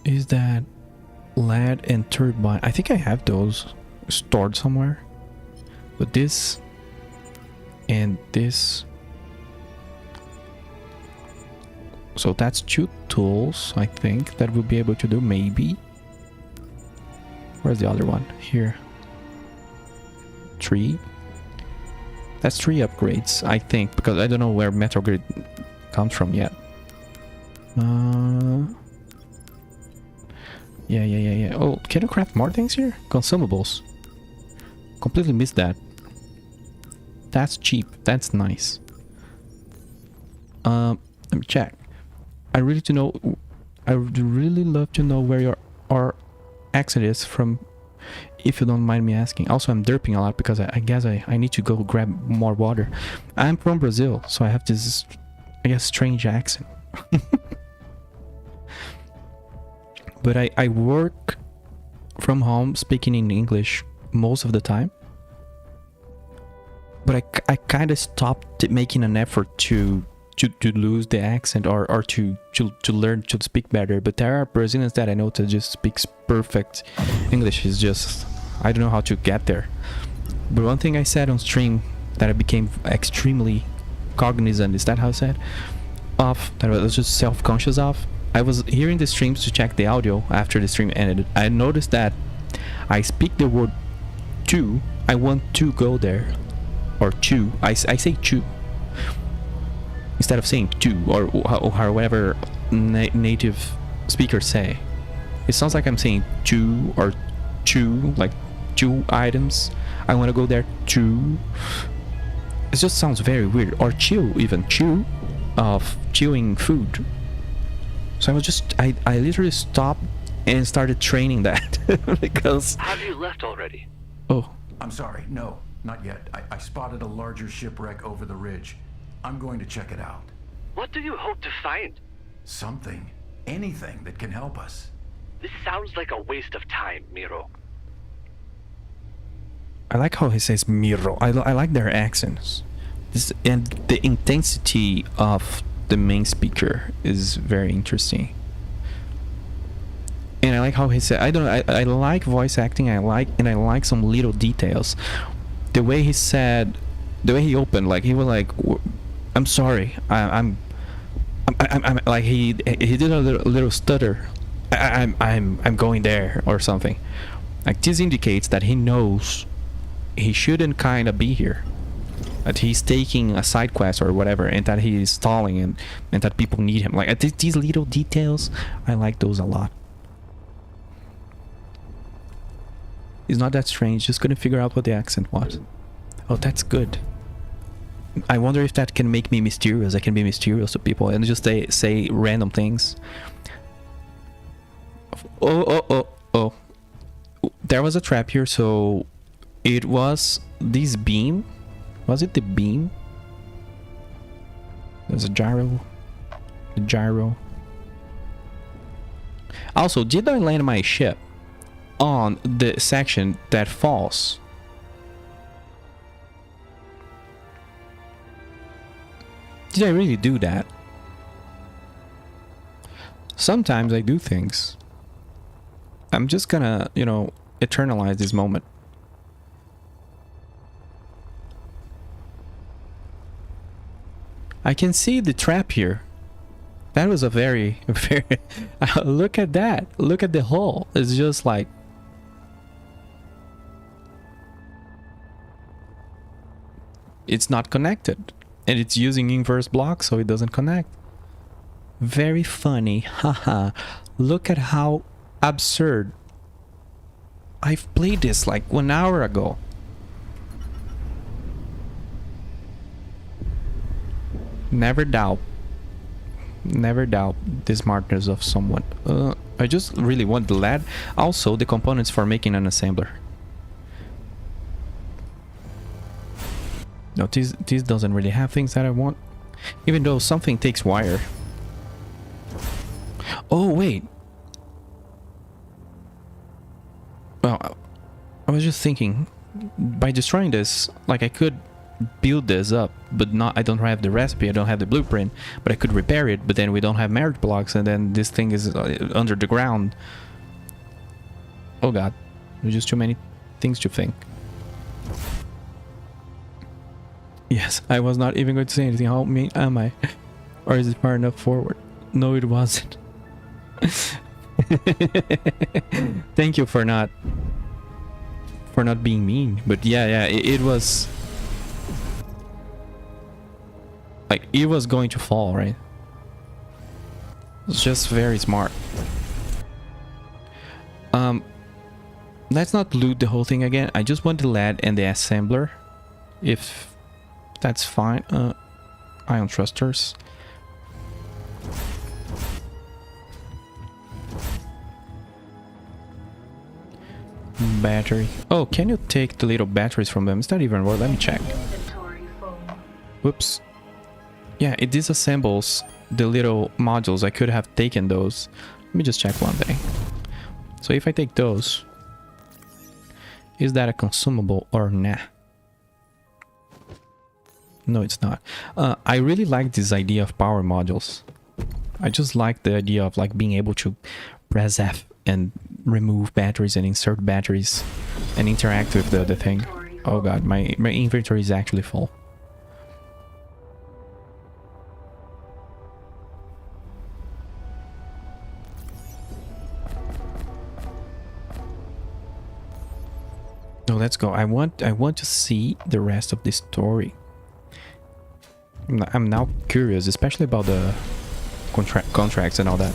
Speaker 1: Is that lead and turbine? I think I have those stored somewhere. But this and this. So that's 2 tools, I think, that we'll be able to do, maybe. Where's the other one? Here. 3. That's 3 upgrades, I think, because I don't know where metal grid comes from yet. Yeah. Oh, can you craft more things here? Consumables. Completely missed that. That's cheap. That's nice. Let me check. I would really love to know where our exit is from, if you don't mind me asking. Also, I'm derping a lot because I guess I need to go grab more water. I'm from Brazil, so I have this, I guess, strange accent. But I work from home speaking in English most of the time. But I kind of stopped making an effort to lose the accent or to learn to speak better. But there are Brazilians that I know that just speaks perfect English. Is just, I don't know how to get there. But one thing I said on stream that I became extremely cognizant, is that how I said? Of, that I was just self-conscious of. I was hearing the streams to check the audio after the stream ended. I noticed that I speak the word "to." I want to go there, or "to." I say "to" instead of saying "to" or whatever native speakers say. It sounds like I'm saying "to" or "chew," like 2 items. I want to go there "to." It just sounds very weird. Or chew, even chew, of chewing food. So I was just, I literally stopped and started training that because...
Speaker 5: Have you left already?
Speaker 1: Oh.
Speaker 4: I'm sorry, no, not yet. I spotted a larger shipwreck over the ridge. I'm going to check it out.
Speaker 5: What do you hope to find?
Speaker 4: Something, anything that can help us.
Speaker 5: This sounds like a waste of time, Miro.
Speaker 1: I like how he says Miro. I like their accents. And the intensity of the main speaker is very interesting. And I like how he said, I like voice acting. I like some little details. The way he said, the way he opened, like he was like, I'm sorry, I'm like he did a little stutter. I'm going there or something. Like this indicates that he knows he shouldn't kind of be here. That he's taking a side quest or whatever, and that he is stalling, and that people need him. Like these little details, I like those a lot. It's not that strange. Just couldn't figure out what the accent was. Oh, that's good. I wonder if that can make me mysterious. I can be mysterious to people and just say random things. Oh. There was a trap here, so it was this beam. Was it the beam? There's a gyro. The gyro. Also, did I land my ship on the section that falls? Did I really do that? Sometimes I do things. I'm just gonna, you know, eternalize this moment. I can see the trap here. That was a very look at that. Look at the hole. It's just like it's not connected. And it's using inverse blocks, so it doesn't connect. Very funny. Haha. Look at how absurd. I've played this like 1 hour ago. Never doubt the smartness of someone. I just really want the LED. Also, the components for making an assembler. No, this doesn't really have things that I want. Even though something takes wire. Oh, wait. Well, I was just thinking, by destroying this, like I could build this up, but not, I don't have the recipe, I don't have the blueprint, but I could repair it, but then we don't have merit blocks, and then this thing is under the ground. Oh god, there's just too many things to think. Yes, I was not even going to say anything. How mean am I? Or is it far enough forward? No, it wasn't. Thank you for not being mean, but yeah, it was like it was going to fall, right? It's just very smart. Let's not loot the whole thing again. I just want the LED and the assembler, if that's fine. Ion thrusters. Battery. Oh, can you take the little batteries from them? It's not even worth. Let me check. Whoops. Yeah, it disassembles the little modules. I could have taken those. Let me just check one thing. So if I take those, is that a consumable or nah? No, it's not. I really like this idea of power modules. I just like the idea of like being able to press F and remove batteries and insert batteries and interact with the thing. Oh god, my inventory is actually full. No, let's go. I want to see the rest of this story. I'm now curious, especially about the contracts and all that.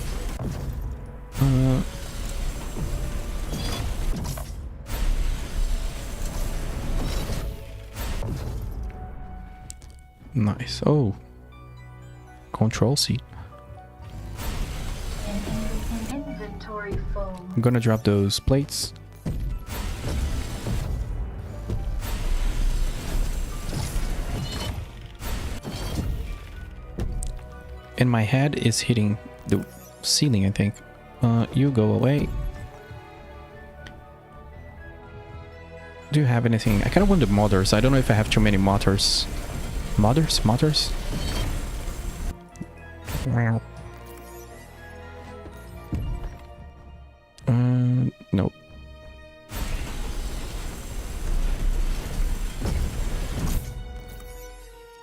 Speaker 1: Nice. Oh, control seat.
Speaker 6: Inventory full.
Speaker 1: I'm gonna drop those plates. And my head is hitting the ceiling, I think. You go away. Do you have anything? I kind of want the motors. I don't know if I have too many motors. Motors? Nope.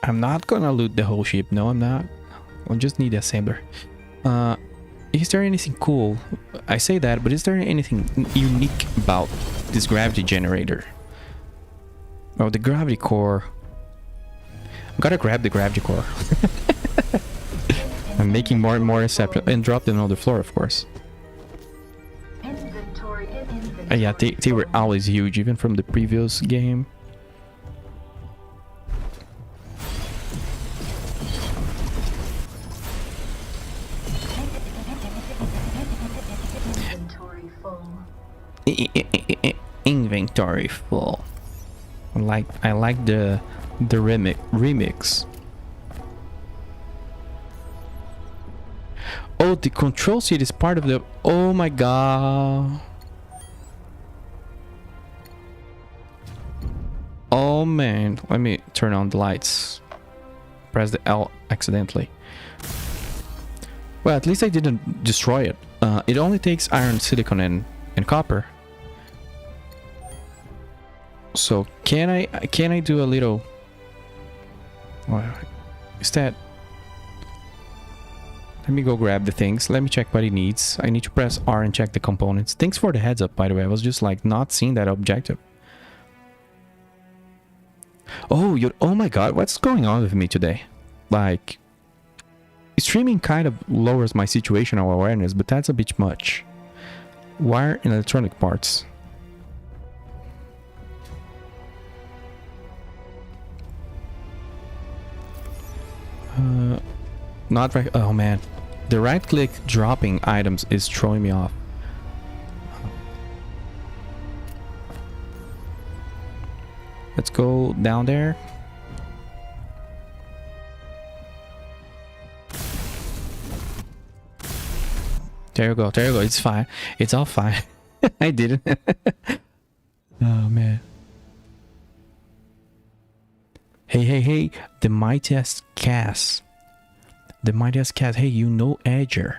Speaker 1: I'm not gonna loot the whole ship. No, I'm not. I'll just need the assembler. Is there anything cool? I say that, but is there anything unique about this gravity generator? Oh, the gravity core. I'm gonna grab the gravity core. I'm making more and more receptors and drop them on the floor, of course. Yeah, they were always huge, even from the previous game. Inventory full. I like the remix. Oh, the control seat is part of the. Oh my god. Oh man, let me turn on the lights. Press the L accidentally. Well, at least I didn't destroy it. It only takes iron, silicon, and copper. So can I do a little? Is that? Let me go grab the things. Let me check what it needs. I need to press R and check the components. Thanks for the heads up, by the way. I was just like not seeing that objective. Oh my god, what's going on with me today? Like, streaming kind of lowers my situational awareness, but that's a bit much. Wire and electronic parts. Not right. Oh man, the right click dropping items is throwing me off. Let's go down there. There you go, there you go. It's fine. It's all fine. I did it. Oh man. Hey, the mightiest Cass. The mightiest Cass. Hey, you know Edger.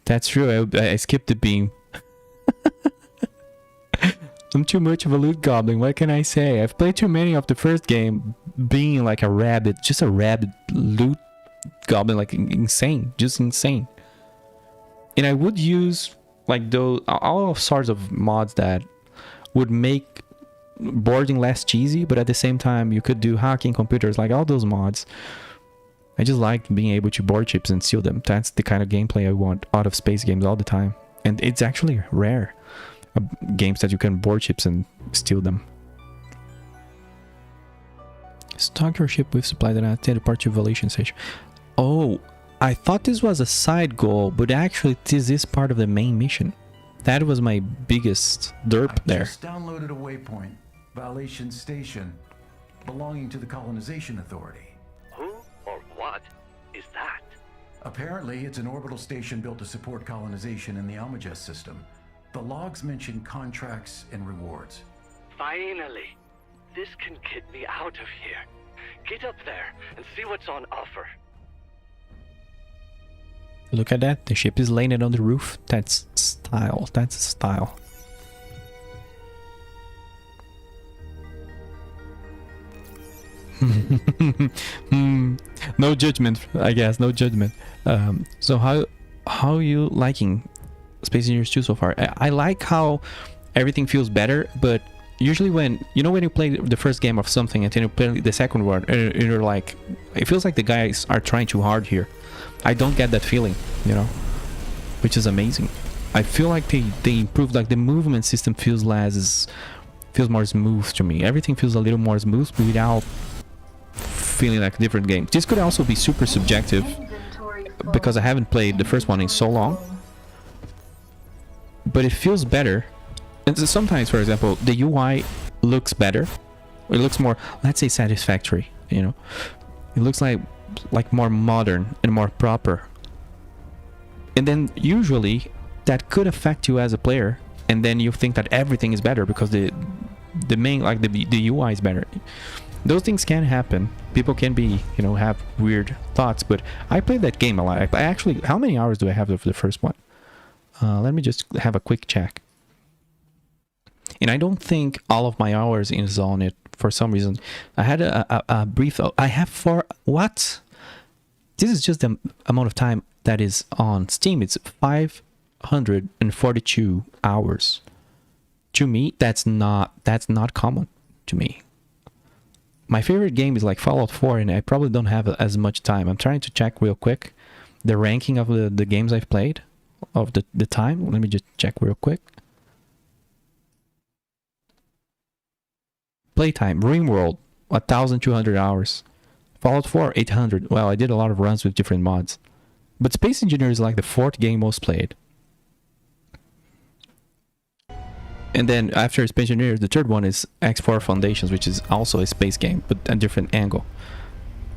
Speaker 1: That's true, I skipped the beam. I'm too much of a loot goblin, what can I say? I've played too many of the first game being like a rabbit, just a rabbit loot goblin, like insane, just insane. And I would use like those, all sorts of mods that would make boarding less cheesy, but at the same time you could do hacking computers, like all those mods. I just like being able to board chips and steal them. That's the kind of gameplay I want out of space games all the time. And it's actually rare, games that you can board chips and steal them. Stock your ship with supplies and teleport to evaluation station. Oh, I thought this was a side goal, but actually this is part of the main mission. That was my biggest derp there.
Speaker 4: I just downloaded a waypoint, Valation Station, belonging to the Colonization Authority.
Speaker 5: Who or what is that?
Speaker 4: Apparently, it's an orbital station built to support colonization in the Almagest system. The logs mention contracts and rewards.
Speaker 5: Finally! This can get me out of here. Get up there and see what's on offer.
Speaker 1: Look at that, the ship is landed on the roof. That's style, that's style. No judgment, I guess, no judgment. So how you liking Space Engineers 2 so far? I like how everything feels better, but usually when you play the first game of something and then you play the second one, and you're like, it feels like the guys are trying too hard here. I don't get that feeling, which is amazing. I feel like they improved, like the movement system feels more smooth to me. Everything feels a little more smooth without feeling like a different game. This could also be super subjective because I haven't played the first one in so long, but it feels better. And so sometimes, for example, the UI looks better. It looks more, let's say, satisfactory. It looks like more modern and more proper. And then usually that could affect you as a player, and then you think that everything is better because the main, like the UI is better. Those things can happen. People can be, have weird thoughts, but I played that game a lot. I actually, how many hours do I have of the first one? Let me just have a quick check. And I don't think all of my hours is on it for some reason. I had a brief, I have what? This is just the amount of time that is on Steam. It's 542 hours. To me, that's not common to me. My favorite game is like Fallout 4, and I probably don't have as much time. I'm trying to check real quick the ranking of the games I've played, of the time. Let me just check real quick. Playtime, RimWorld, 1,200 hours. Fallout 4, 800. Well, I did a lot of runs with different mods. But Space Engineers is like the 4th game most played. And then after Space Engineers, the 3rd one is X4 Foundations, which is also a space game, but a different angle.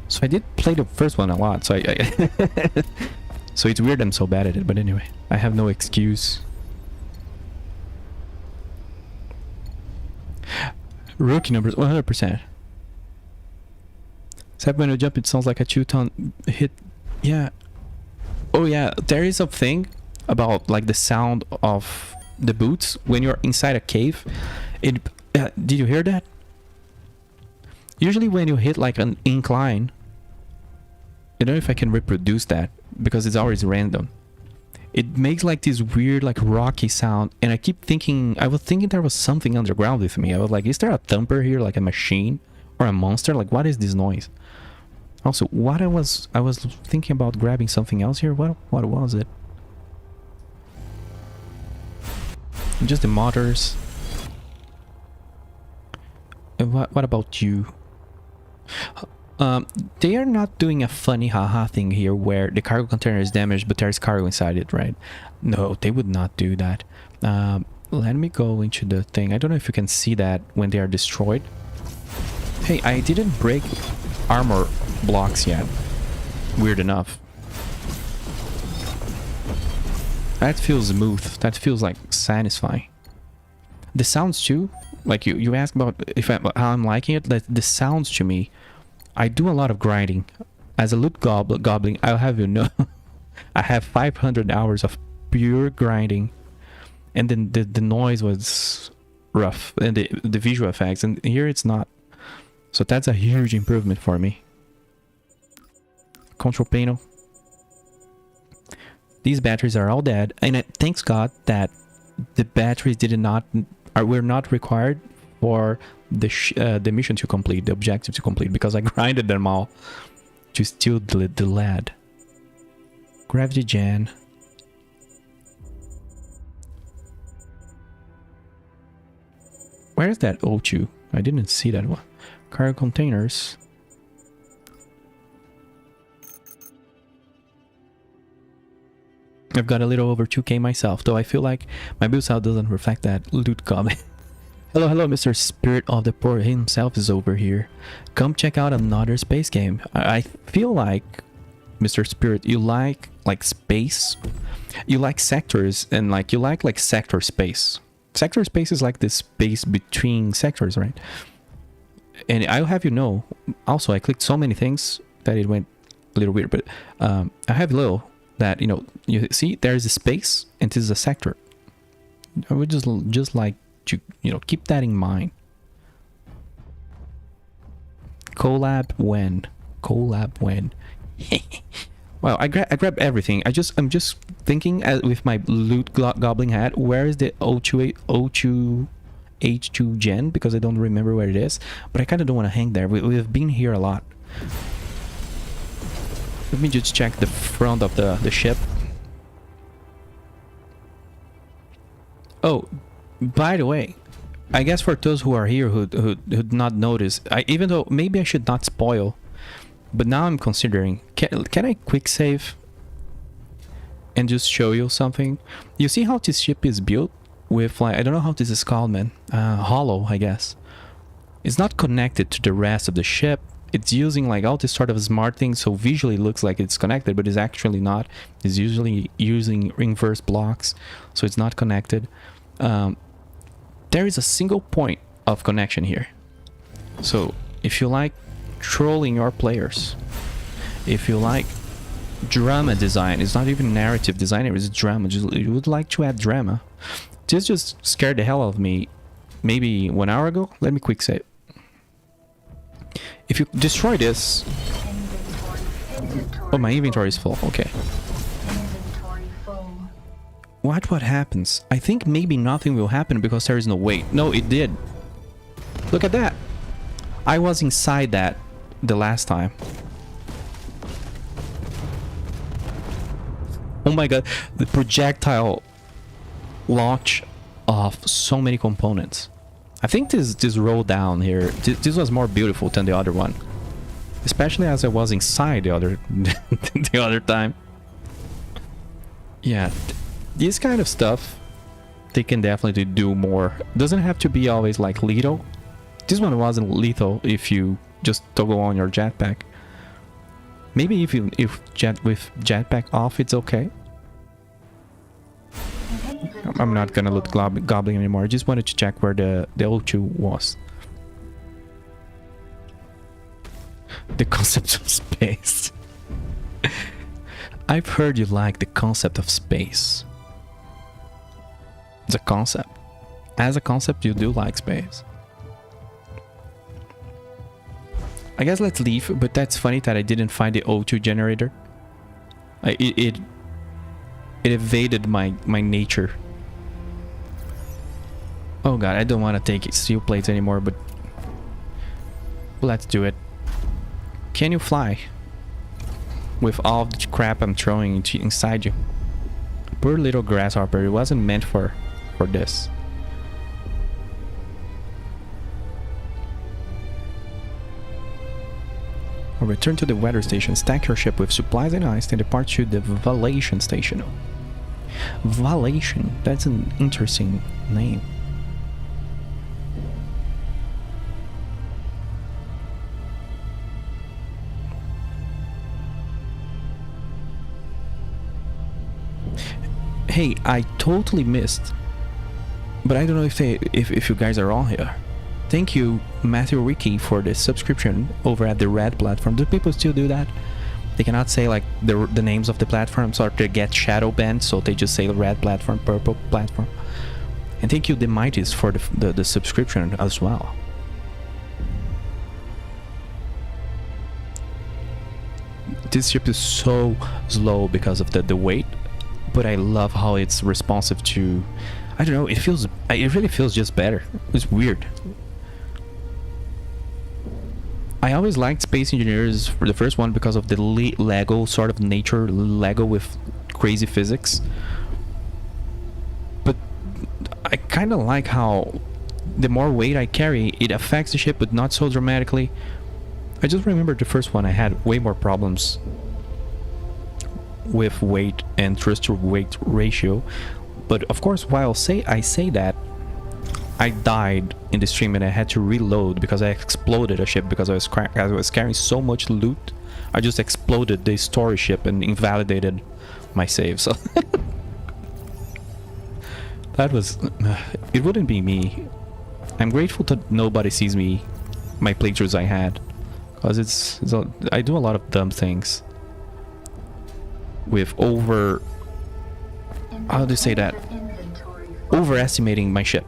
Speaker 1: So I did play the first one a lot, so so it's weird I'm so bad at it, but anyway, I have no excuse. Rookie numbers, 100%. Except when you jump, it sounds like a 2-ton hit. Yeah. Oh yeah, there is a thing about like the sound of the boots when you're inside a cave. Did you hear that? Usually when you hit like an incline, I don't know if I can reproduce that because it's always random. It makes like this weird like rocky sound, and I keep thinking, I was thinking there was something underground with me. I was like, is there a thumper here, like a machine or a monster? Like, what is this noise? Also, what I was thinking about grabbing something else here. What was it? Just the motors. And what about you? They are not doing a funny haha thing here where the cargo container is damaged but there's cargo inside it, right? No, they would not do that. Let me go into the thing. I don't know if you can see that when they are destroyed. Hey, I didn't break armor blocks yet. Weird enough. That feels smooth. That feels like satisfying. The sounds too, like you asked about how I'm liking it. The sounds to me, I do a lot of grinding. As a loot goblin, I'll have you know, I have 500 hours of pure grinding, and then the noise was rough, and the visual effects, and here it's not. So that's a huge improvement for me. Control panel. These batteries are all dead, and thanks God that the batteries were not required for the mission to complete, the objective to complete, because I grinded them all to steal the lead. Gravity gen. Where's that O2? I didn't see that one. Cargo containers. I've got a little over 2k myself, though I feel like my build style doesn't reflect that. Loot comment. Hello, Mr. Spirit of the Port himself is over here. Come check out another space game. I feel like, Mr. Spirit, you like space? You like sectors, and you like sector space. Sector space is like the space between sectors, right? And I'll have you know, also I clicked so many things that it went a little weird, but I have little that, you know, you see there's a space and this is a sector. I would just like to, you know, keep that in mind. Collab when? Well, I grab everything. I'm just thinking with my loot goblin hat, where is the O2 H2 gen, because I don't remember where it is, but I kind of don't want to hang there. We've been here a lot. Let me just check the front of the ship. Oh, by the way, I guess for those who are here who did not notice, even though maybe I should not spoil, but now I'm considering, can I quick save and just show you something? You see how this ship is built with, like, I don't know how this is called, man. Hollow, I guess. It's not connected to the rest of the ship. It's using like all this sort of smart things, so visually it looks like it's connected, but it's actually not. It's usually using inverse blocks, so it's not connected. There is a single point of connection here. So if you like trolling your players, if you like drama design, it's not even narrative design, it's drama, you would like to add drama. This just scared the hell out of me maybe 1 hour ago. Let me quick save. If you destroy this... Oh, my inventory is full. Okay. What happens? I think maybe nothing will happen because there is no weight. No, it did. Look at that. I was inside that the last time. Oh my god. The projectile launch of so many components. I think this roll down here, this was more beautiful than the other one, especially as I was inside the other time. Yeah, this kind of stuff they can definitely do more. Doesn't have to be always like lethal. This one wasn't lethal if you just toggle on your jetpack. Maybe if with jetpack off it's okay. I'm not gonna loot goblin anymore. I just wanted to check where the O2 was. The concept of space. I've heard you like the concept of space. It's a concept. As a concept, you do like space. I guess let's leave, but that's funny that I didn't find the O2 generator. It evaded my nature. Oh god, I don't want to take steel plates anymore, but let's do it. Can you fly? With all the crap I'm throwing inside you. Poor little grasshopper, it wasn't meant for this. Return to the weather station, stack your ship with supplies and ice, and depart to the Valation station. Valation, that's an interesting name. Hey, I totally missed, but I don't know if you guys are all here. Thank you, Matthew Ricky, for the subscription over at the Red platform. Do people still do that? They cannot say like the names of the platforms or they get shadow banned, so they just say Red platform, Purple platform. And thank you, the Mighties, for the subscription as well. This ship is so slow because of the weight, but I love how it's responsive to, I don't know, it really feels just better. It's weird. I always liked Space Engineers for the first one because of the Lego sort of nature, Lego with crazy physics. But I kind of like how the more weight I carry, it affects the ship, but not so dramatically. I just remember the first one, I had way more problems with weight and thrust to weight ratio. But of course, while I say that, I died in the stream and I had to reload because I exploded a ship because I was carrying so much loot. I just exploded the story ship and invalidated my save. So that was, it wouldn't be me. I'm grateful that nobody sees my playthroughs I had, because I do a lot of dumb things with how do you say that, overestimating my ship.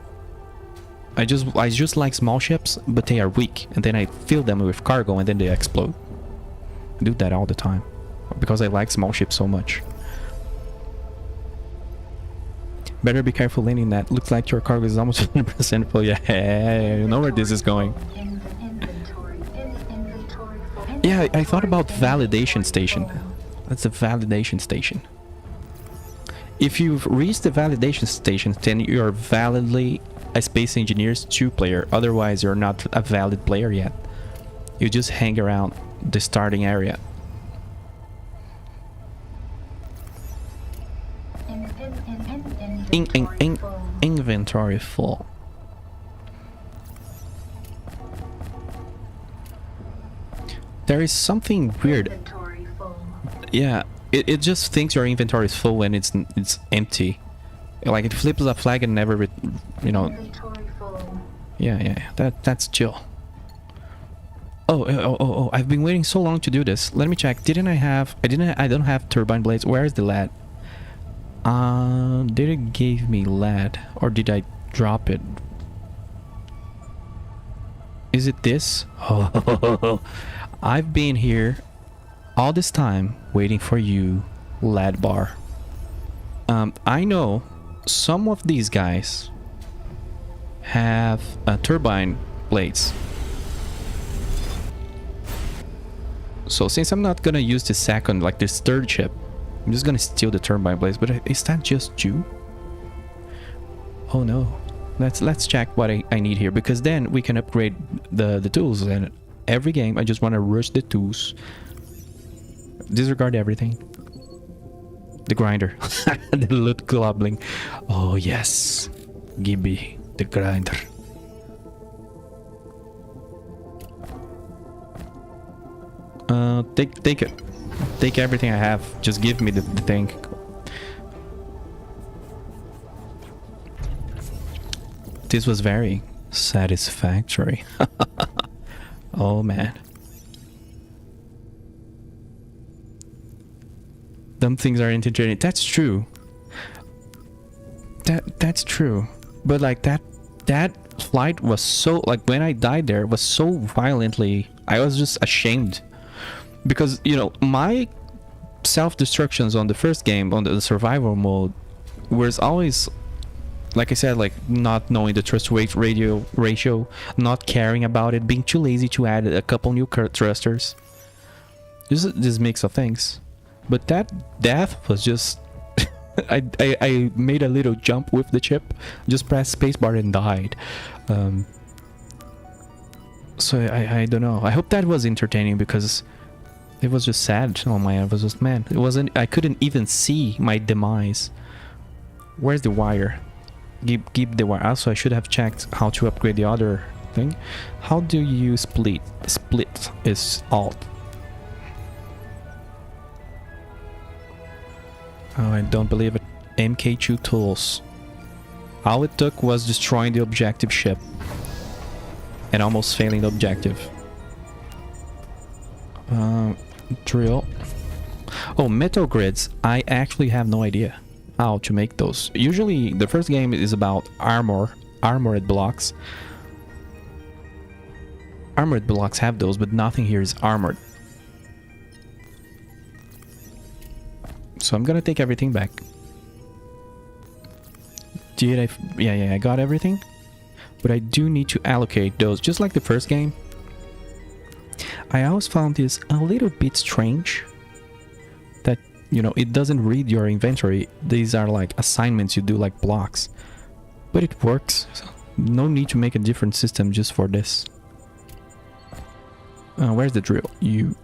Speaker 1: I just like small ships, but they are weak, and then I fill them with cargo and then they explode. I do that all the time because I like small ships so much. Better be careful landing that. Looks like your cargo is almost 100% full. Yeah, you know where this is going. Yeah, I thought about validation station. That's a validation station. If you've reached the validation station, then you're validly a Space Engineers 2 player. Otherwise, you're not a valid player yet. You just hang around the starting area. Inventory full. There is something weird. Yeah, it just thinks your inventory is full when it's empty. Like it flips a flag and never, you know. Yeah. That's chill. Oh! I've been waiting so long to do this. Let me check. I don't have turbine blades. Where is the lead? Did it give me lead or did I drop it? Is it this? Oh, I've been here all this time waiting for you, lead bar. I know some of these guys have turbine blades. So since I'm not gonna use the second, like this third ship, I'm just gonna steal the turbine blades. But is that just you? Oh no. Let's check what I need here, because then we can upgrade the tools. And every game I just want to rush the tools, disregard everything. The grinder. The loot gobbling. Oh yes, Gibby the grinder. Take it. Take everything I have. Just give me the thing. This was very satisfactory. Oh man. Dumb things are entertaining. That's true. That's true. But like that flight was so, like when I died there, was so violently, I was just ashamed. Because, you know, my self-destructions on the first game, on the survival mode, was always, like I said, like not knowing the trust weight ratio, not caring about it, being too lazy to add a couple new thrusters. Just this mix of things. But that death was just I made a little jump with the chip, just pressed spacebar and died. So I don't know. I hope that was entertaining, because it was just sad. Oh my, it was just, man, it wasn't, I couldn't even see my demise. Where's the wire? Give the wire. Also, I should have checked how to upgrade the other thing. How do you split? Split is alt. Oh, I don't believe it. MK2 tools. All it took was destroying the objective ship and almost failing the objective. Drill. Oh, metal grids. I actually have no idea how to make those. Usually the first game is about armored blocks. Armored blocks have those, but nothing here is armored. So I'm gonna take everything back. Did I? Yeah, I got everything. But I do need to allocate those, just like the first game. I always found this a little bit strange. That, you know, it doesn't read your inventory. These are like assignments you do, like blocks. But it works. So no need to make a different system just for this. Where's the drill? You...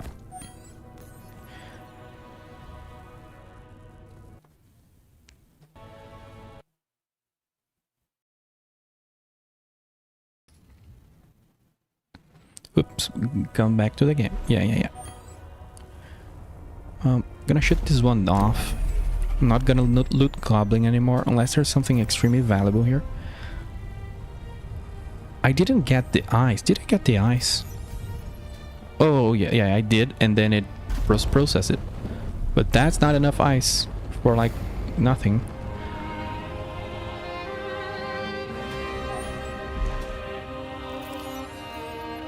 Speaker 1: Oops, come back to the game. Yeah. Gonna shut this one off. I'm not gonna loot goblin anymore unless there's something extremely valuable here. I didn't get the ice. Did I get the ice? Oh, yeah, I did, and then it processed it. But that's not enough ice for, like, nothing.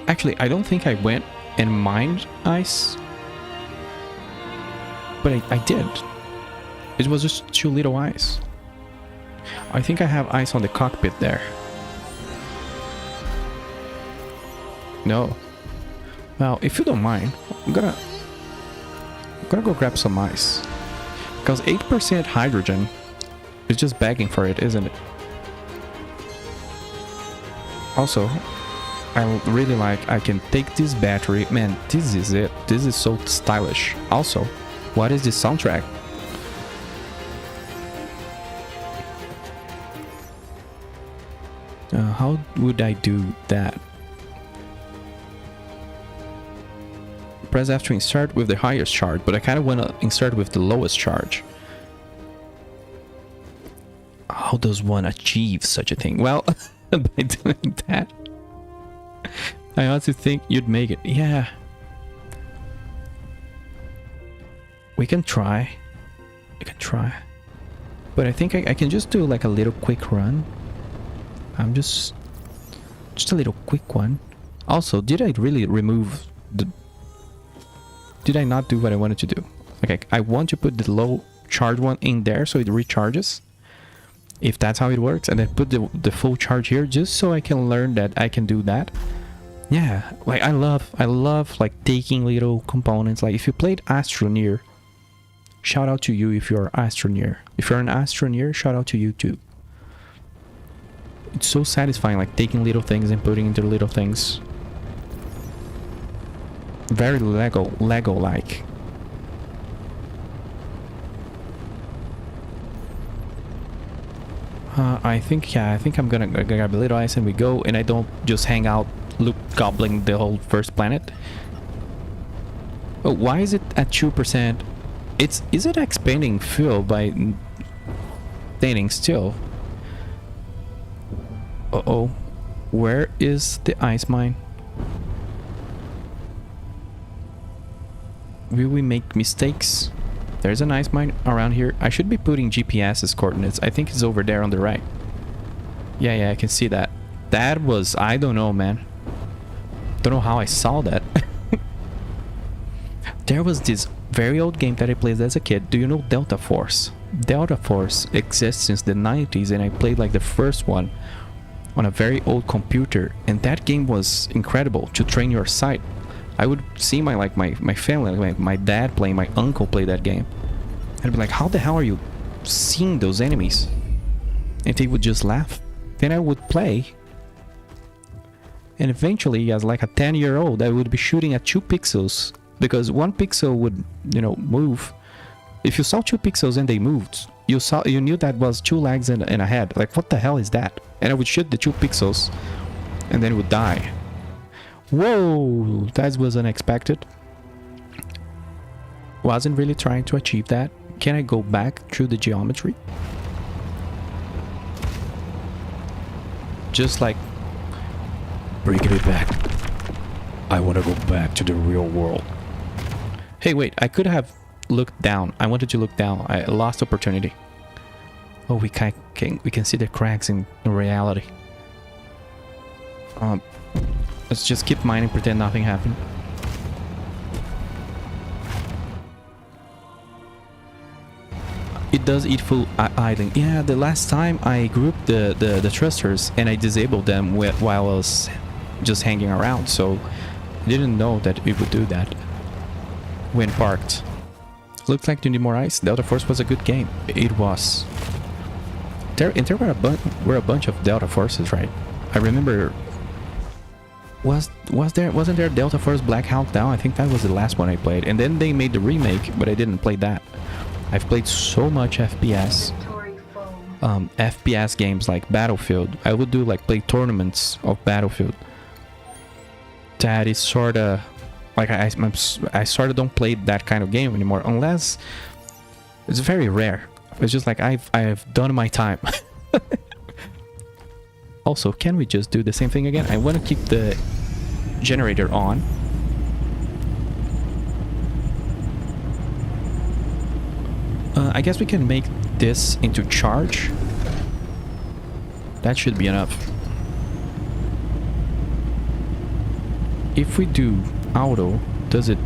Speaker 1: Actually, I don't think I went and mined ice. But I did. It was just too little ice. I think I have ice on the cockpit there. No. Well, if you don't mind, I'm gonna go grab some ice. Because 8% hydrogen is just begging for it, isn't it? Also, I really like, I can take this battery. Man, this is it. This is so stylish. Also, what is this soundtrack? How would I do that? Press F to insert with the highest charge, but I kind of want to insert with the lowest charge. How does one achieve such a thing? Well, by doing that, I also think you'd make it. Yeah. We can try. But I think I can just do like a little quick run. I'm just a little quick one. Also, did I really remove the... Did I not do what I wanted to do? Okay, I want to put the low charge one in there so it recharges. If that's how it works. And then put the full charge here just so I can learn that I can do that. Yeah, like I love like taking little components. Like if you played Astroneer, shout out to you if you're Astroneer. If you're an Astroneer, shout out to you too. It's so satisfying, like taking little things and putting into little things. Very Lego-like. I think I'm gonna grab a little ice and we go, and I don't just hang out loot gobbling the whole first planet. Oh, why is it at 2%? Is it expanding fuel by staying still? Uh-oh. Where is the ice mine? Will we make mistakes? There's an ice mine around here. I should be putting GPS's coordinates. I think it's over there on the right. Yeah, I can see that. That was... I don't know, man. Don't know how I saw that. There was this very old game that I played as a kid. Do you know Delta Force? Delta Force exists since the 90s, and I played like the first one on a very old computer, and that game was incredible to train your sight. I would see my family, like my dad playing, my uncle play that game. I'd be like, how the hell are you seeing those enemies? And they would just laugh. Then I would play, and eventually, as like a 10-year-old, I would be shooting at 2 pixels, because 1 pixel would, you know, move. If you saw 2 pixels and they moved, you knew that was 2 legs and a head. Like, what the hell is that? And I would shoot the 2 pixels, and then it would die. Whoa, that was unexpected. Wasn't really trying to achieve that. Can I go back through the geometry? Just like bringing it back. I want to go back to the real world. Hey, wait, I could have looked down. I wanted to look down. I lost opportunity. Oh, we can see the cracks in reality. Let's just keep mining, pretend nothing happened. It does eat full idling. Yeah, the last time I grouped the thrusters and I disabled them while I was just hanging around, so I didn't know that it would do that when parked. Looks like you need more ice. Delta Force was a good game. It was. There were a bunch of Delta Forces, right? I remember. Wasn't there Delta Force Black Hawk Down? I think that was the last one I played, and then they made the remake, but I didn't play that. I've played so much FPS.
Speaker 6: Inventory full.
Speaker 1: FPS games like Battlefield. I would do like play tournaments of Battlefield. That is sorta like I sorta don't play that kind of game anymore, unless it's very rare. It's just like I've done my time. Also, can we just do the same thing again? I want to keep the generator on. I guess we can make this into charge. That should be enough. If we do auto, does it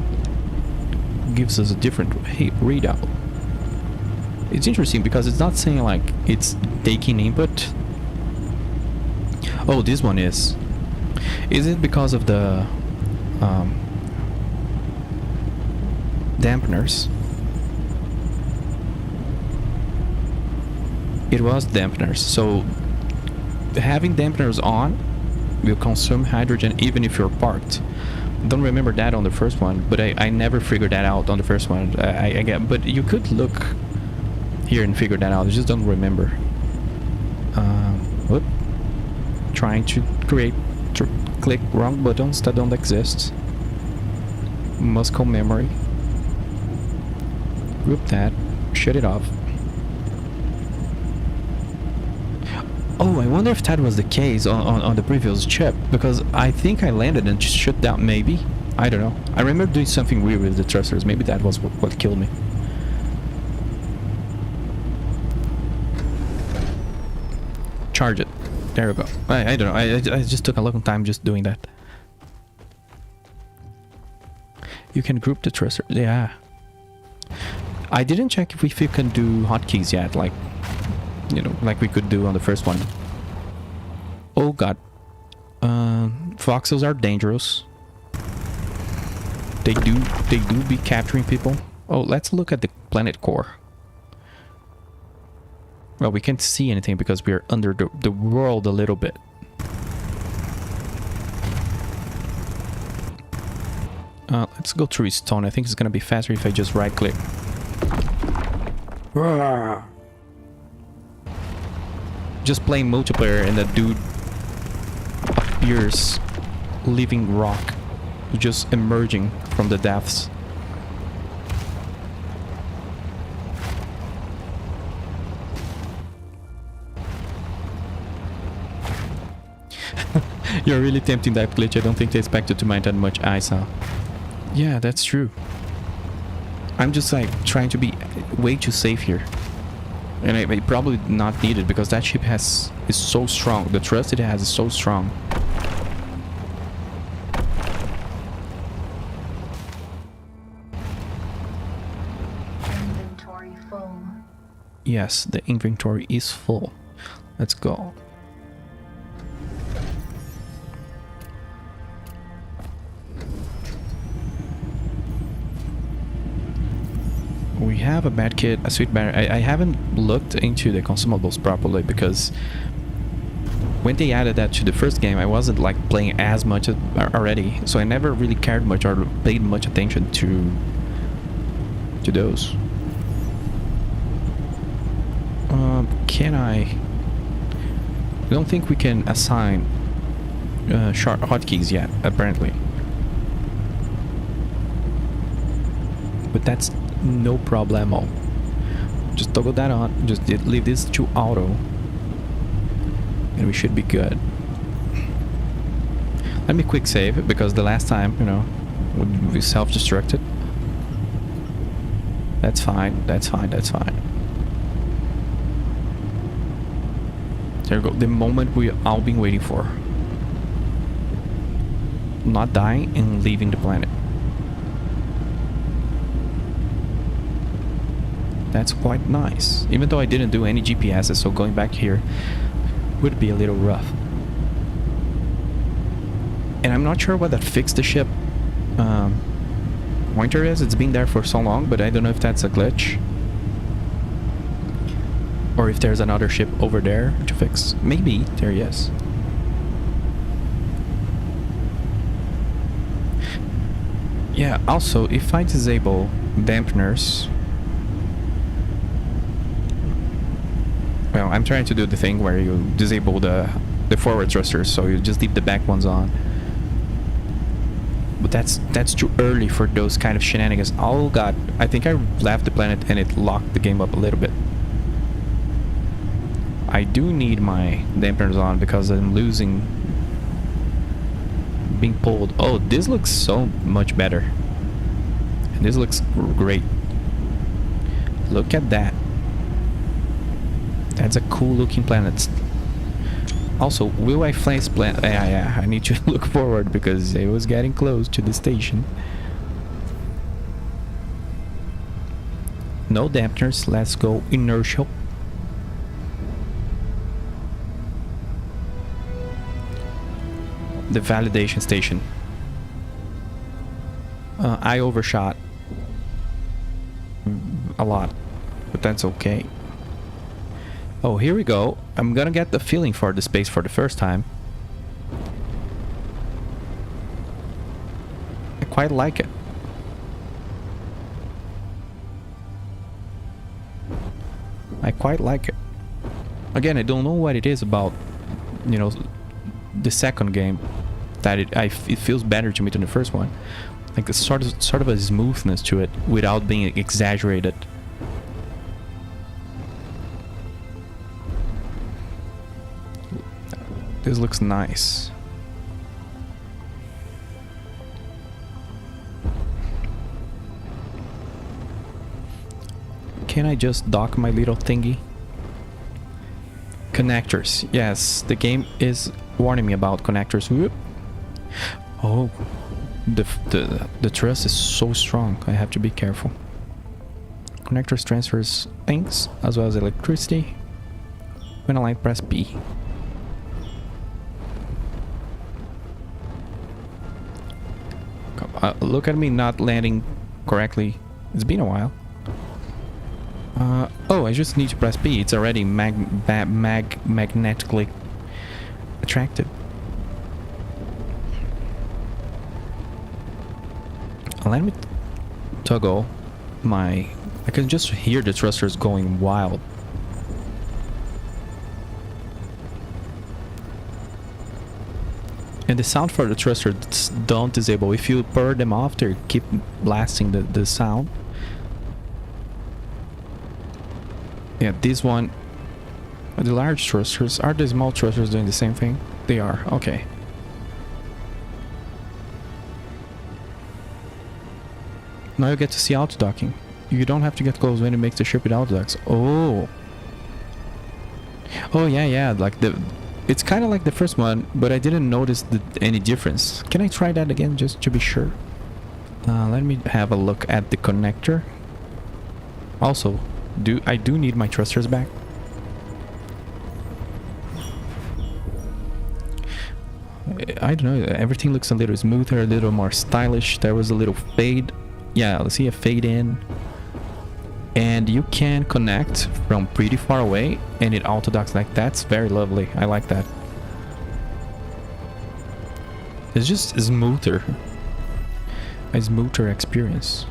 Speaker 1: gives us a different readout? It's interesting because it's not saying like it's taking input. Oh, this one is. Is it because of the dampeners? It was dampeners. So having dampeners on will consume hydrogen even if you're parked. Don't remember that on the first one, but I never figured that out on the first one. I get, but you could look here and figure that out. I just don't remember. Whoop. Trying to click wrong buttons that don't exist. Muscle memory. Group that. Shut it off. Oh, I wonder if that was the case on the previous chip, because I think I landed and just shut down, maybe? I don't know. I remember doing something weird with the thrusters. Maybe that was what killed me. Charge it. There we go. I don't know. I just took a long time just doing that. You can group the thrusters. Yeah. I didn't check if you can do hotkeys yet, like, you know, like we could do on the first one. Oh god. Voxels are dangerous. They do be capturing people. Oh, let's look at the planet core. Well, we can't see anything because we're under the world a little bit. Let's go through stone. I think it's gonna be faster if I just right click. Just playing multiplayer and that dude appears living rock, just emerging from the depths. You're really tempting that glitch. I don't think they expected to mine that much ice, huh? Yeah, that's true. I'm just like trying to be way too safe here. And it probably not needed because that ship is so strong. The thrust it has is so strong. Yes, the inventory is full. Let's go. We have a bad kit, a sweet battery. I haven't looked into the consumables properly because when they added that to the first game, I wasn't like playing as much already, so I never really cared much or paid much attention to those. Can I don't think we can assign short hotkeys yet, apparently. But that's no problemo. Just toggle that on. Just leave this to auto, and we should be good. Let me quick save because the last time, you know, we self-destructed. That's fine. That's fine. That's fine. There we go. The moment we all been waiting for. Not dying and leaving the planet. That's quite nice. Even though I didn't do any GPSs, so going back here would be a little rough. And I'm not sure what that fixed the ship pointer is. It's been there for so long, but I don't know if that's a glitch. Or if there's another ship over there to fix. Maybe. There he is. Yeah, also, if I disable dampeners... Well, I'm trying to do the thing where you disable the forward thrusters, so you just leave the back ones on. But that's too early for those kind of shenanigans. Oh god, I think I left the planet and it locked the game up a little bit. I do need my dampeners on because I'm losing... being pulled. Oh, this looks so much better. And this looks great. Look at that. That's a cool looking planet. Also, will I face planet? Yeah, I need to look forward because it was getting close to the station. No dampeners, let's go inertial. The validation station. I overshot a lot, but that's okay. Oh, here we go. I'm gonna get the feeling for the space for the first time. I quite like it. I quite like it. Again, I don't know what it is about, you know, the second game that it feels better to me than the first one. Like a sort of a smoothness to it without being exaggerated. This looks nice. Can I just dock my little thingy? Connectors. Yes, the game is warning me about connectors. Whoop. Oh, the truss is so strong. I have to be careful. Connectors transfers things as well as electricity. When I press B. Look at me not landing correctly. It's been a while. Oh, I just need to press B. It's already magnetically attracted. Let me toggle my... I can just hear the thrusters going wild. And the sound for the thrusters don't disable. If you power them off, they keep blasting the sound. Yeah, this one... The large thrusters. Are the small thrusters doing the same thing? They are. Okay. Now you get to see auto-docking. You don't have to get close when it makes the ship with auto-docks. Oh. Oh, yeah. Like it's kind of like the first one, but I didn't notice any difference. Can I try that again just to be sure? Let me have a look at the connector. Also, I do need my thrusters back. I don't know, everything looks a little smoother, a little more stylish. There was a little fade. Yeah, let's see a fade in. And you can connect from pretty far away and it auto docks. Like, that's very lovely. I like that. It's just smoother. A smoother experience.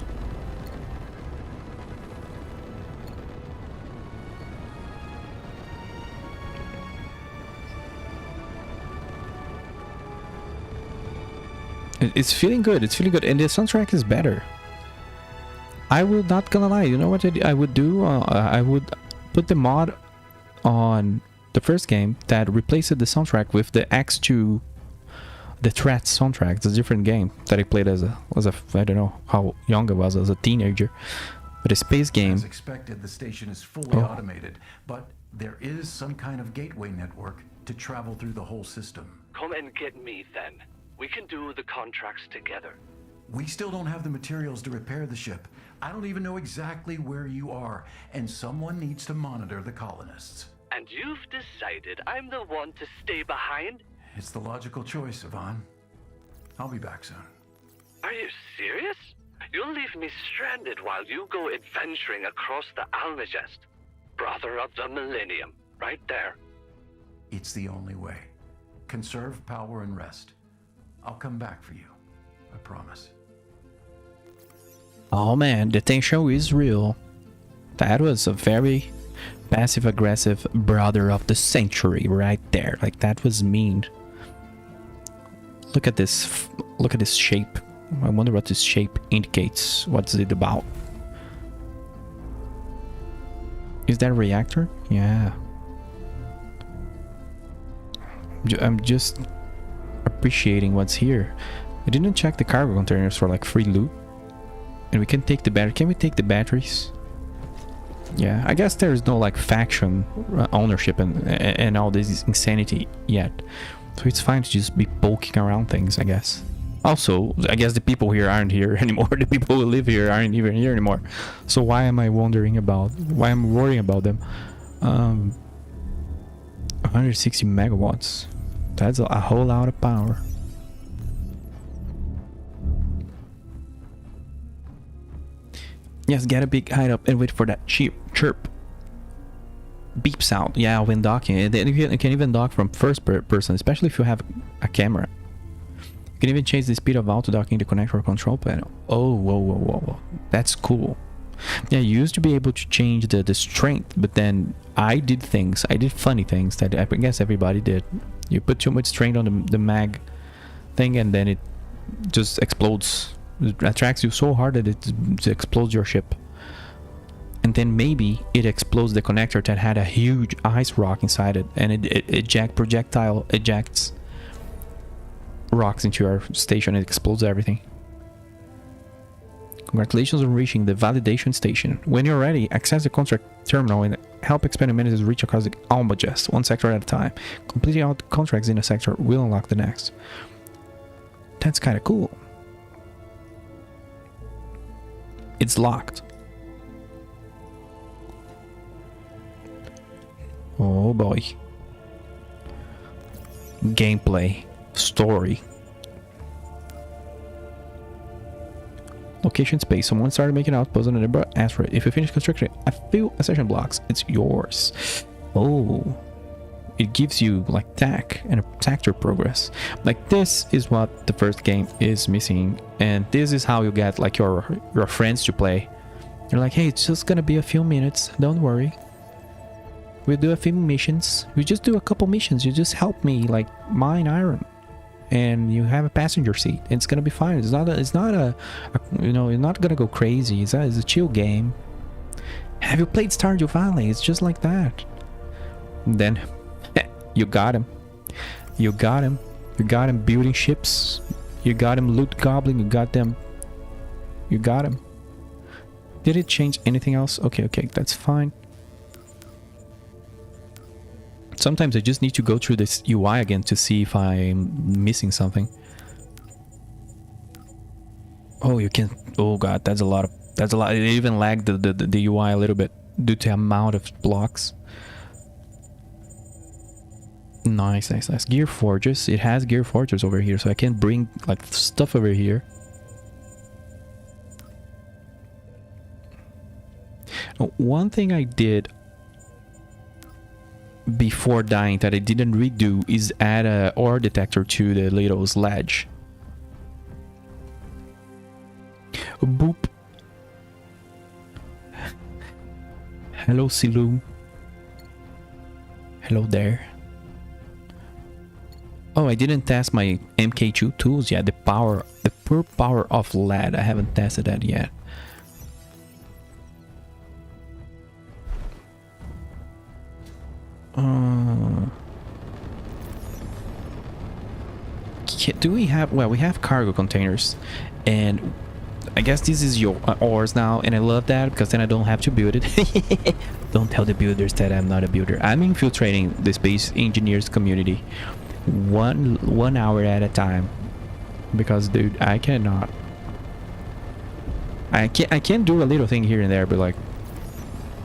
Speaker 1: It's feeling good. It's feeling good, and the soundtrack is better. I will not gonna lie. You know what I would do? I would put the mod on the first game that replaced the soundtrack with the X2, the Threat soundtrack. It's a different game that I played as a I don't know how young I was as a teenager, but a space game.
Speaker 4: As expected, the station is fully automated, but there is some kind of gateway network to travel through the whole system.
Speaker 5: Come and get me then. We can do the contracts together.
Speaker 4: We still don't have the materials to repair the ship. I don't even know exactly where you are, and someone needs to monitor the colonists.
Speaker 5: And you've decided I'm the one to stay behind?
Speaker 4: It's the logical choice, Yvonne. I'll be back soon.
Speaker 5: Are you serious? You'll leave me stranded while you go adventuring across the Almagest. Brother of the Millennium, right there.
Speaker 4: It's the only way. Conserve power and rest. I'll come back for you. I promise.
Speaker 1: Oh man, the tension is real. That was a very passive-aggressive brother of the century right there. Like, that was mean. Look at this. Look at this shape. I wonder what this shape indicates. What's it about? Is that a reactor? Yeah. I'm just appreciating what's here. I didn't check the cargo containers for like free loot. And we can take the battery. Can we take the batteries? Yeah, I guess there's no like faction ownership and all this insanity yet. So it's fine to just be poking around things, I guess. Also, I guess the people here aren't here anymore. The people who live here aren't even here anymore. So why am I worrying about them? 160 megawatts. That's a whole lot of power. Yes, get a big height up and wait for that chirp. Beep sound. Yeah, when docking. You can even dock from first person, especially if you have a camera. You can even change the speed of auto docking the connector control panel. Oh, whoa. That's cool. Yeah, you used to be able to change the strength, but then I did funny things that I guess everybody did. You put too much strain on the mag thing and then it just explodes. It attracts you so hard that it explodes your ship. And then maybe it explodes the connector that had a huge ice rock inside it, and it ejects rocks into your station. It explodes everything. Congratulations on reaching the validation station. When you're ready, access the contract terminal and help experiments reach across the Almagest, one sector at a time. Completing all the contracts in a sector will unlock the next. That's kind of cool. It's locked. Oh boy. Gameplay. Story. Location space. Someone started making outposts on the neighbor. Ask for it. If you finish construction a few accession blocks, it's yours. Oh. It gives you like tech and sector progress. Like, this is what the first game is missing, and this is how you get like your friends to play. You're like, hey, it's just gonna be a few minutes, don't worry. We'll do a few missions. We just do a couple missions. You just help me like mine iron, and you have a passenger seat. It's gonna be fine. It's not a you know, you're not gonna go crazy. It's a chill game. Have you played Stardew Valley? It's just like that. And then you got him. You got him. You got him building ships. You got him loot gobbling. You got them. You got him. Did it change anything else? Okay, that's fine. Sometimes I just need to go through this UI again to see if I'm missing something. Oh, you can. Oh god, that's a lot. It even lagged the UI a little bit. due to amount of blocks. Nice, nice, nice. Gear forges. It has gear forges over here, so I can bring like stuff over here. One thing I did before dying that I didn't redo is add a ore detector to the little sledge. Boop. Hello, Silu. Hello there. Oh, I didn't test my MK2 tools yet. The pure power of lead. I haven't tested that yet. Do we have... Well, we have cargo containers. And I guess this is your ores now. And I love that because then I don't have to build it. Don't tell the builders that I'm not a builder. I'm infiltrating the space engineers community. One hour at a time. Because, dude, I cannot. I can do a little thing here and there, but like...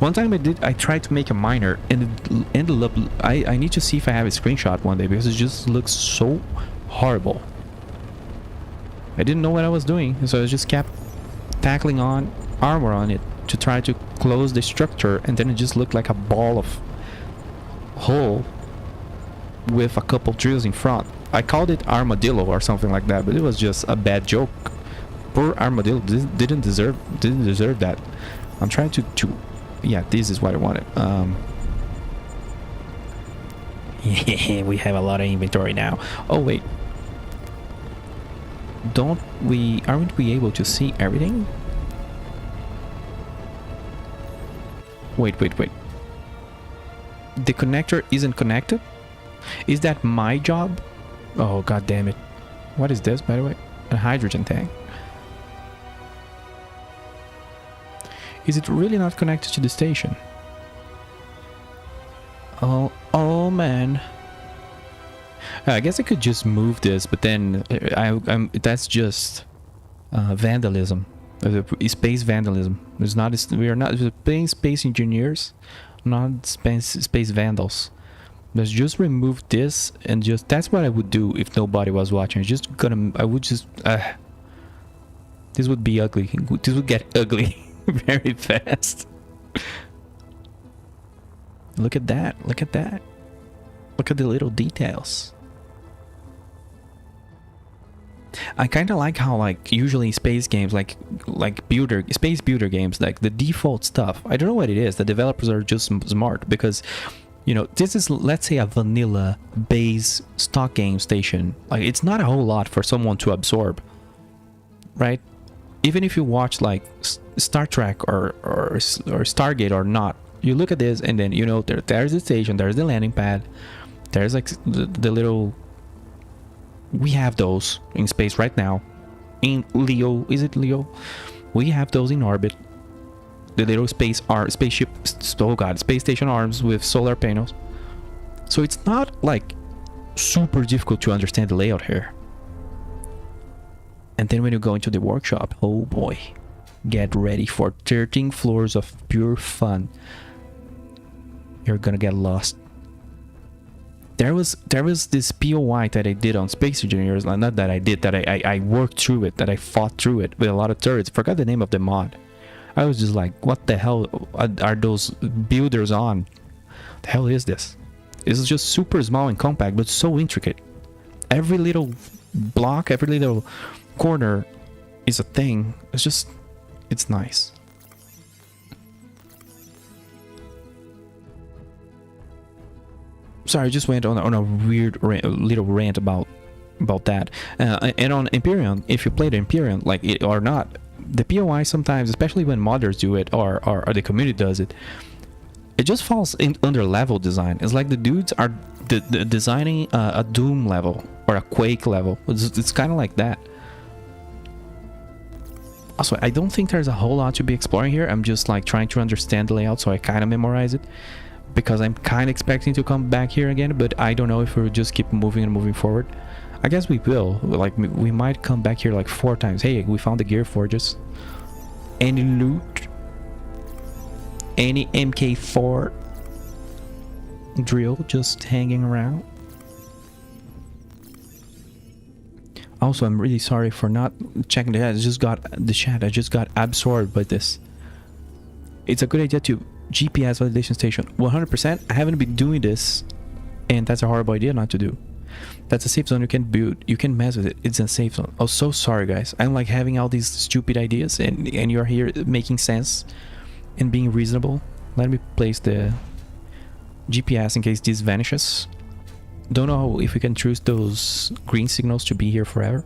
Speaker 1: One time I tried to make a miner and it ended up... I need to see if I have a screenshot one day because it just looks so horrible. I didn't know what I was doing, so I just kept tackling on armor on it to try to close the structure, and then it just looked like a ball of hole with a couple drills in front. I called it armadillo or something like that, but it was just a bad joke. Poor armadillo didn't deserve that. I'm trying to yeah, this is what I wanted. We have a lot of inventory now. Oh wait, aren't we able to see everything? Wait. The connector isn't connected? Is that my job? Oh, god damn it. What is this, by the way? A hydrogen tank. Is it really not connected to the station? Oh man. I guess I could just move this, but then that's just vandalism. Space vandalism. We are not space engineers, not space vandals. Let's just remove this and just... That's what I would do if nobody was watching. This would be ugly. This would get ugly very fast. Look at that. Look at that. Look at the little details. I kind of like how, like, usually space games, like space builder games, like the default stuff, I don't know what it is. The developers are just smart because, you know, this is, let's say, a vanilla base stock game station. Like, it's not a whole lot for someone to absorb, right? Even if you watch like Star Trek or Stargate or not, you look at this and then, you know, there's the station, there's the landing pad, there's like the little... We have those in space right now. In Leo, is it Leo? We have those in orbit. The little spaceship, oh god, space station arms with solar panels. So it's not like super difficult to understand the layout here. And then when you go into the workshop, oh boy, get ready for 13 floors of pure fun. You're gonna get lost. There was this POI that I did on Space Engineers, not that I did, that I worked through it, that I fought through it with a lot of turrets. Forgot the name of the mod. I was just like, what the hell are those builders on? The hell is this? It's just super small and compact, but so intricate. Every little block, every little corner is a thing. It's nice. Sorry, I just went on a weird little rant about that. And on Empyrean, if you play the Empyrean, like it or not, the POI sometimes, especially when modders do it or the community does it, it just falls under level design. It's like the dudes are designing a Doom level or a Quake level. It's kind of like that. Also, I don't think there's a whole lot to be exploring here. I'm just like trying to understand the layout, so I kind of memorize it. Because I'm kind of expecting to come back here again, but I don't know if we'll just keep moving and moving forward. I guess we will. Like, we might come back here like 4 times. Hey, we found the gear forges. Any loot? any MK4 drill just hanging around. Also, I'm really sorry for not checking the chat. I just got absorbed by this. It's a good idea to GPS validation station. 100%. I haven't been doing this, and that's a horrible idea not to do. That's a safe zone you can build. You can mess with it. It's a safe zone. Oh, so sorry, guys. I'm like having all these stupid ideas, and you're here making sense and being reasonable. Let me place the GPS in case this vanishes. Don't know if we can choose those green signals to be here forever.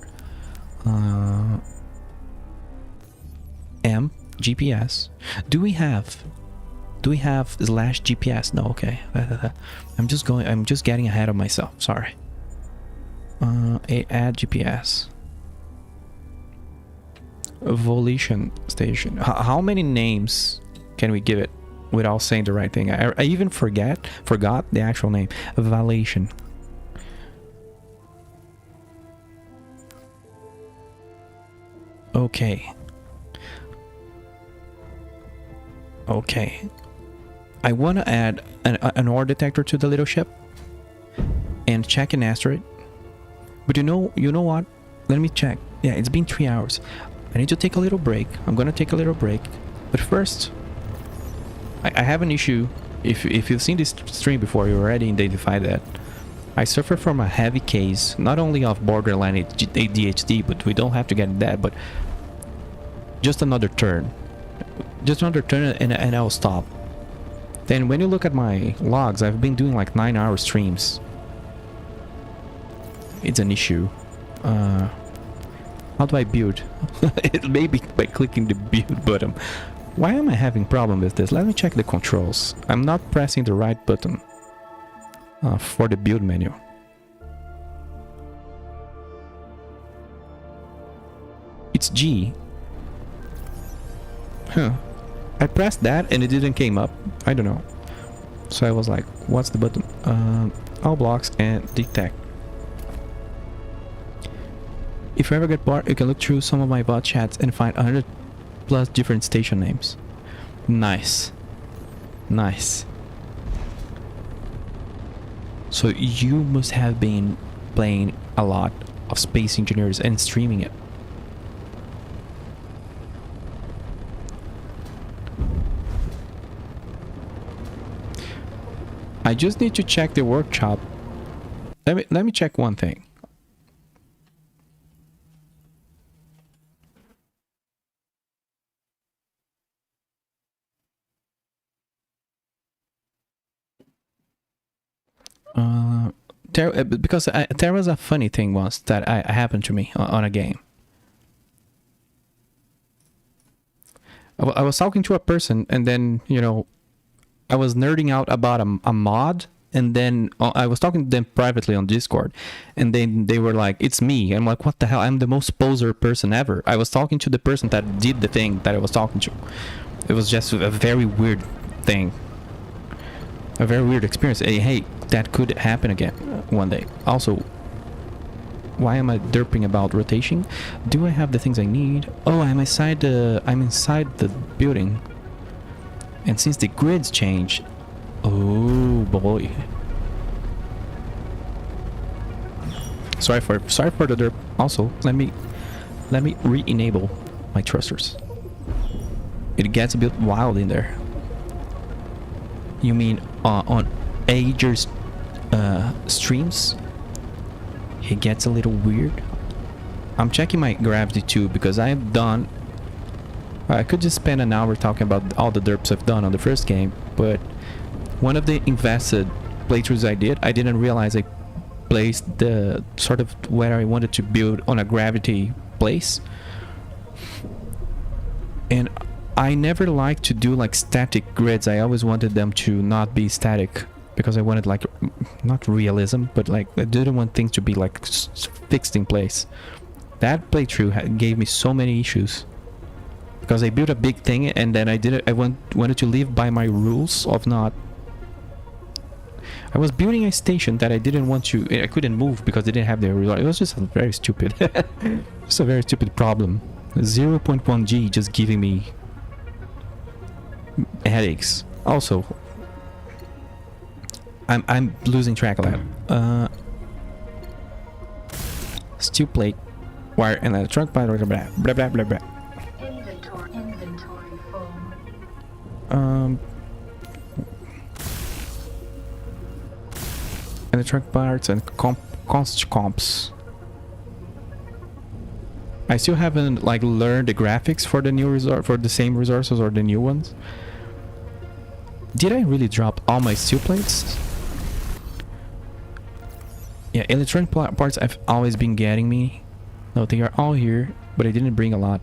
Speaker 1: M GPS. Do we have slash GPS? No, okay. I'm just getting ahead of myself. Sorry. Add GPS. Volition station. How many names can we give it without saying the right thing? I even forgot the actual name. Validation. Okay. I want to add an ore detector to the little ship and check an asteroid. But you know what? Let me check. Yeah, it's been 3 hours. I need to take a little break. I'm gonna take a little break. But first, I have an issue. If you've seen this stream before, you already identified that. I suffer from a heavy case, not only of borderline ADHD, but we don't have to get that, but just another turn. Just another turn and I'll stop. Then when you look at my logs, I've been doing like 9-hour streams. It's an issue. How do I build? It may be by clicking the build button. Why am I having problem with this? Let me check the controls. I'm not pressing the right button for the build menu. It's G. Huh. I pressed that and it didn't came up. I don't know. So I was like, what's the button? All blocks and detect. If you ever get bored, you can look through some of my bot chats and find 100 plus different station names. Nice. Nice. So you must have been playing a lot of Space Engineers and streaming it. I just need to check the workshop. Let me check one thing. Because there was a funny thing once that happened to me on a game. I was talking to a person, and then, you know, I was nerding out about a mod, and then I was talking to them privately on Discord, and then they were like, it's me. I'm like, what the hell? I'm the most poser person ever. I was talking to the person that did the thing that I was talking to. It was just a very weird thing. A very weird experience. Hey, that could happen again one day. Also, why am I derping about rotation? Do I have the things I need? Oh, I'm inside the building. And since the grids change, oh boy. Sorry for the derp. Also, let me re-enable my thrusters. It gets a bit wild in there. You mean on Ager's streams? It gets a little weird. I'm checking my gravity too because I've done. I could just spend an hour talking about all the derps I've done on the first game, but one of the invested playthroughs I didn't realize I placed the sort of where I wanted to build on a gravity place. And I never liked to do like static grids. I always wanted them to not be static because I wanted like, not realism, but like I didn't want things to be like fixed in place. That playthrough gave me so many issues. Because I built a big thing and then I wanted to live by my rules of not. I was building a station that I didn't want to. I couldn't move because they didn't have the result. It was just very stupid. Just a very stupid problem. 0.1 G just giving me headaches. Also, I'm losing track of that. Steel plate, wire, and electronic blah blah blah blah blah blah blah.
Speaker 6: Inventory full.
Speaker 1: Electronic parts and comps. I still haven't like learned the graphics for the new resort, for the same resources or the new ones. Did I really drop all my steel plates? Yeah, electronic parts I've always been getting me. No, they are all here, but I didn't bring a lot.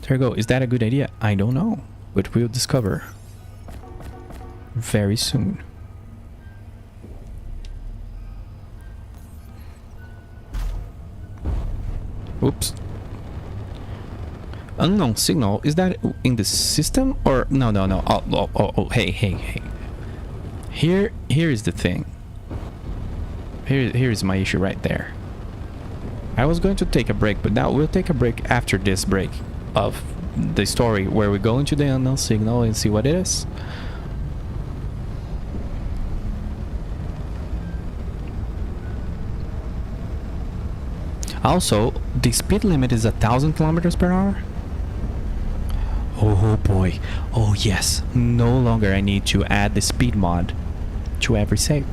Speaker 1: There you go. Is that a good idea? I don't know, but we'll discover very soon. Oops. Unknown signal. Is that in the system or no? Oh, hey. Here is the thing. Here is my issue right there. I was going to take a break, but now we'll take a break after this break of the story where we go into the unknown signal and see what it is. Also, the speed limit is 1,000 kilometers per hour. Oh boy. Oh yes. No longer I need to add the speed mod to every save.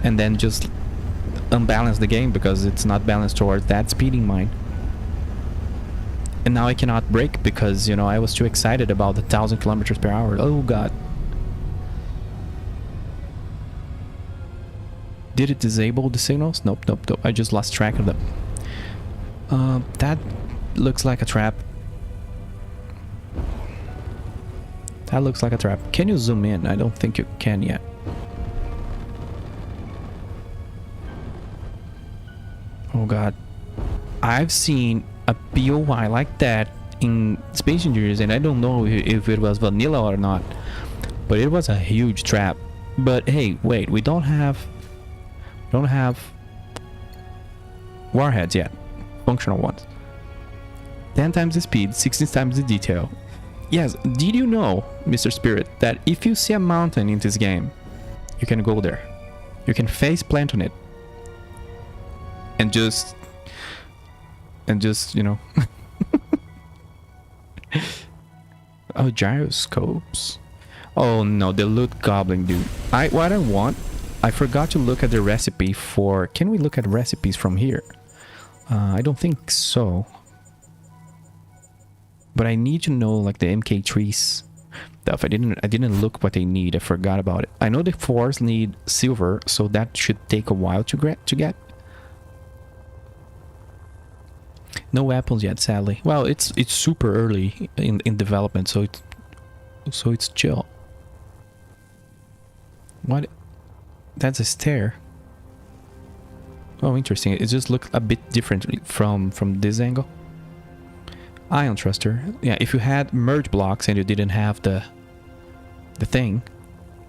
Speaker 1: And then just unbalance the game because it's not balanced towards that speeding mine. And now I cannot brake because, you know, I was too excited about the 1,000 kilometers per hour. Oh god. Did it disable the signals? Nope. I just lost track of them. That looks like a trap. That looks like a trap. Can you zoom in? I don't think you can yet. Oh god. I've seen a POI like that in Space Engineers and I don't know if it was vanilla or not. But it was a huge trap. But hey, wait, we don't have warheads yet. Functional ones. 10 times the speed, 16 times the detail. Yes, did you know, Mr. Spirit, that if you see a mountain in this game, you can go there. You can face plant on it. And just, you know. Oh, gyroscopes. Oh no, the loot goblin dude. What I want, I forgot to look at the recipe for... Can we look at recipes from here? I don't think so. But I need to know like the MK3 stuff. I didn't look what they need. I forgot about it. I know the fours need silver, so that should take a while to get. No weapons yet, sadly. Well, it's super early in development, so it's chill. What? That's a stair. Oh, interesting. It just looks a bit different from this angle. Ion thruster. Yeah, if you had merge blocks and you didn't have the thing,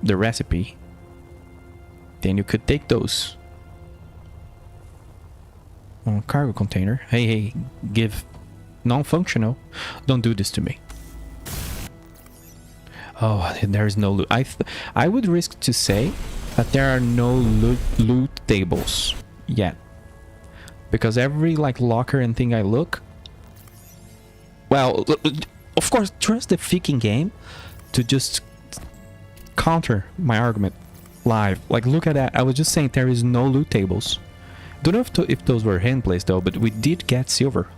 Speaker 1: the recipe, then you could take those. Oh, cargo container. Hey, give non-functional. Don't do this to me. Oh, there is no loot. I would risk to say that there are no loot tables yet, because every like locker and thing I look, well, of course, trust the freaking game to just counter my argument live. Like, look at that. I was just saying there is no loot tables. Don't know if those were hand plays though, but we did get silver.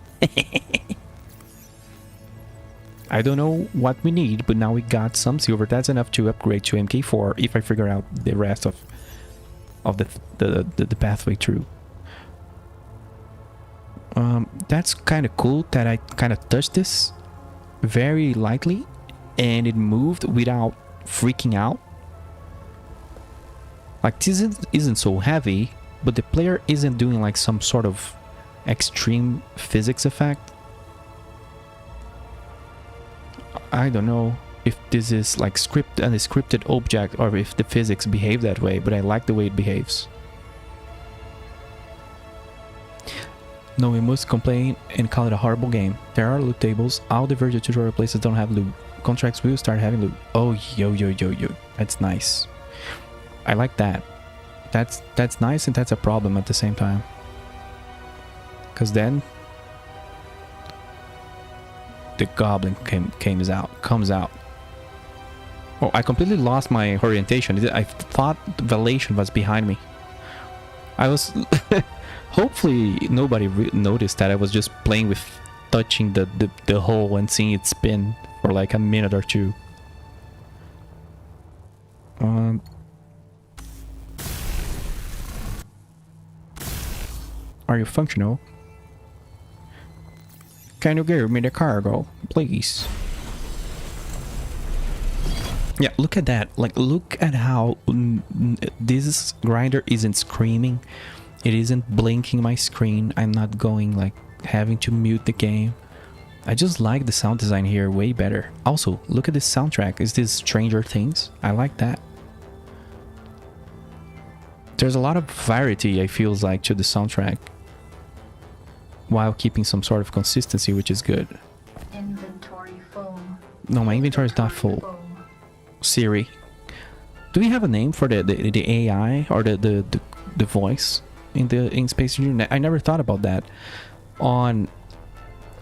Speaker 1: I don't know what we need, but now we got some silver. That's enough to upgrade to MK4 if I figure out the rest of the pathway through. That's kind of cool that I kind of touched this very lightly and it moved without freaking out. Like, this isn't so heavy, but the player isn't doing like some sort of extreme physics effect. I don't know if this is like an scripted object or if the physics behave that way, but I like the way it behaves. No, we must complain and call it a horrible game. There are loot tables. All the virtual tutorial places don't have loot. Contracts will start having loot. Oh, yo. That's nice. I like that. That's nice, and that's a problem at the same time. Because then the goblin comes out. Oh, I completely lost my orientation. I thought Valation was behind me. I was... Hopefully nobody noticed that I was just playing with touching the hole and seeing it spin for like a minute or two. Are you functional? Can you give me the cargo, please? Yeah, look at that. Like, look at how this grinder isn't screaming. It isn't blinking my screen. I'm not going, like, having to mute the game. I just like the sound design here way better. Also, look at this soundtrack. Is this Stranger Things? I like that. There's a lot of variety, I feels like, to the soundtrack, while keeping some sort of consistency, which is good.
Speaker 6: Inventory full.
Speaker 1: No, my inventory is not full. Siri, do we have a name for the AI or the voice in Space Engineer? I never thought about that. On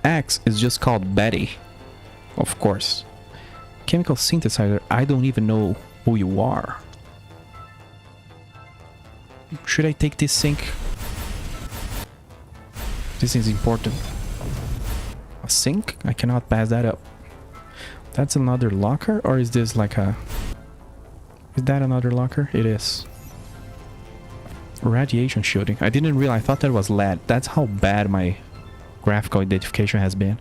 Speaker 1: X, it's just called Betty, of course. Chemical synthesizer, I don't even know who you are. Should I take this sink? This is important. A sink? I cannot pass that up. That's another locker, or is this like a... Is that another locker? It is. Radiation shielding. I didn't realize. I thought that was lead. That's how bad my graphical identification has been.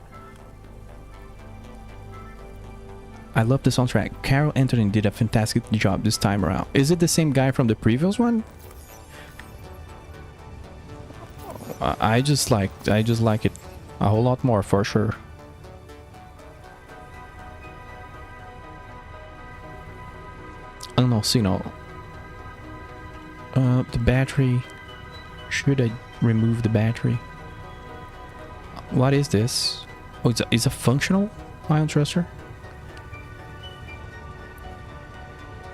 Speaker 1: I love the soundtrack. Carol Anthony did a fantastic job this time around. Is it the same guy from the previous one? I just like it a whole lot more, for sure. Oh no, see no. The battery. Should I remove the battery? What is this? Oh, it's a functional ion thruster.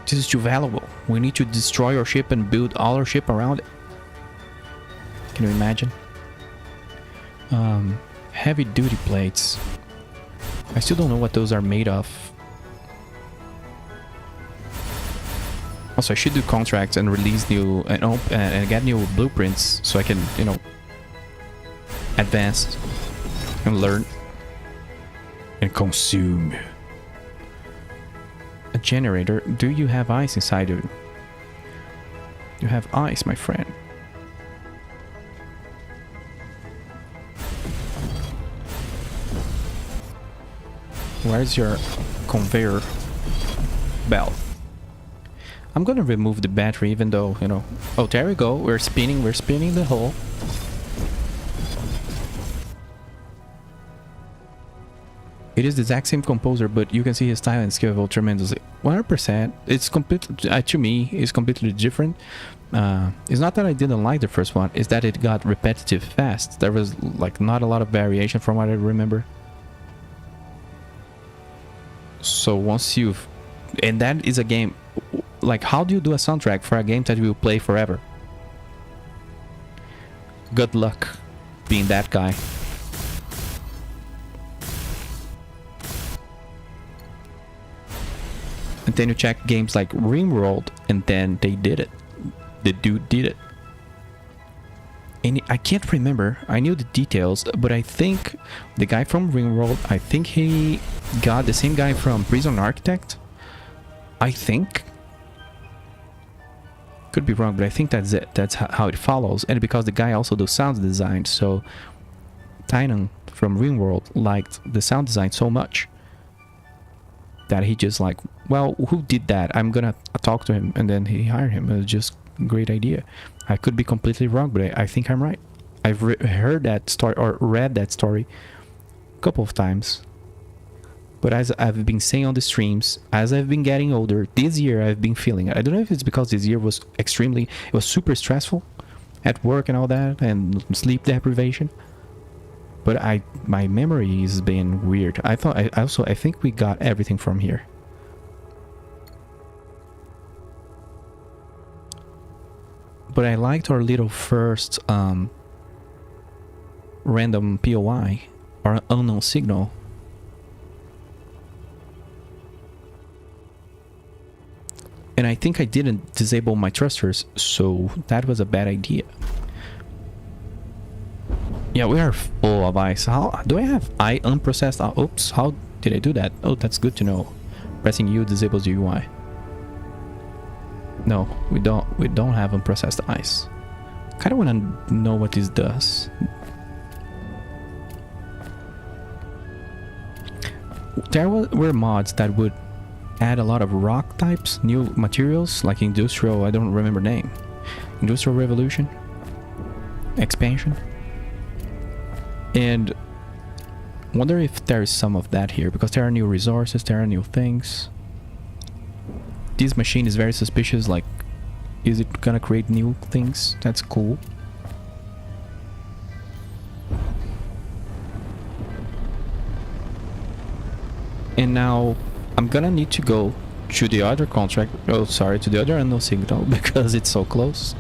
Speaker 1: This is too valuable. We need to destroy our ship and build all our ship around it. Can you imagine? Heavy duty plates. I still don't know what those are made of. Also, I should do contracts and release new and get new blueprints so I can, you know, advance and learn and consume. A generator. Do you have ice inside of you? You have ice, my friend. Where's your conveyor belt? I'm gonna remove the battery, even though, you know... Oh, there we go. We're spinning the hole. It is the exact same composer, but you can see his style and skill evolve tremendously. 100%. It's completely... to me, it's completely different. It's not that I didn't like the first one. It's that it got repetitive fast. There was, like, not a lot of variation from what I remember. So once you've... And that is a game... Like, how do you do a soundtrack for a game that you will play forever? Good luck being that guy. And then you check games like RimWorld, and then they did it. The dude did it. And I can't remember. I knew the details, but I think the guy from RimWorld, I think he got the same guy from Prison Architect. I think. Could be wrong, but I think that's it. That's how it follows. And because the guy also does sound design, so Tynan from RimWorld liked the sound design so much that he just like, well, who did that? I'm gonna talk to him, and then he hired him. It was just a great idea. I could be completely wrong, but I think I'm right. I've heard that story or read that story a couple of times. But as I've been saying on the streams, as I've been getting older, this year I've been feeling it. I don't know if it's because this year was it was super stressful, at work and all that, and sleep deprivation. But my memory is being weird. I think we got everything from here. But I liked our little first random POI, or unknown signal. And I think I didn't disable my thrusters, so that was a bad idea. Yeah, we are full of ice. How do I have unprocessed? Oops, how did I do that? Oh, that's good to know. Pressing U disables the UI. No, we don't have unprocessed ice. Kind of want to know what this does. There were mods that would add a lot of rock types, new materials, like industrial, I don't remember name. Industrial Revolution? Expansion? And wonder if there is some of that here, because there are new resources, there are new things. This machine is very suspicious, like, is it gonna create new things? That's cool. And now I'm gonna need to go to the other contract, to the other unknown signal, because it's so close.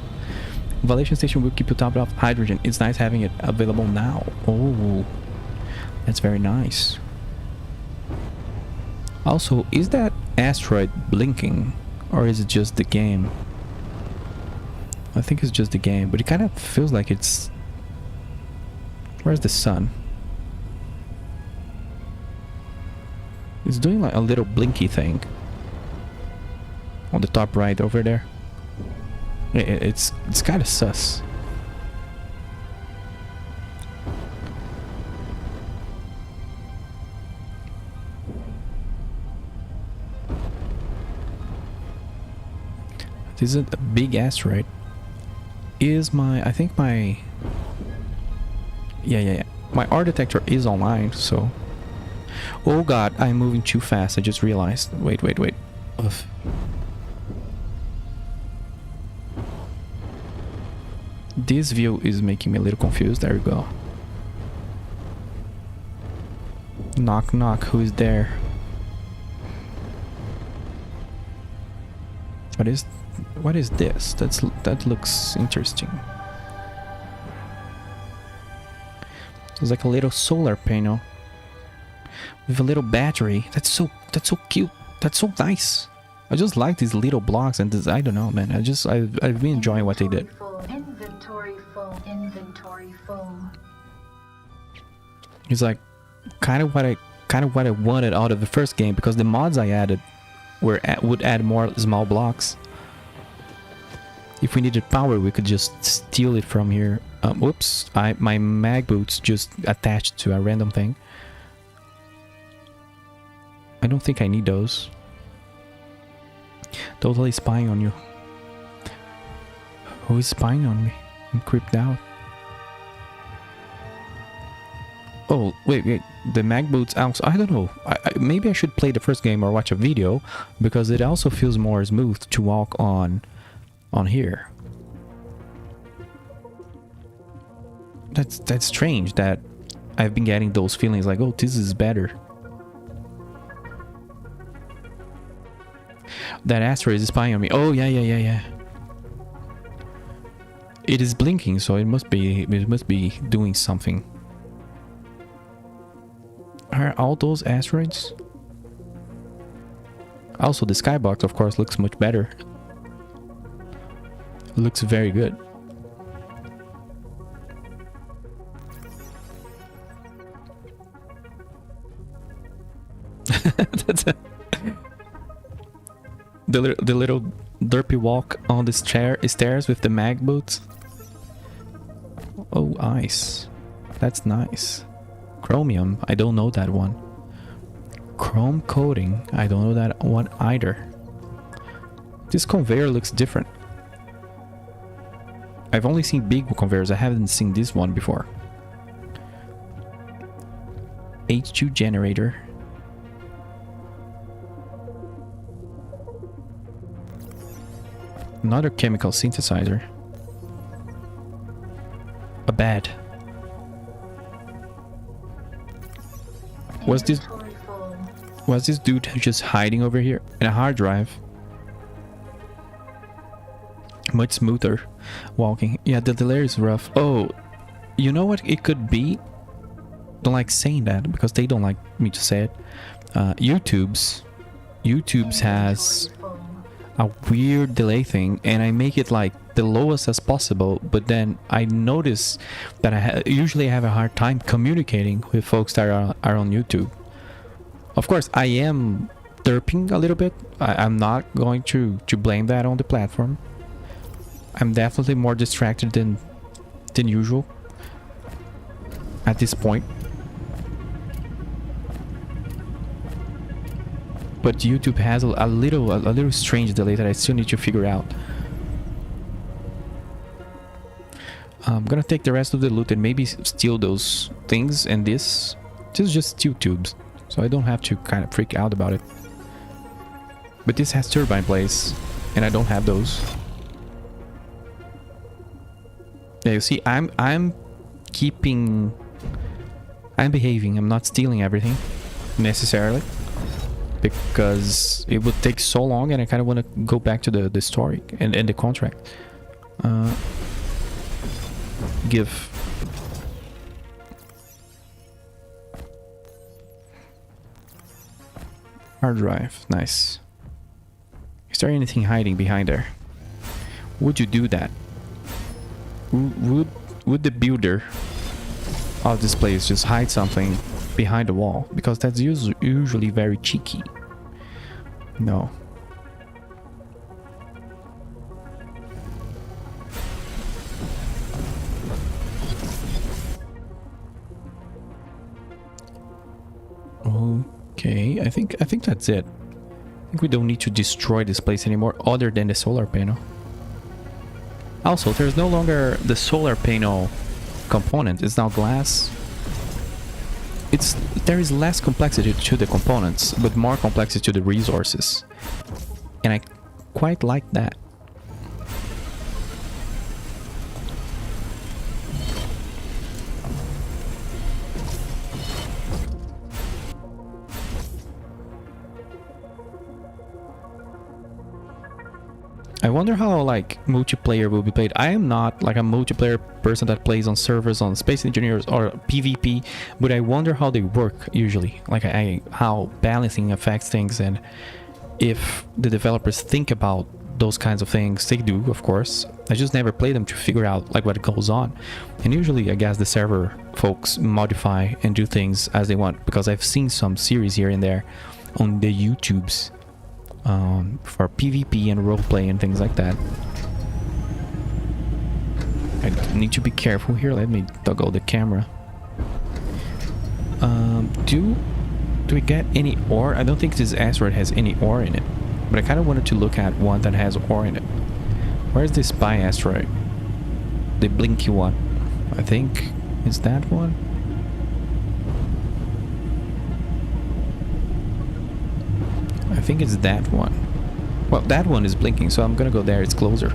Speaker 1: Validation station will keep you top of hydrogen. It's nice having it available now. Oh, that's very nice. Also, is that asteroid blinking, or is it just the game? I think it's just the game, but it kind of feels like it's... Where's the sun? It's doing like a little blinky thing on the top right over there. It's kind of sus. This is a big asteroid. Is my... I think my... Yeah. My R detector is online, so... Oh god, I'm moving too fast. I just realized. Wait. Ugh. This view is making me a little confused. There we go. Knock knock, who is there? What is this? That looks interesting. It's like a little solar panel with a little battery. That's so cute. That's so nice. I just like these little blocks, and this, I don't know, man. I've been enjoying what they did.
Speaker 6: Inventory full.
Speaker 1: It's like kind of what I wanted out of the first game, because the mods I added would add more small blocks. If we needed power, we could just steal it from here. Whoops! My mag boots just attached to a random thing. I don't think I need those. Totally spying on you. Who is spying on me? I'm creeped out. Oh, wait. The mag boots also... I don't know. Maybe I should play the first game or watch a video, because it also feels more smooth to walk on here. That's strange that I've been getting those feelings like, oh, this is better. That asteroid is spying on me. Oh, yeah. It is blinking, so it must be doing something. Are all those asteroids? Also, the skybox, of course, looks much better. Looks very good. That's the little derpy walk on the stairs with the mag boots. Oh, ice. That's nice. Chromium, I don't know that one. Chrome coating, I don't know that one either. This conveyor looks different. I've only seen big conveyors, I haven't seen this one before. H2 generator. Another chemical synthesizer. bed. Was this
Speaker 6: Inventory full.
Speaker 1: was this dude just hiding over here in a hard drive? Much smoother walking. Yeah, the delay is rough. Oh, you know what it could be? Don't like saying that because they don't like me to say it. YouTube's has
Speaker 6: Inventory full.
Speaker 1: a weird delay thing, and I make it like the lowest as possible, but then I notice that I usually have a hard time communicating with folks that are on YouTube. Of course, I am derping a little bit. I'm not going to blame that on the platform. I'm definitely more distracted than usual at this point. But YouTube has a little strange delay that I still need to figure out. I'm gonna take the rest of the loot and maybe steal those things, and this is just steel tubes, so I don't have to kind of freak out about it. But this has turbine blades, and I don't have those. Yeah, you see, I'm behaving. I'm not stealing everything necessarily, because it would take so long, and I kind of want to go back to the story and the contract. Give. Hard drive, nice. Is there anything hiding behind there? Would you do that? Would the builder of this place just hide something behind the wall? Because that's usually very cheeky. No. Okay, I think that's it. I think we don't need to destroy this place anymore, other than the solar panel. Also, there's no longer the solar panel component. It's now glass. There is less complexity to the components, but more complexity to the resources, and I quite like that. I wonder how like multiplayer will be played. I am not like a multiplayer person that plays on servers on Space Engineers or PvP, but I wonder how they work usually, like how balancing affects things, and if the developers think about those kinds of things. They do, of course. I just never play them to figure out like what goes on, and usually I guess the server folks modify and do things as they want, because I've seen some series here and there on the YouTubes for PvP and roleplay and things like that. I need to be careful here. Let me toggle the camera. Do we get any ore? I don't think this asteroid has any ore in it, but I kind of wanted to look at one that has ore in it. Where's the spy asteroid? The blinky one. I think it's that one. I think it's that one. Well, that one is blinking, so I'm gonna go there. It's closer.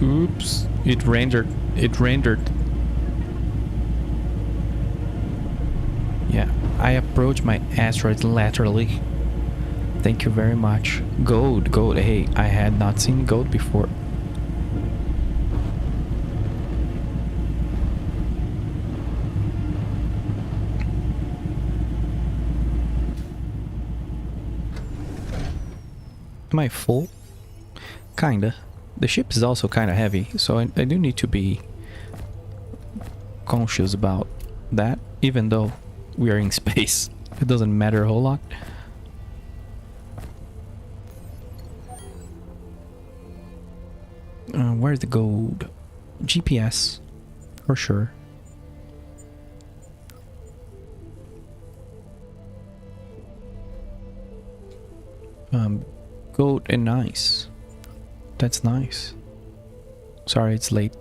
Speaker 1: Oops, it rendered. Yeah, I approach my asteroid laterally. Thank you very much. Gold. Hey, I had not seen gold before. Am I full? Kinda. The ship is also kind of heavy, so I do need to be conscious about that, even though we are in space. It doesn't matter a whole lot. Where's the gold? GPS, for sure. Gold and nice. That's nice. Sorry, it's late.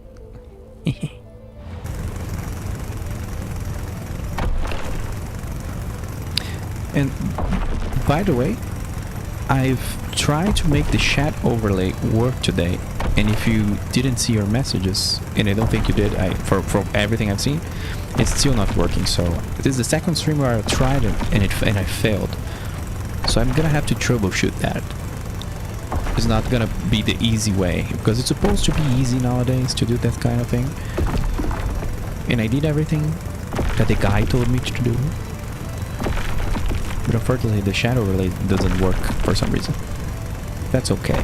Speaker 1: And by the way, I've tried to make the chat overlay work today, and if you didn't see your messages, and I don't think you did, from everything I've seen, it's still not working. So this is the second stream where I tried it and I failed. So I'm gonna have to troubleshoot that. It's not gonna be the easy way, because it's supposed to be easy nowadays to do that kind of thing. And I did everything that the guy told me to do. But unfortunately the shadow relay doesn't work for some reason. That's okay.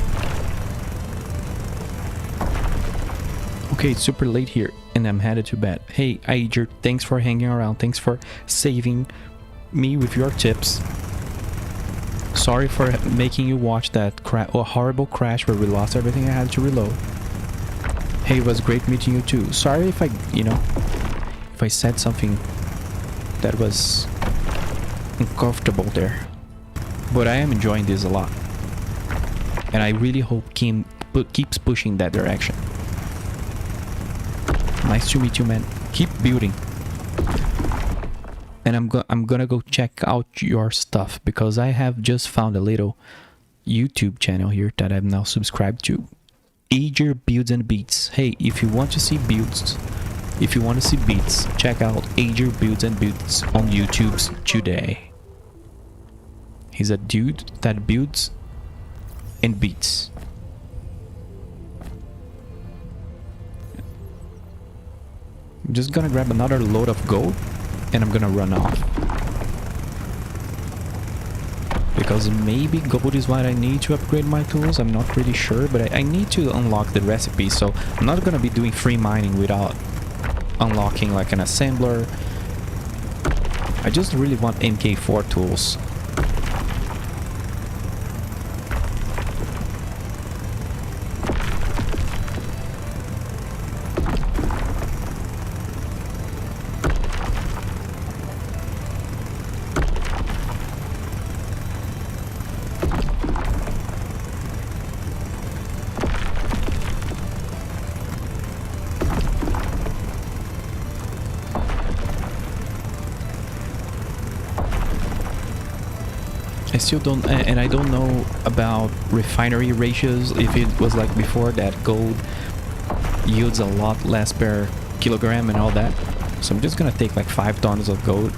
Speaker 1: Okay, it's super late here and I'm headed to bed. Hey Ager, thanks for hanging around. Thanks for saving me with your tips. Sorry for making you watch that horrible crash where we lost everything. I had to reload. Hey, it was great meeting you too. Sorry if I, if I said something that was uncomfortable there. But I am enjoying this a lot. And I really hope Kim keeps pushing that direction. Nice to meet you, man. Keep building. And I'm gonna go check out your stuff, because I have just found a little YouTube channel here that I'm now subscribed to. Ager Builds and Beats. Hey, if you want to see builds, if you want to see beats, check out Ager Builds and Beats on YouTube today. He's a dude that builds and beats. I'm just gonna grab another load of gold and I'm gonna run off. Because maybe gold is what I need to upgrade my tools. I'm not pretty sure, but I need to unlock the recipe, so I'm not gonna be doing free mining without unlocking like an assembler. I just really want MK4 tools. I still don't, and I don't know about refinery ratios, if it was like before that gold yields a lot less per kilogram and all that. So I'm just gonna take like 5 tons of gold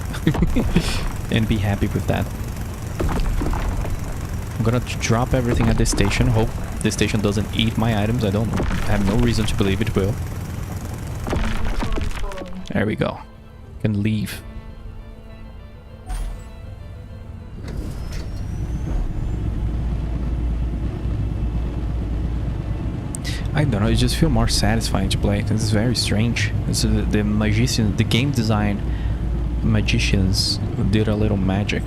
Speaker 1: and be happy with that. I'm gonna drop everything at this station, hope this station doesn't eat my items. I have no reason to believe it will. There we go. Can leave. I don't know, it just feels more satisfying to play. This is very strange. It's the magician, the game design magicians did a little magic.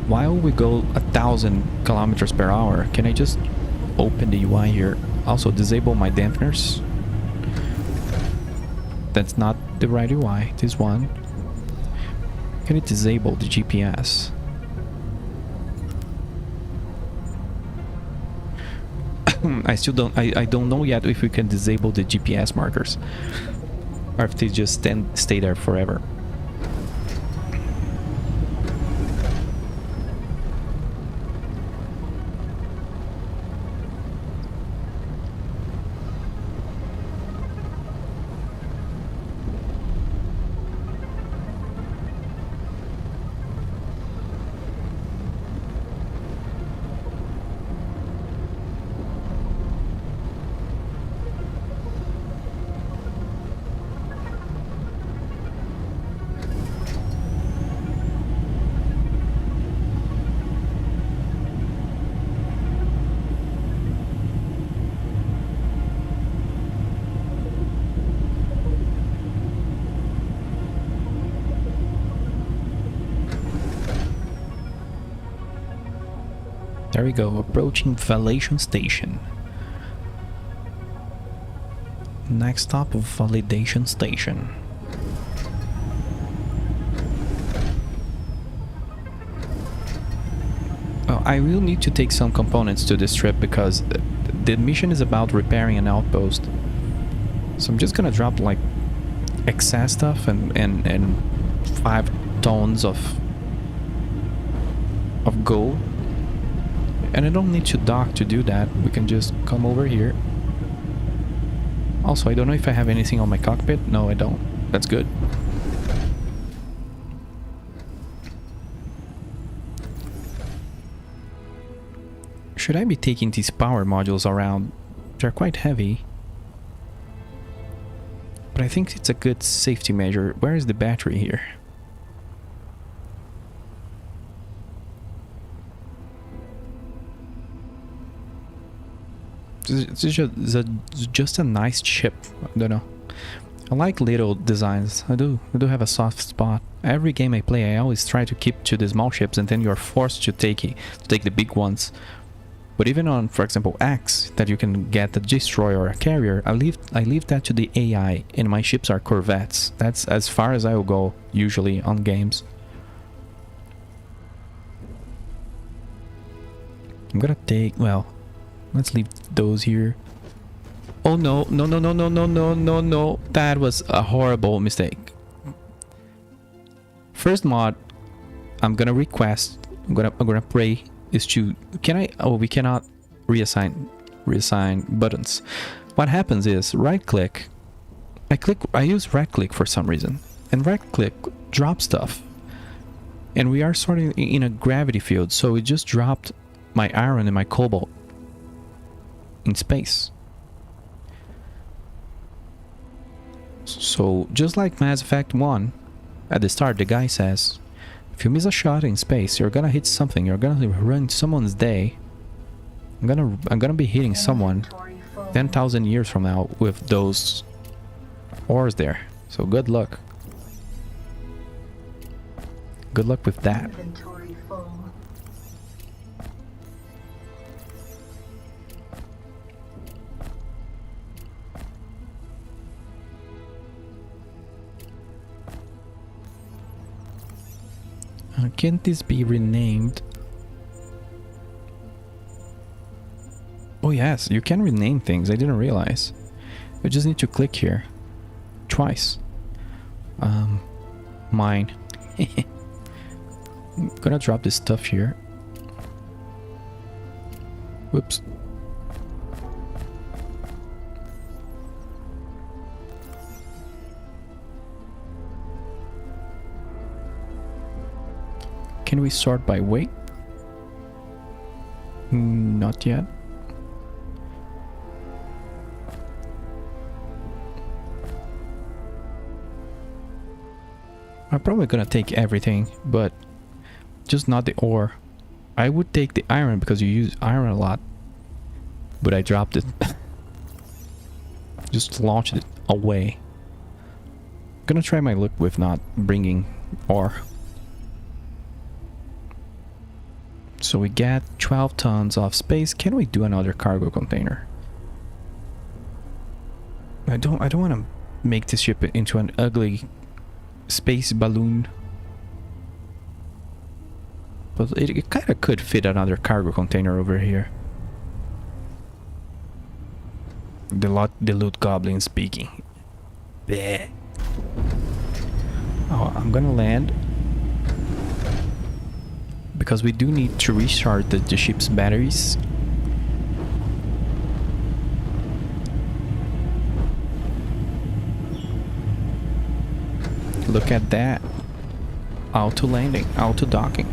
Speaker 1: While we go 1,000 kilometers per hour, can I just open the UI here? Also disable my dampeners. That's not the right UI, this one. Can it disable the GPS? I still don't. I don't know yet if we can disable the GPS markers, or if they just stay there forever. There we go, approaching validation station. Next stop, validation station. Oh, I will need to take some components to this trip because the mission is about repairing an outpost. So I'm just gonna drop like excess stuff and 5 tons of gold. And I don't need to dock to do that. We can just come over here. Also, I don't know if I have anything on my cockpit. No, I don't. That's good. Should I be taking these power modules around? They're quite heavy. But I think it's a good safety measure. Where is the battery here? It's just a nice chip. I don't know. I like little designs. I do have a soft spot. Every game I play, I always try to keep to the small ships, and then you're forced to take the big ones. But even on, for example, X, that you can get a destroyer or a carrier, I leave that to the AI, and my ships are corvettes. That's as far as I will go usually on games. I'm gonna take, well, let's leave those here. Oh no, no, no, no, no, no, no, no, no. That was a horrible mistake. First mod I'm gonna request, I'm gonna pray is to, we cannot reassign buttons. What happens is right click, I use right click for some reason, and right click drops stuff. And we are sorting in a gravity field, so it just dropped my iron and my cobalt in space. So just like Mass Effect 1, at the start the guy says, if you miss a shot in space, you're gonna hit something, you're gonna ruin someone's day. I'm gonna be hitting someone 10,000 years from now with those ores there. So good luck. Good luck with that.
Speaker 6: Inventory full.
Speaker 1: Can't this be renamed? Oh yes, you can rename things. I didn't realize. I just need to click here twice. Mine. I'm gonna drop this stuff here. Whoops. Can we sort by weight? Not yet. I'm probably gonna take everything, but just not the ore. I would take the iron because you use iron a lot, but I dropped it. Just launched it away. Gonna try my luck with not bringing ore. So we get 12 tons of space. Can we do another cargo container? I don't want to make this ship into an ugly space balloon. But it kind of could fit another cargo container over here. The loot goblin speaking. Bleh. Oh, I'm gonna land. Because we do need to recharge the ship's batteries. Look at that. Auto landing, auto docking.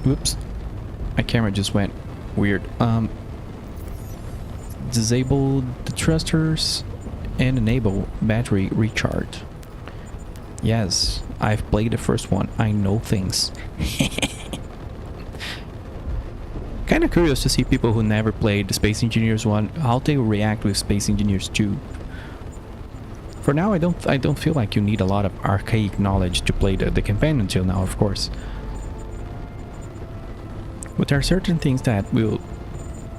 Speaker 1: Whoops. My camera just went weird. Disable the thrusters and enable battery recharge. Yes, I've played the first one. I know things. Kinda curious to see people who never played the Space Engineers 1, how they react with Space Engineers 2. For now, I don't feel like you need a lot of archaic knowledge to play the campaign until now, of course. But there are certain things that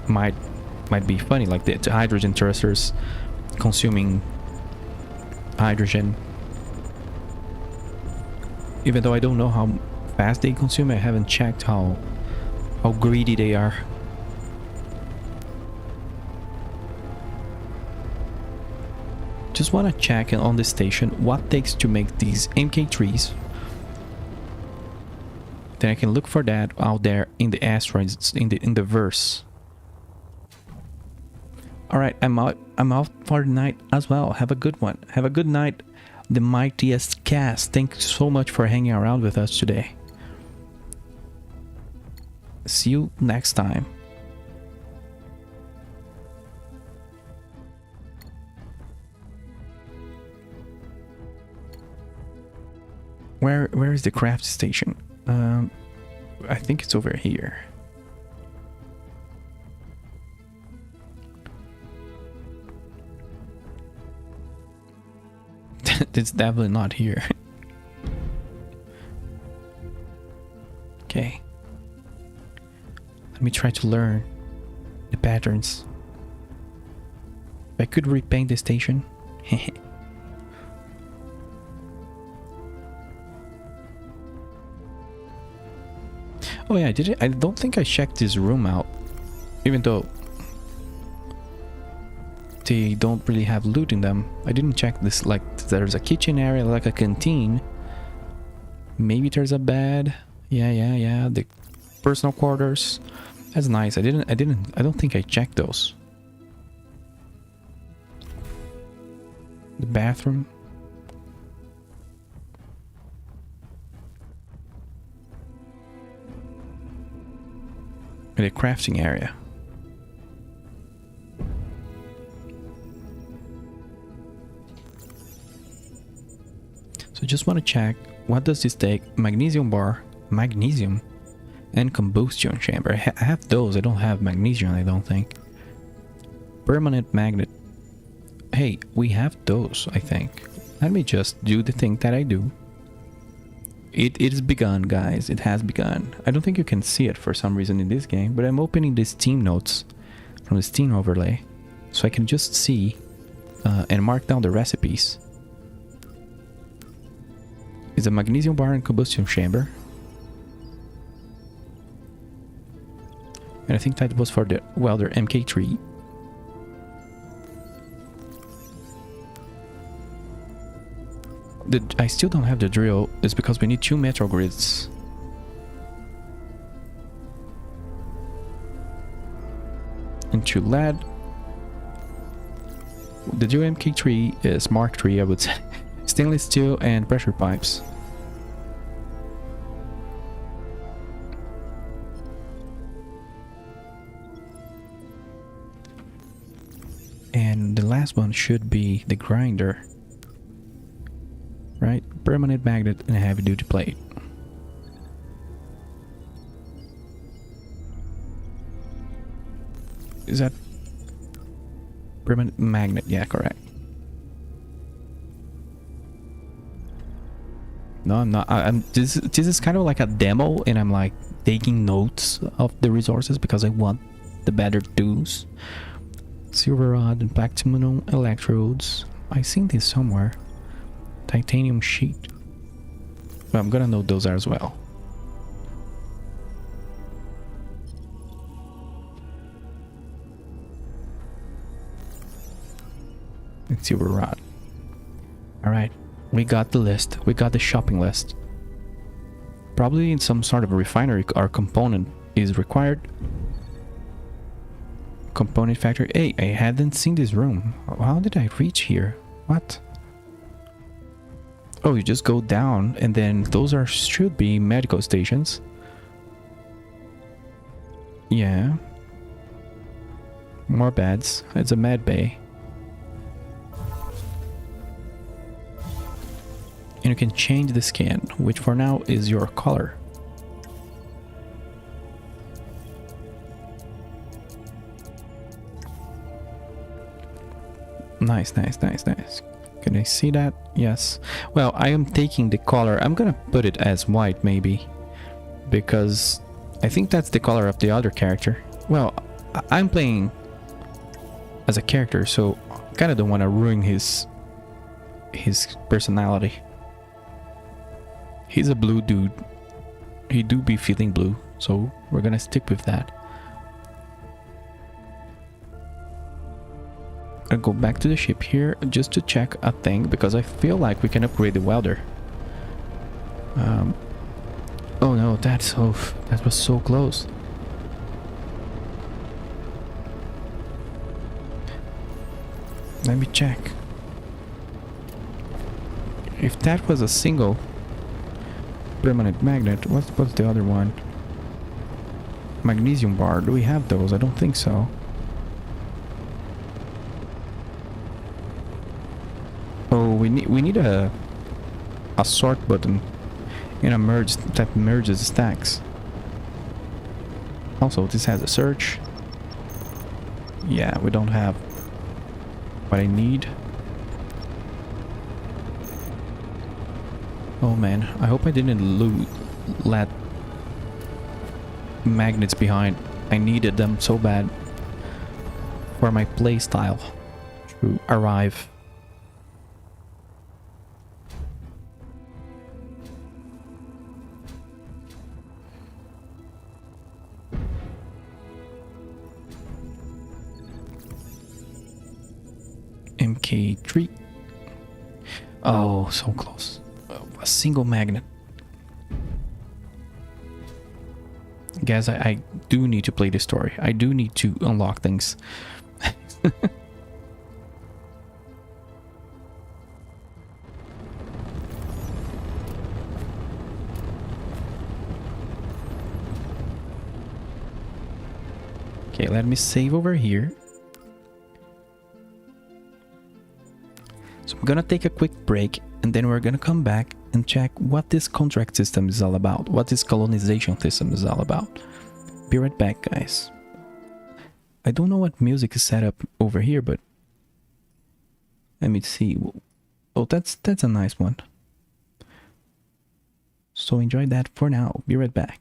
Speaker 1: might be funny, like the hydrogen thrusters consuming hydrogen. Even though I don't know how fast they consume, I haven't checked how greedy they are. Just want to check on the station what takes to make these MK3s. Then I can look for that out there in the asteroids, in the verse. All right, I'm out for the night as well. Have a good one. Have a good night, the mightiest cast. Thanks so much for hanging around with us today. See you next time. Where is the craft station? I think it's over here. It's definitely not here. Okay. Let me try to learn the patterns. If I could repaint the station. Oh yeah, I don't think I checked this room out. Even though they don't really have loot in them. I didn't check this, like there's a kitchen area, like a canteen. Maybe there's a bed. Yeah. The personal quarters. That's nice. I don't think I checked those. The bathroom. And the crafting area. So just want to check, what does this take? Magnesium bar, magnesium, and combustion chamber. I have those. I don't have magnesium, I don't think. Permanent magnet. Hey, we have those, I think. Let me just do the thing that I do. It has begun, guys. It has begun. I don't think you can see it for some reason in this game, but I'm opening the Steam notes from the Steam overlay, so I can just see and mark down the recipes. It's a magnesium bar and combustion chamber. And I think that was for the welder MK3. I still don't have the drill. It's because we need 2 metal grids. And 2 lead. The drill MK3 is Mark III, I would say. Stainless steel and pressure pipes. And the last one should be the grinder. Right? Permanent magnet and a heavy duty plate. Is that permanent magnet? Yeah, correct. No, I'm not. This is kind of like a demo, and I'm like taking notes of the resources because I want the better tools. Silver rod and platinum electrodes. I've seen this somewhere. Titanium sheet. But I'm gonna note those as well. And silver rod. Alright, we got the list. We got the shopping list. Probably in some sort of a refinery or component is required. Component factory. Hey, I hadn't seen this room. How did I reach here? What? Oh, you just go down, and then those should be medical stations. Yeah. More beds. It's a med bay. And you can change the skin, which for now is your color. Nice. Can I see that? Yes. Well, I am taking the color. I'm gonna put it as white, maybe. Because I think that's the color of the other character. Well, I'm playing as a character, so I kind of don't want to ruin his personality. He's a blue dude. He do be feeling blue, so we're gonna stick with that. I'll go back to the ship here just to check a thing, because I feel like we can upgrade the welder. Oh no, that was so close. Let me check. If that was a single permanent magnet, what's the other one? Magnesium bar. Do we have those? I don't think so. Oh, we need a sort button and a merge that merges stacks. Also, this has a search. Yeah, we don't have what I need. Oh man, I hope I didn't let magnets behind. I needed them so bad for my playstyle to arrive. MK3. Oh, so close. A single magnet. Guys, I do need to play this story. I do need to unlock things. Okay, let me save over here. So I'm gonna take a quick break, and then we're gonna come back and check what this contract system is all about, what this colonization system is all about. Be right back, guys. I don't know what music is set up over here, but let me see. Oh, that's a nice one. So enjoy that for now. Be right back.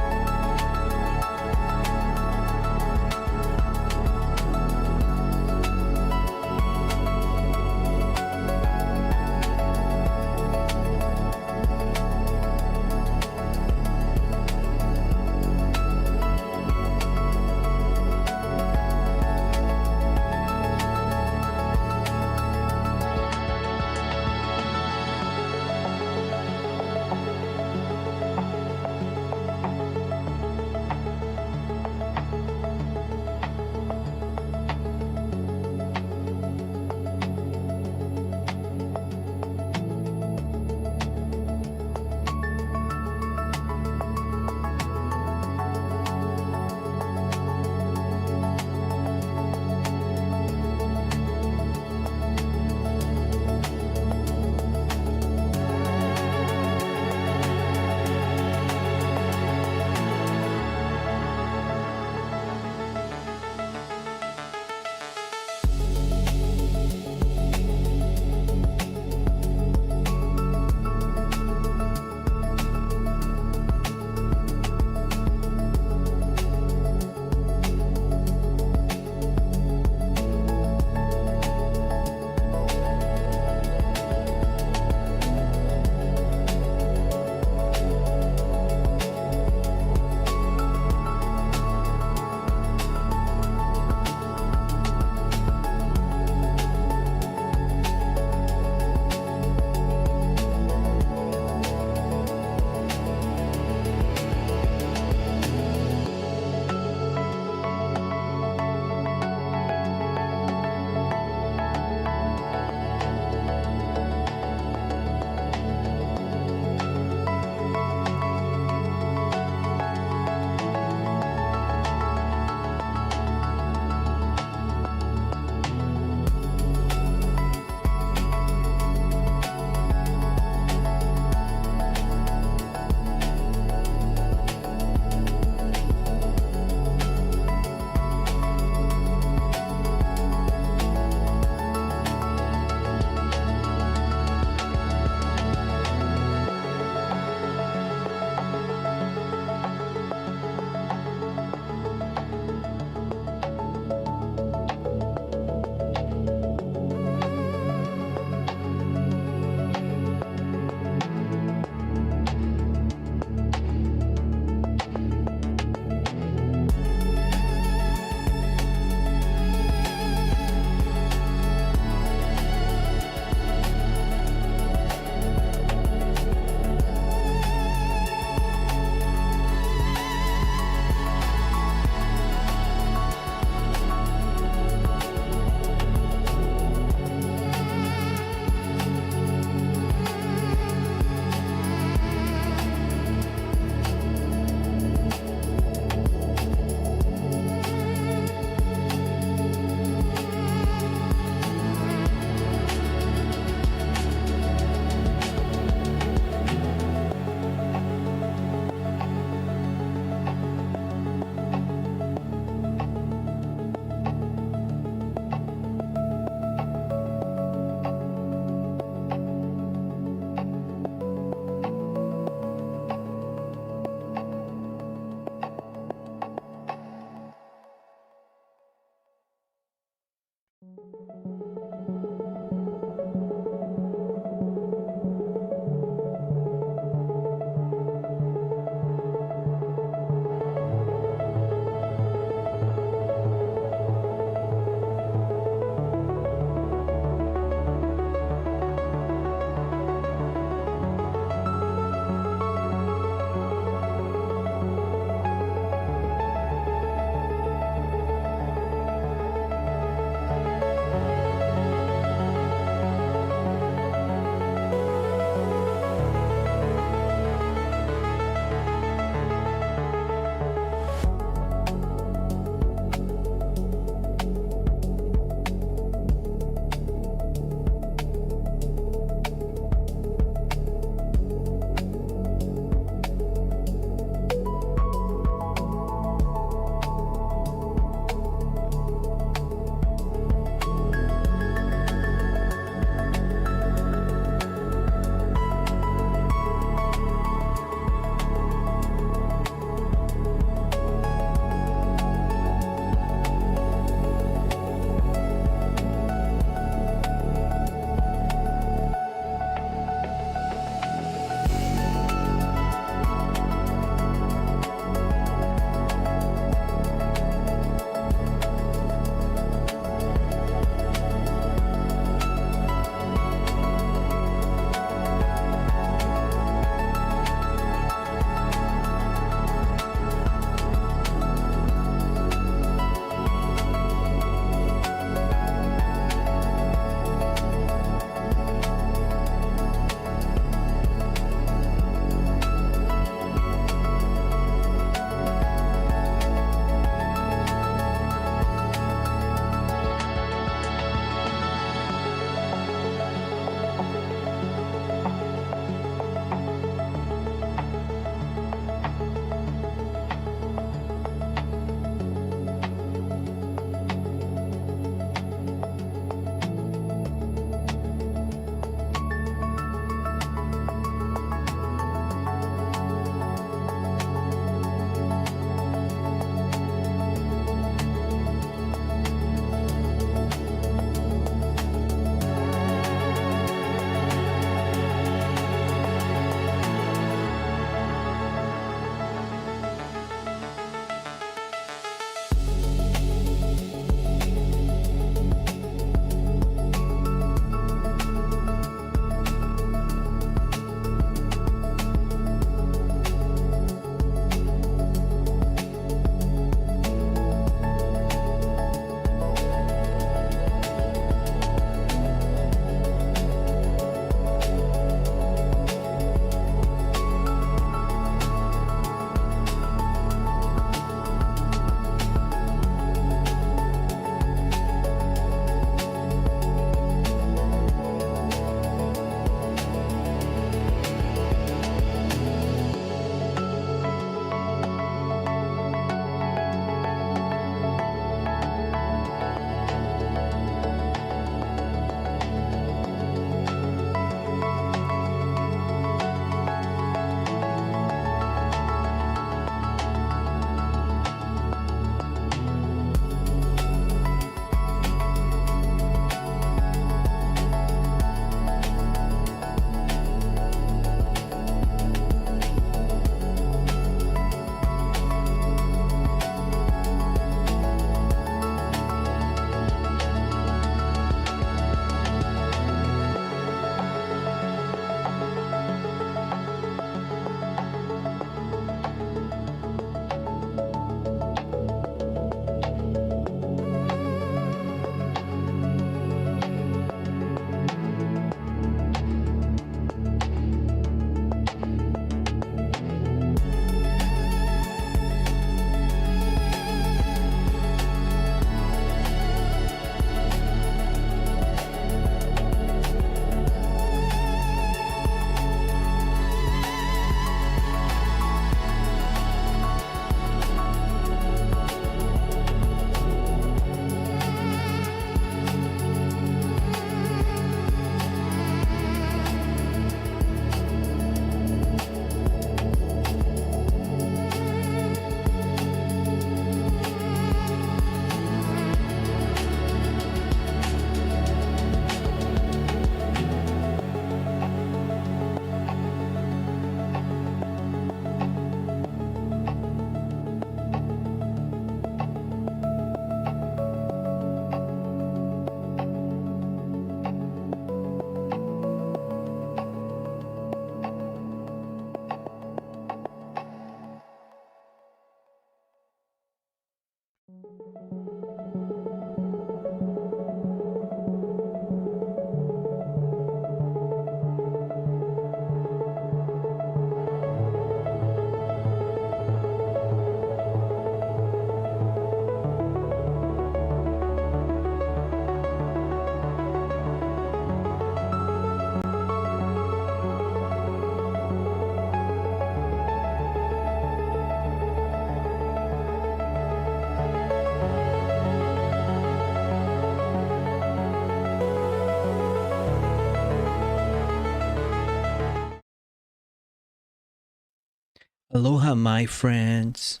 Speaker 1: Aloha, my friends.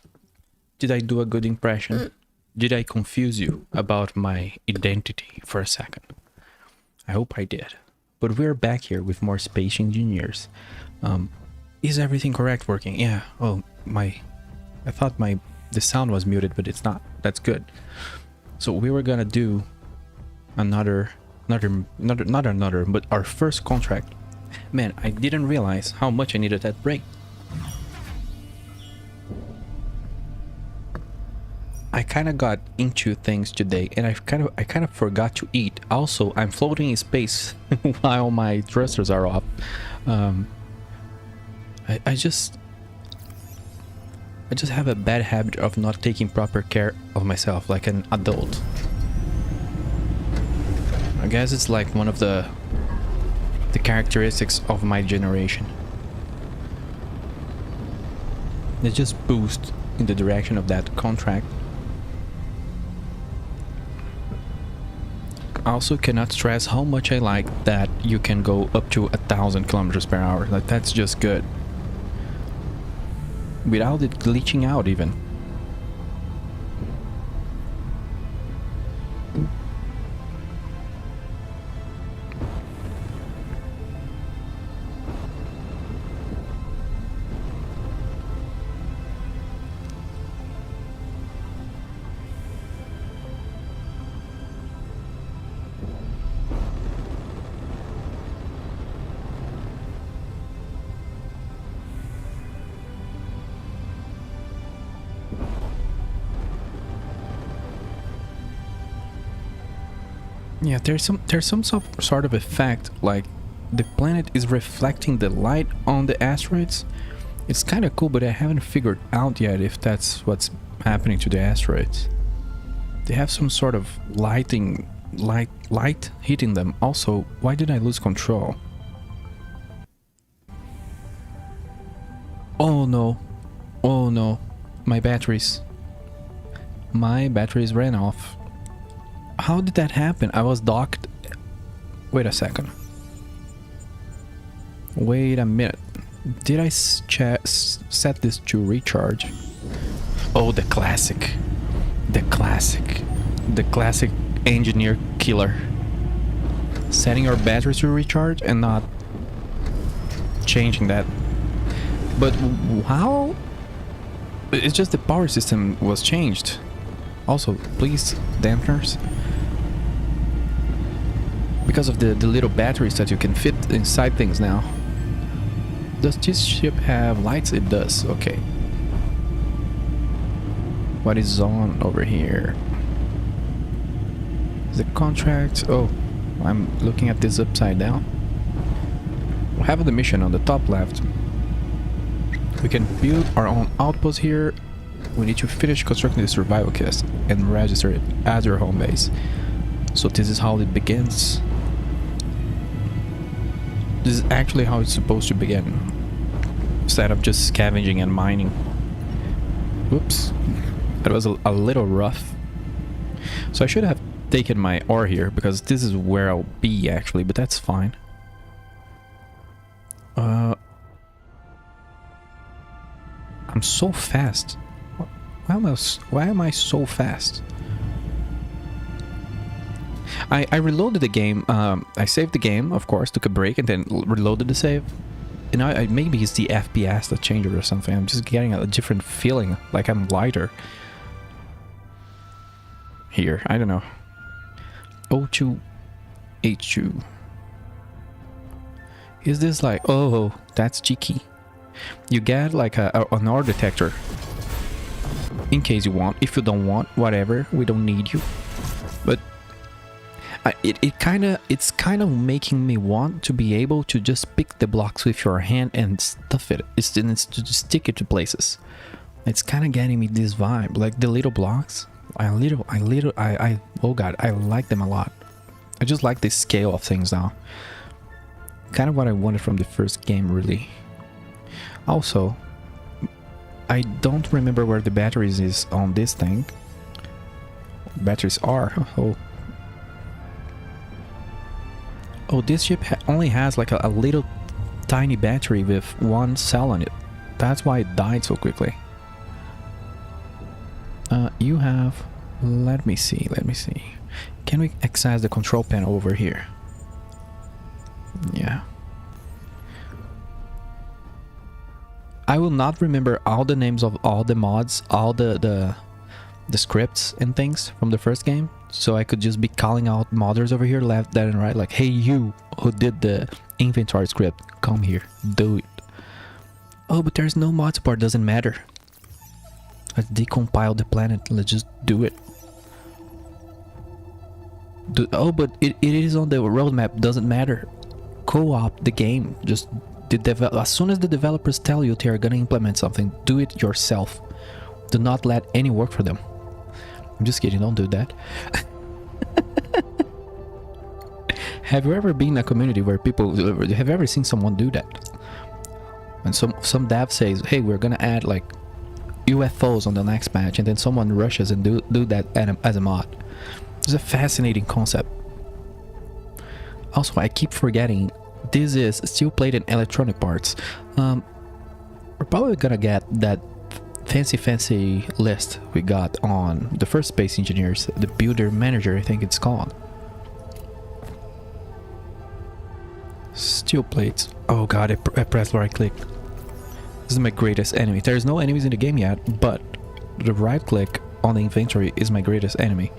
Speaker 1: Did I do a good impression? Did I confuse you about my identity for a second? I hope I did. But we're back here with more space engineers. Is everything correct working? Yeah. Oh, I thought the sound was muted, but it's not. That's good. So we were gonna do but our first contract. Man, I didn't realize how much I needed that break. I kind of got into things today, and I kind of forgot to eat. Also, I'm floating in space while my thrusters are off. I just have a bad habit of not taking proper care of myself like an adult. I guess it's like one of the characteristics of my generation. They just boost in the direction of that contract. I also cannot stress how much I like that you can go up to 1,000 kilometers per hour. Like, that's just good. Without it glitching out even. Yeah, there's some sort of effect, like the planet is reflecting the light on the asteroids. It's kind of cool, but I haven't figured out yet if that's what's happening to the asteroids. They have some sort of light hitting them. Also, why did I lose control? Oh no. Oh no. My batteries ran off. How did that happen? I was docked. Wait a second. Wait a minute. Did I set this to recharge? Oh, the classic. The classic engineer killer. Setting your batteries to recharge and not changing that. But how? It's just the power system was changed. Also, please, dampeners. Because of the little batteries that you can fit inside things now. Does this ship have lights? It does. Okay. What is on over here? The contract. Oh, I'm looking at this upside down. We have the mission on the top left. We can build our own outpost here. We need to finish constructing the survival kit and register it as your home base. So this is how it begins. This is actually how it's supposed to begin, instead of just scavenging and mining. Whoops, that was a little rough. So I should have taken my ore here, because this is where I'll be actually, but that's fine. I'm so fast. Why am I so fast? I reloaded the game. I saved the game, of course, took a break, and then reloaded the save. And maybe it's the FPS that changed or something. I'm just getting a different feeling, like I'm lighter here. I don't know. O2 H2. Is this like... Oh, that's cheeky. You get like an ore detector in case you want. If you don't want, whatever, we don't need you. But it's kind of making me want to be able to just pick the blocks with your hand and stuff it. It's to stick it to places. It's kind of getting me this vibe, like the little blocks. Oh god, I like them a lot. I just like the scale of things now. Kind of what I wanted from the first game, really. Also, I don't remember where the batteries is on this thing. Batteries are. Oh, this ship only has like a little tiny battery with one cell on it. That's why it died so quickly. You have... Let me see. Can we access the control panel over here? Yeah. I will not remember all the names of all the mods, all the scripts and things from the first game. So I could just be calling out modders over here, left, right, and right. Like, hey, you who did the inventory script, come here, do it. Oh, but there's no mod support, doesn't matter. Let's decompile the planet, let's just do it. Oh, but it is on the roadmap, doesn't matter. Co-op the game, just as soon as the developers tell you they are gonna implement something, do it yourself. Do not let any work for them. I'm just kidding, don't do that. Have you ever been in a community where people, have you ever seen someone do that? And some dev says, hey, we're gonna add like UFOs on the next patch, and then someone rushes and do that as a mod. It's a fascinating concept. Also, I keep forgetting, this is steel plate and electronic parts. We're probably gonna get that fancy list we got on the first Space Engineers, the builder manager, I think it's called. Steel plates. Oh god, I pressed right click. This is my greatest enemy. There's no enemies in the game yet, but the right click on the inventory is my greatest enemy.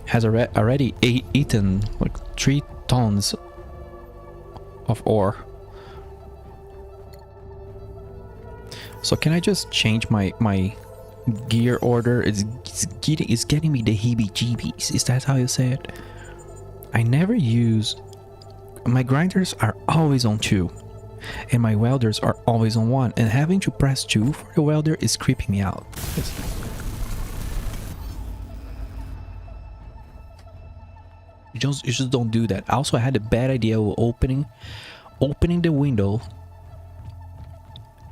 Speaker 1: Has already eaten like 3 tons of ore. So can I just change my gear order? It's getting me the heebie-jeebies. Is that how you say it? I never use... My grinders are always on 2. And my welders are always on 1. And having to press 2 for the welder is creeping me out. You just don't do that. Also, I had a bad idea of opening the window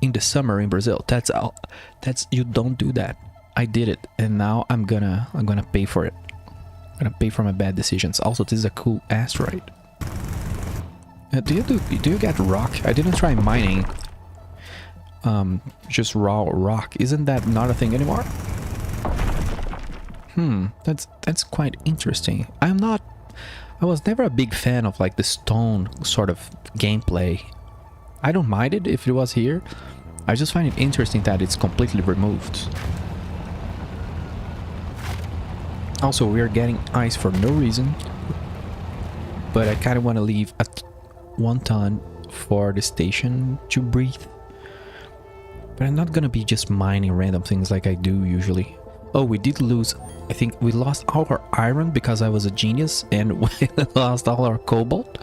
Speaker 1: in the summer in Brazil. That's you don't do that. I did it, and now I'm gonna pay for it. I'm gonna pay for my bad decisions. Also, this is a cool asteroid. Do you get rock? I didn't try mining. Just raw rock. Isn't that not a thing anymore? That's quite interesting. I was never a big fan of like the stone sort of gameplay. I don't mind it if it was here. I just find it interesting that it's completely removed. Also, we are getting ice for no reason. But I kind of want to leave at 1 ton for the station to breathe. But I'm not gonna be just mining random things like I do usually. Oh, we did lose... I think we lost all our iron because I was a genius, and we lost all our cobalt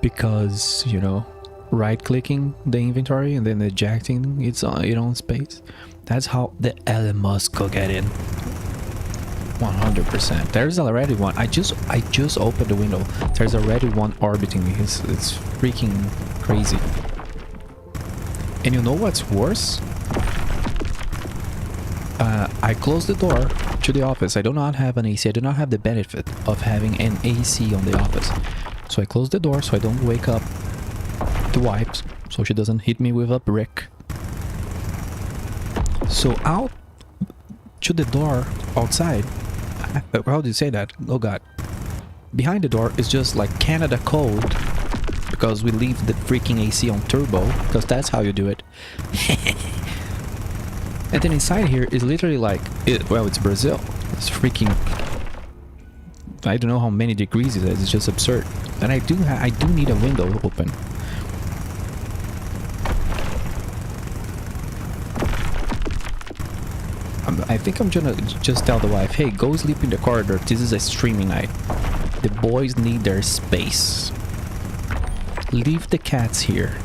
Speaker 1: because, you know, right-clicking the inventory and then ejecting its own space. That's how the Elon Musk could get in. 100%. There's already one. I just opened the window. There's already one orbiting me. It's freaking crazy. And you know what's worse? I closed the door to the office. I do not have an AC. I do not have the benefit of having an AC on the office. So I closed the door so I don't wake up the wife, so she doesn't hit me with a brick. So out to the door outside, how do you say that? Oh god. Behind the door is just like Canada code, because we leave the freaking AC on turbo, because that's how you do it. And then inside here is literally like, well, it's Brazil. It's freaking... I don't know how many degrees it is. It's just absurd. And I do need a window open. I think I'm gonna just tell the wife, hey, go sleep in the corridor. This is a streaming night. The boys need their space. Leave the cats here.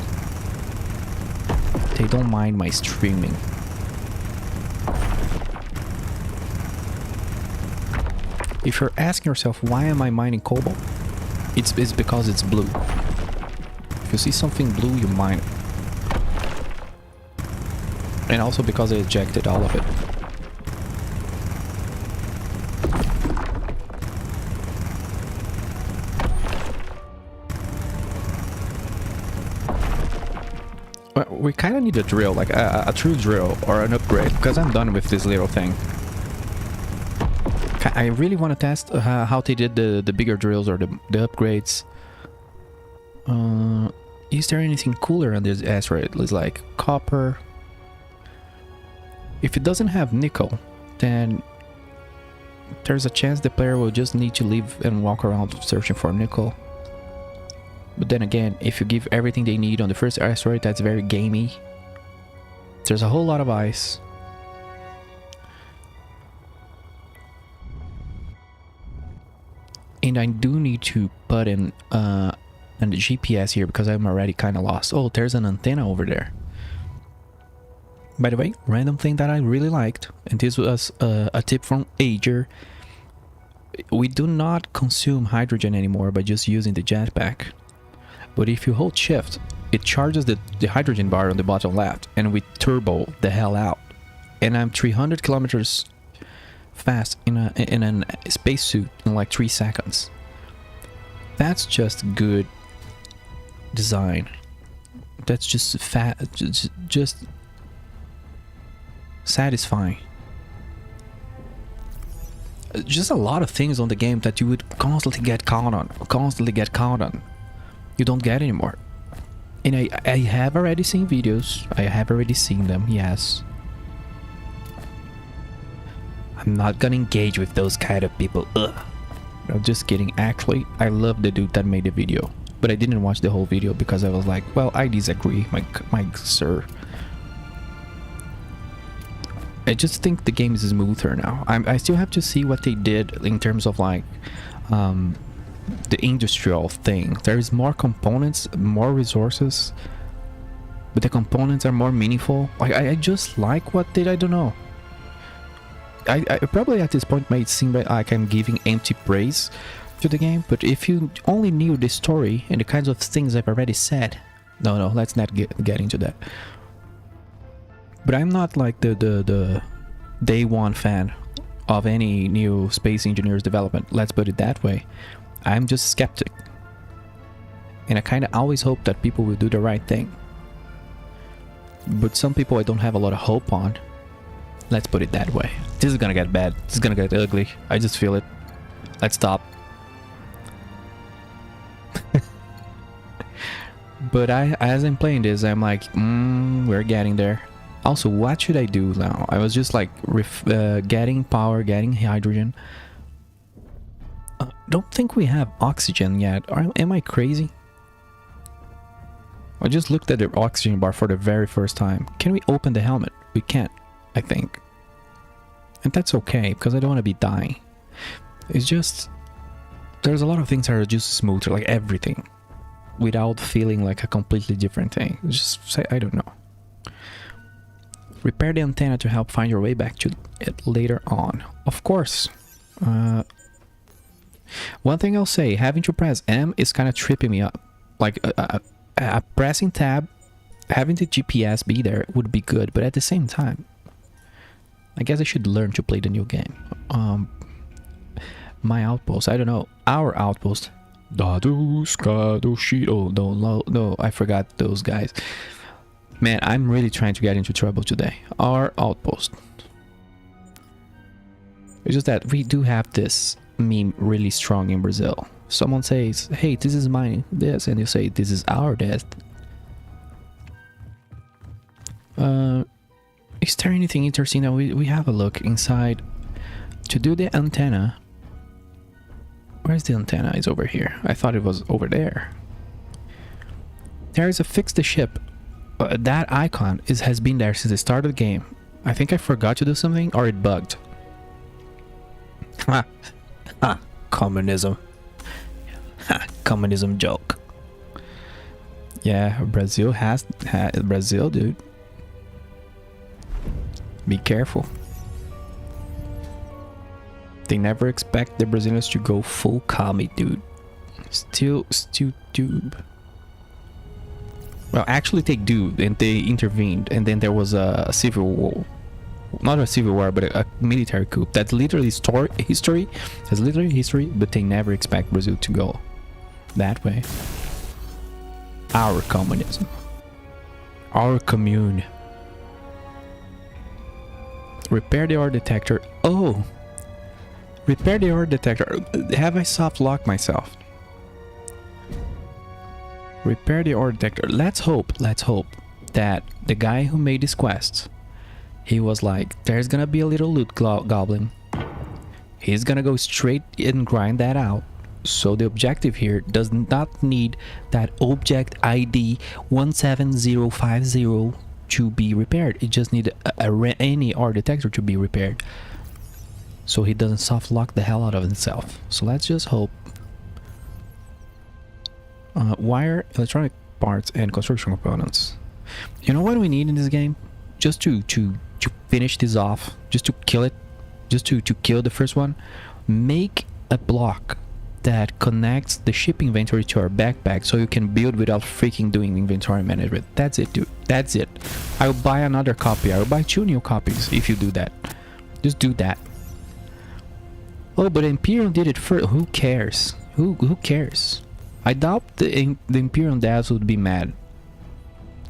Speaker 1: They don't mind my streaming. If you're asking yourself, why am I mining cobalt? It's because it's blue. If you see something blue, you mine it. And also because I ejected all of it. we kind of need a drill, like a true drill or an upgrade, because I'm done with this little thing. I really want to test how they did the bigger drills or the upgrades. Is there anything cooler on this asteroid? It's like copper. If it doesn't have nickel, then there's a chance the player will just need to leave and walk around searching for nickel. But then again, if you give everything they need on the first asteroid, that's very gamey. There's a whole lot of ice. And I do need to put in the GPS here because I'm already kind of lost. Oh, there's an antenna over there. By the way, random thing that I really liked, and this was a tip from Ager. We do not consume hydrogen anymore by just using the jetpack. But if you hold shift, it charges the hydrogen bar on the bottom left, and we turbo the hell out. And I'm 300 kilometers fast in a spacesuit in like 3 seconds. That's just good design. That's just just satisfying. Just a lot of things on the game that you would constantly get caught on. You don't get anymore. And I have already seen videos. I have already seen them, yes. I'm not gonna engage with those kind of people. Ugh. I'm just kidding. Actually, I love the dude that made the video. But I didn't watch the whole video because I was like, well, I disagree, my sir. I just think the game is smoother now. I still have to see what they did in terms of like the industrial thing. There's more components, more resources, but the components are more meaningful. Like I just like what did I don't know. I probably at this point might seem like I'm giving empty praise to the game, but if you only knew the story and the kinds of things I've already said, no, let's not get into that. But I'm not like the day one fan of any new Space Engineers development. Let's put it that way. I'm just skeptic. And I kind of always hope that people will do the right thing. But some people I don't have a lot of hope on. Let's put it that way. This is gonna get bad. This is gonna get ugly. I just feel it. Let's stop. But as I'm playing this, I'm like, we're getting there. Also, what should I do now? I was just like getting power, getting hydrogen. Don't think we have oxygen yet. Am I crazy? I just looked at the oxygen bar for the very first time. Can we open the helmet? We can't, I think. And that's okay, because I don't want to be dying. It's just... there's a lot of things that are just smoother, like everything. Without feeling like a completely different thing. Just say, I don't know. Repair the antenna to help find your way back to it later on. Of course. One thing I'll say, having to press M is kind of tripping me up. Like, pressing tab, having the GPS be there would be good, but at the same time, I guess I should learn to play the new game. My outpost, I don't know, our outpost. Oh, no, I forgot those guys. Man, I'm really trying to get into trouble today. Our outpost. It's just that we do have this meme really strong in Brazil. Someone says, hey, this is mine, this, and you say, this is our death. Is there anything interesting that we have a look inside? To do the antenna. Where's the antenna? It's over here. I thought it was over there. There is a fix the ship. That icon has been there since the start of the game. I think I forgot to do something or it bugged. Communism. Communism joke. Yeah, Brazil has Brazil, dude. Be careful. They never expect the Brazilians to go full commie, dude. Still tube. Well, actually they do, and they intervened, and then there was a civil war. Not a civil war, but a military coup. That's literally history. That's literally history, but they never expect Brazil to go that way. Our communism. Our commune. Repair the ore detector. Oh! Repair the ore detector. Have I soft locked myself? Repair the ore detector. Let's hope that the guy who made this quest, he was like, there's gonna be a little loot goblin. He's gonna go straight and grind that out. So the objective here does not need that object ID 17050 to be repaired. It just needs any ore detector to be repaired. So he doesn't soft lock the hell out of himself. So let's just hope. Wire, electronic parts, and construction components. You know what we need in this game? Just to finish this off, just to kill it, just to kill the first one. Make a block that connects the ship inventory to our backpack so you can build without freaking doing inventory management. That's it, dude. That's it. I'll buy another copy. I'll buy 2 new copies if you do that. Just do that. Oh, but Imperium did it first. Who cares? Who cares? I doubt the Imperium devs would be mad.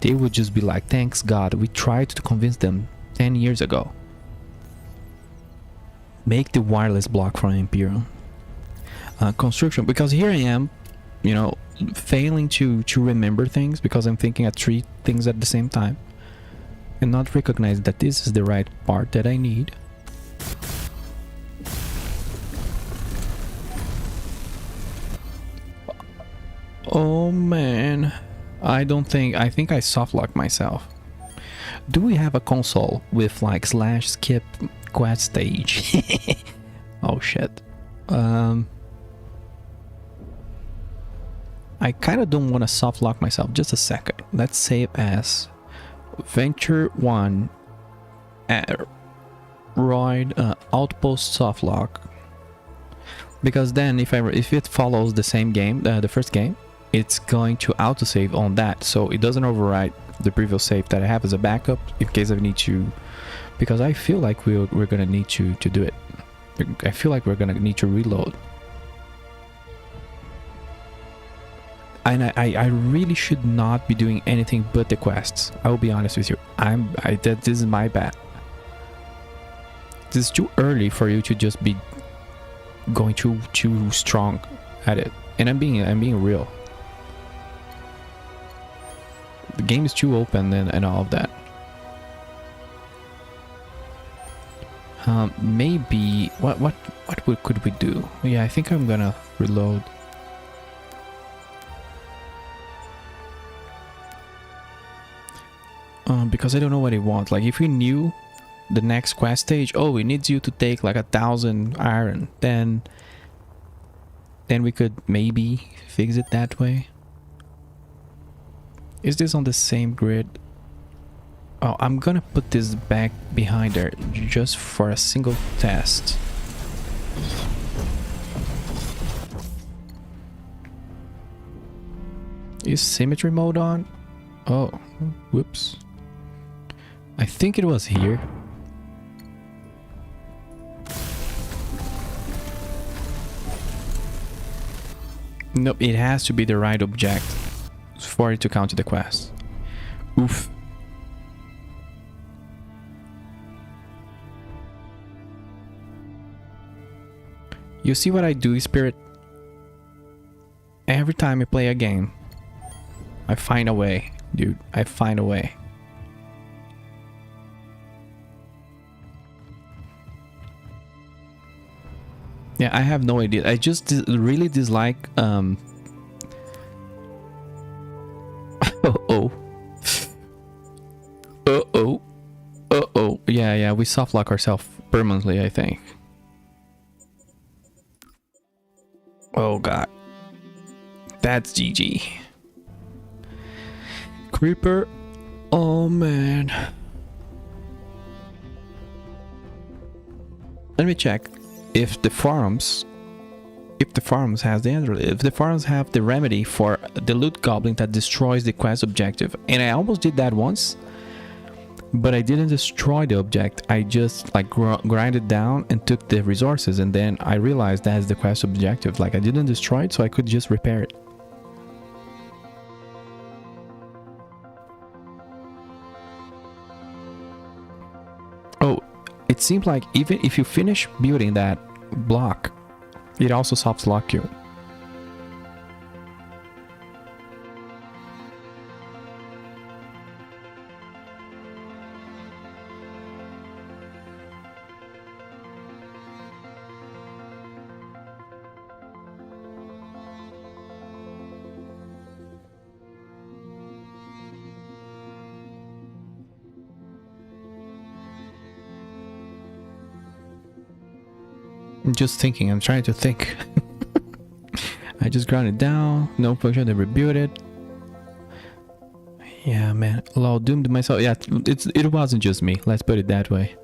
Speaker 1: They would just be like, thanks God, we tried to convince them 10 years ago. Make the wireless block from Imperium. Construction, because here I am, you know, failing to remember things because I'm thinking at 3 things at the same time and not recognize that this is the right part that I need. Oh man, I think I soft locked myself. Do we have a console with like /skip quest stage? Oh shit. I kind of don't want to soft lock myself. Just a second. Let's save as Venture 1 Roid Outpost soft lock. Because then if it follows the same game, the first game, it's going to autosave on that, so it doesn't overwrite the previous save that I have as a backup in case I need to. Because I feel like we're gonna need to do it. I feel like we're gonna need to reload. And I really should not be doing anything but the quests. I will be honest with you. This is my bad. This is too early for you to just be going too strong at it. And I'm being real. The game is too open and all of that. Maybe what could we do? Yeah, I think I'm gonna reload. Because I don't know what it wants. Like if we knew the next quest stage, oh, it needs you to take like 1,000 iron, then we could maybe fix it that way. Is this on the same grid? Oh, I'm gonna put this back behind there just for a single test. Is symmetry mode on? Oh, whoops. I think it was here. Nope, it has to be the right object for it to count to the quest. Oof. You see what I do, Spirit? Every time I play a game, I find a way, dude. I find a way. Yeah, I have no idea. I just really dislike Uh-oh. Uh-oh. Uh-oh. Yeah, we soft lock ourselves permanently, I think. Oh god. That's GG. Creeper. Oh man. Let me check if the forums have the remedy for the loot goblin that destroys the quest objective. And I almost did that once, but I didn't destroy the object. I just like grinded down and took the resources, and then I realized that's the quest objective. Like I didn't destroy it, so I could just repair it. it seems like even if you finish building that block, it also soft lock you. I'm just thinking, I'm trying to think. I just ground it down, no function to rebuild it. Yeah, man, lol, doomed myself. Yeah, it wasn't just me, let's put it that way.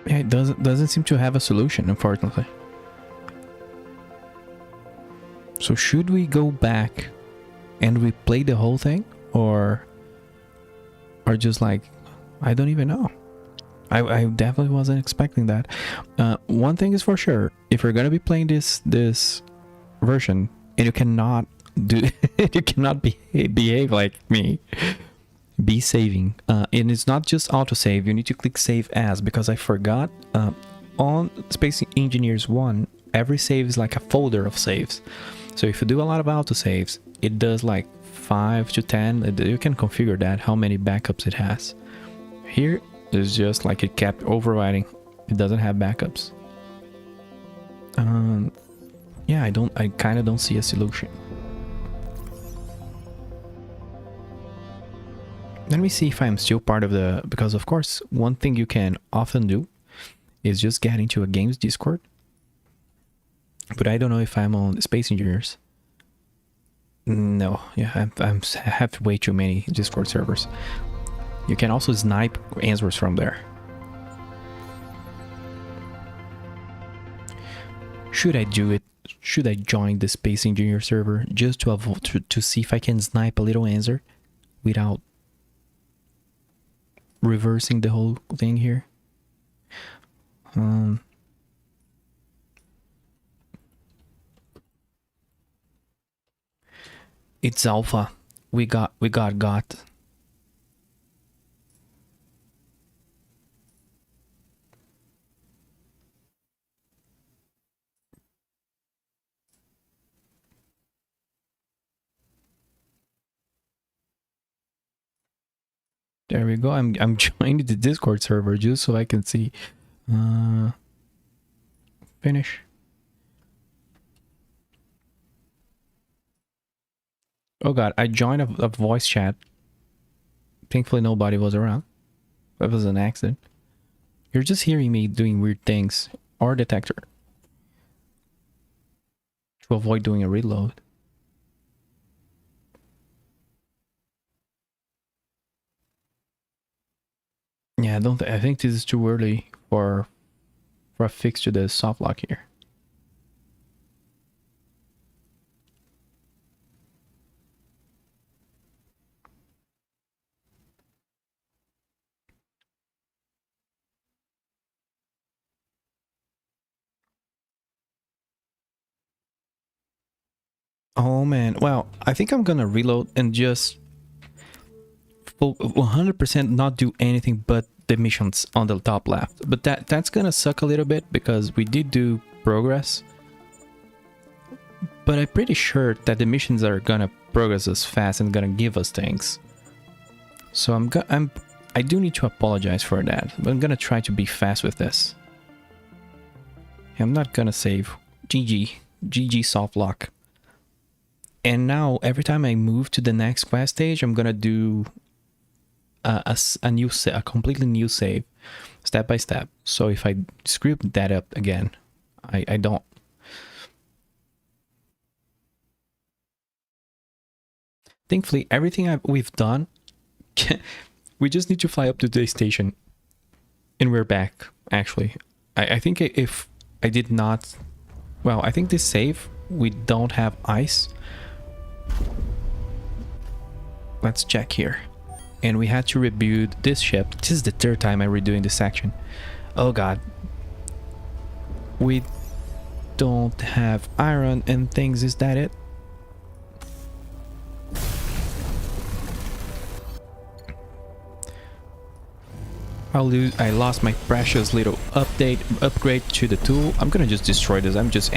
Speaker 1: Yeah, it doesn't seem to have a solution, unfortunately. So should we go back and replay the whole thing, or just like, I don't even know. I definitely wasn't expecting that. One thing is for sure, if you're gonna be playing this version and you cannot do you cannot behave like me, be saving, and it's not just autosave. You need to click save as, because I forgot on Space Engineers 1 every save is like a folder of saves. So if you do a lot of autosaves, it does like 5 to 10. You can configure that, how many backups it has. Here it's just like it kept overriding. It doesn't have backups. Yeah, I kind of don't see a solution. Let me see if I'm still part of the, because of course one thing you can often do is just get into a games Discord, but I don't know if I'm on Space Engineers. No, yeah, I have way too many Discord servers. You can also snipe answers from there. Should I do it? Should I join the Space Engineer server just to avoid to see if I can snipe a little answer without reversing the whole thing here? It's alpha. We got. There we go. I'm joining the Discord server just so I can see. Finish. Oh god, I joined a voice chat. Thankfully nobody was around. That was an accident. You're just hearing me doing weird things. Or detector. To avoid doing a reload. Yeah, I think this is too early for a fix to the soft lock here. Oh man, well, I think I'm gonna reload and just 100% not do anything but the missions on the top left. But that's gonna suck a little bit because we did do progress. But I'm pretty sure that the missions are gonna progress us fast and gonna give us things. So I do need to apologize for that, but I'm gonna try to be fast with this. I'm not gonna save. GG soft lock. And now every time I move to the next quest stage, I'm gonna do a completely new save, step by step. So if I screw that up again, I don't. thankfully, everything we've done, we just need to fly up to the station, and we're back. Actually, I think if I did not, well, I think this save we don't have ice. Let's check here, and we had to rebuild this ship. This is the third time I'm redoing this section. Oh god, we don't have iron and things. Is that it? I lost my precious little upgrade to the tool. I'm gonna just destroy this. I'm just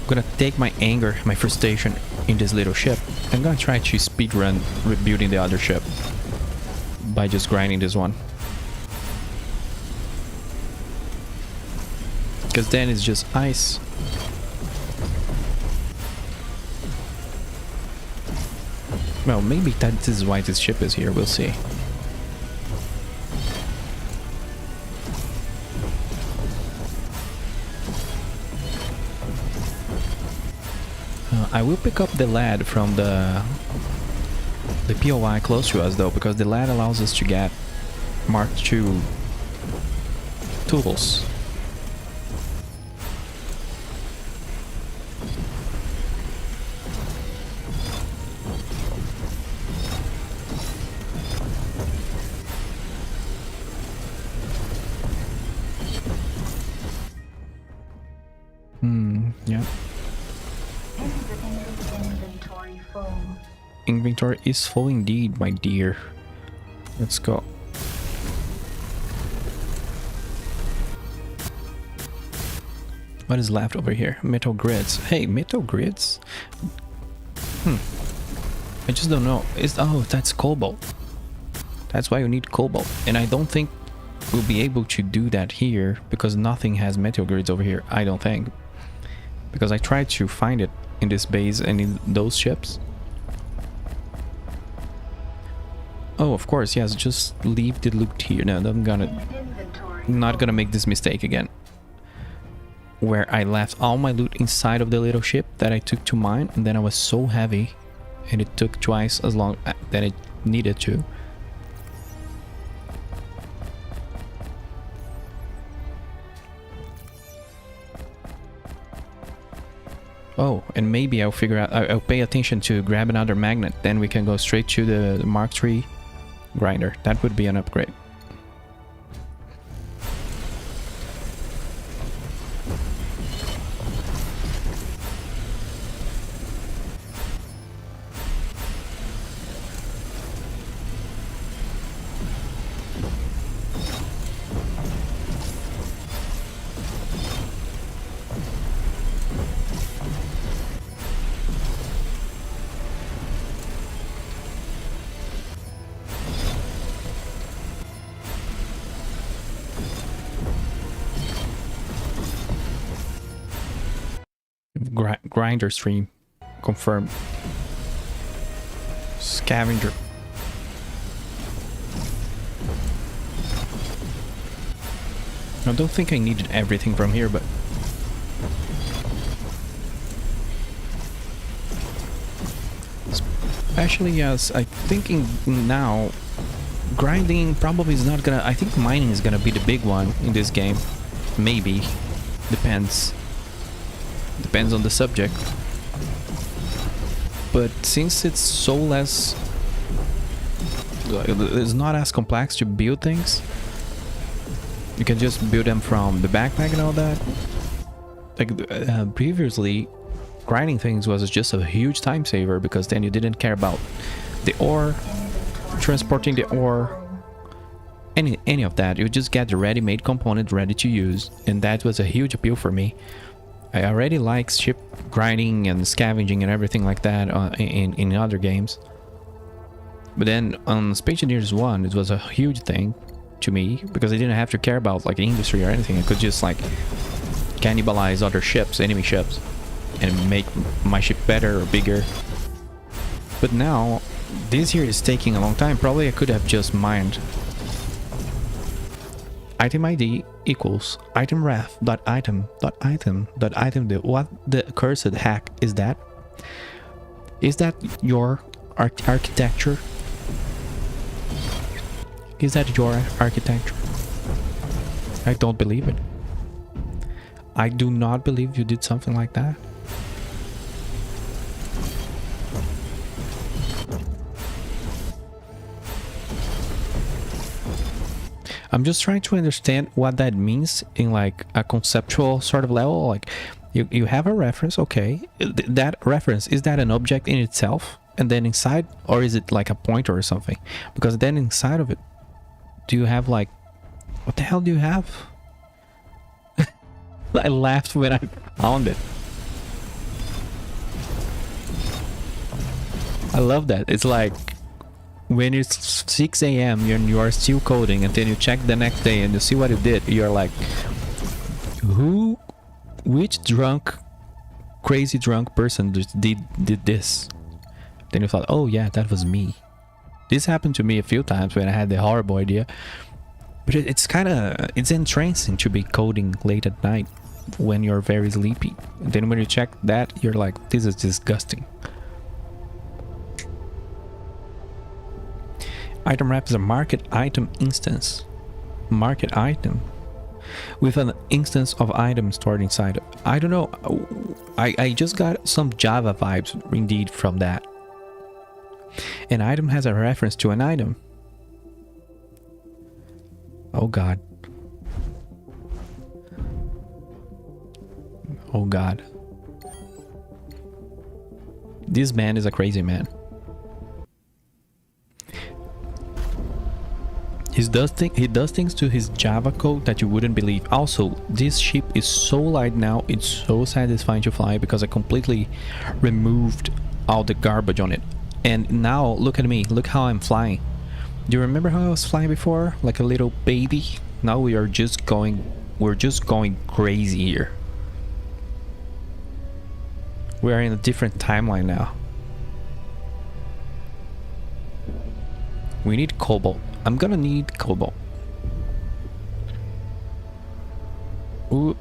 Speaker 1: gonna take my anger, my frustration in this little ship. I'm gonna try to speedrun rebuilding the other ship by just grinding this one. Because then it's just ice. Well, maybe that is why this ship is here. We'll see. I will pick up the lad from the POI close to us though, because the lad allows us to get Mark II tools. Yeah.
Speaker 6: Inventory full.
Speaker 1: Inventory is full indeed, my dear. Let's go. What is left over here? Metal grids. Hey, metal grids? I just don't know. Oh, that's cobalt. That's why you need cobalt. And I don't think we'll be able to do that here because nothing has metal grids over here. I don't think. Because I tried to find it in this base and in those ships. Oh, of course, yes, just leave the loot here. No, I'm not gonna make this mistake again. Where I left all my loot inside of the little ship that I took to mine, and then I was so heavy and it took twice as long that it needed to. Oh, and maybe I'll figure out, I'll pay attention to grab another magnet, then we can go straight to the Mark III grinder. That would be an upgrade. Grinder stream confirmed. Scavenger. I don't think I needed everything from here, but especially as I'm thinking now, grinding probably is not gonna. I think mining is gonna be the big one in this game. Maybe. Depends. Depends on the subject. But since it's so less, it's not as complex to build things. You can just build them from the backpack and all that. Like previously, grinding things was just a huge time saver because then you didn't care about the ore, transporting the ore, any of that. You just get the ready-made component ready to use, and that was a huge appeal for me. I already like ship grinding and scavenging and everything like that in other games. But then on Space Engineers 1, it was a huge thing to me because I didn't have to care about like industry or anything. I could just like cannibalize other ships, enemy ships, and make my ship better or bigger. But now, this here is taking a long time. Probably I could have just mined item ID equals item ref dot item dot item dot item. What the cursed hack is that? Is that your architecture? Is that your architecture? I don't believe it. I do not believe you did something like that. I'm just trying to understand what that means in like a conceptual sort of level. Like you have a reference, okay. That reference, is that an object in itself? And then inside, or is it like a pointer or something? Because then inside of it, do you have like, what the hell do you have? I laughed when I found it. I love that. It's like when it's 6 a.m. and you are still coding, and then you check the next day and you see what you did, you're like, which drunk, crazy drunk person just did this? Then you thought, oh yeah, that was me. This happened to me a few times when I had the horrible idea. But it's kind of, it's entrancing to be coding late at night when you're very sleepy. And then when you check that, you're like, this is disgusting. Item wrap is a market item instance. Market item with an instance of item stored inside. I don't know. I just got some Java vibes indeed from that. An item has a reference to an item. Oh god. Oh god. This man is a crazy man. He does things to his Java code that you wouldn't believe. Also, this ship is so light now, it's so satisfying to fly because I completely removed all the garbage on it. And now, look at me, look how I'm flying. Do you remember how I was flying before? Like a little baby? Now we're just going crazy here. We are in a different timeline now. We need cobalt. I'm gonna need cobalt. Ooh.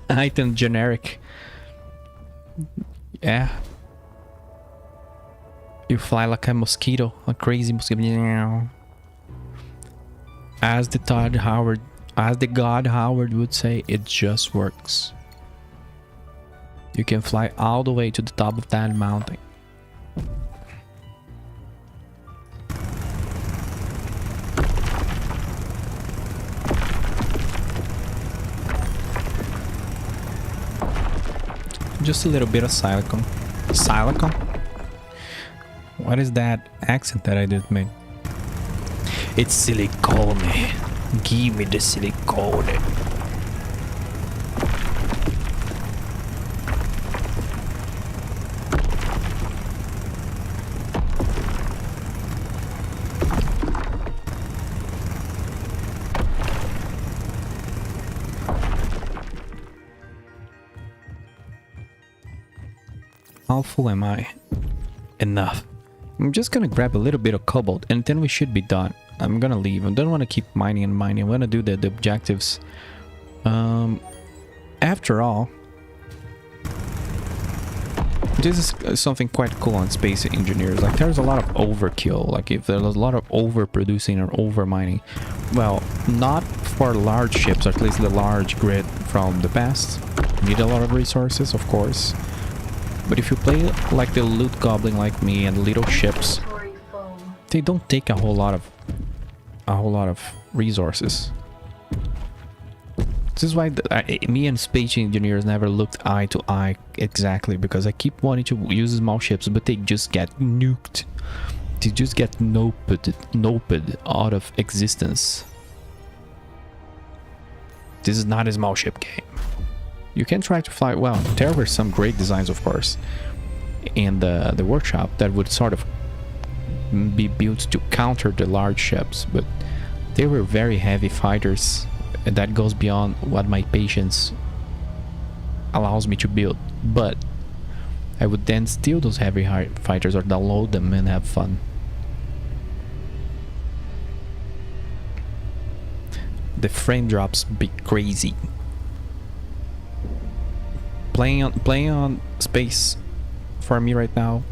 Speaker 1: Item generic. Yeah. You fly like a mosquito, a crazy mosquito. As the God Howard would say, it just works. You can fly all the way to the top of that mountain. Just a little bit of silicone. Silicone? What is that accent that I just made? It's silicone. Give me the silicone. How full am I? Enough. I'm just gonna grab a little bit of cobalt and then we should be done. I'm gonna leave. I don't want to keep mining and mining. I'm gonna do the objectives. After all, this is something quite cool on space engineers. Like, there's a lot of overkill. Like, if there's a lot of overproducing or over mining, well, not for large ships, or at least the large grid from the past. You need a lot of resources, of course. But if you play like the loot goblin like me and little ships, they don't take a whole lot of resources. This is why me and space engineers never looked eye to eye exactly, because I keep wanting to use small ships, but they just get nuked. They just get noped out of existence. This is not a small ship game. You can try to fly. Well, there were some great designs, of course, in the workshop that would sort of be built to counter the large ships, but they were very heavy fighters, and that goes beyond what my patience allows me to build. But I would then steal those heavy fighters or download them and have fun. the frame drops be crazy. Playing on space for me right now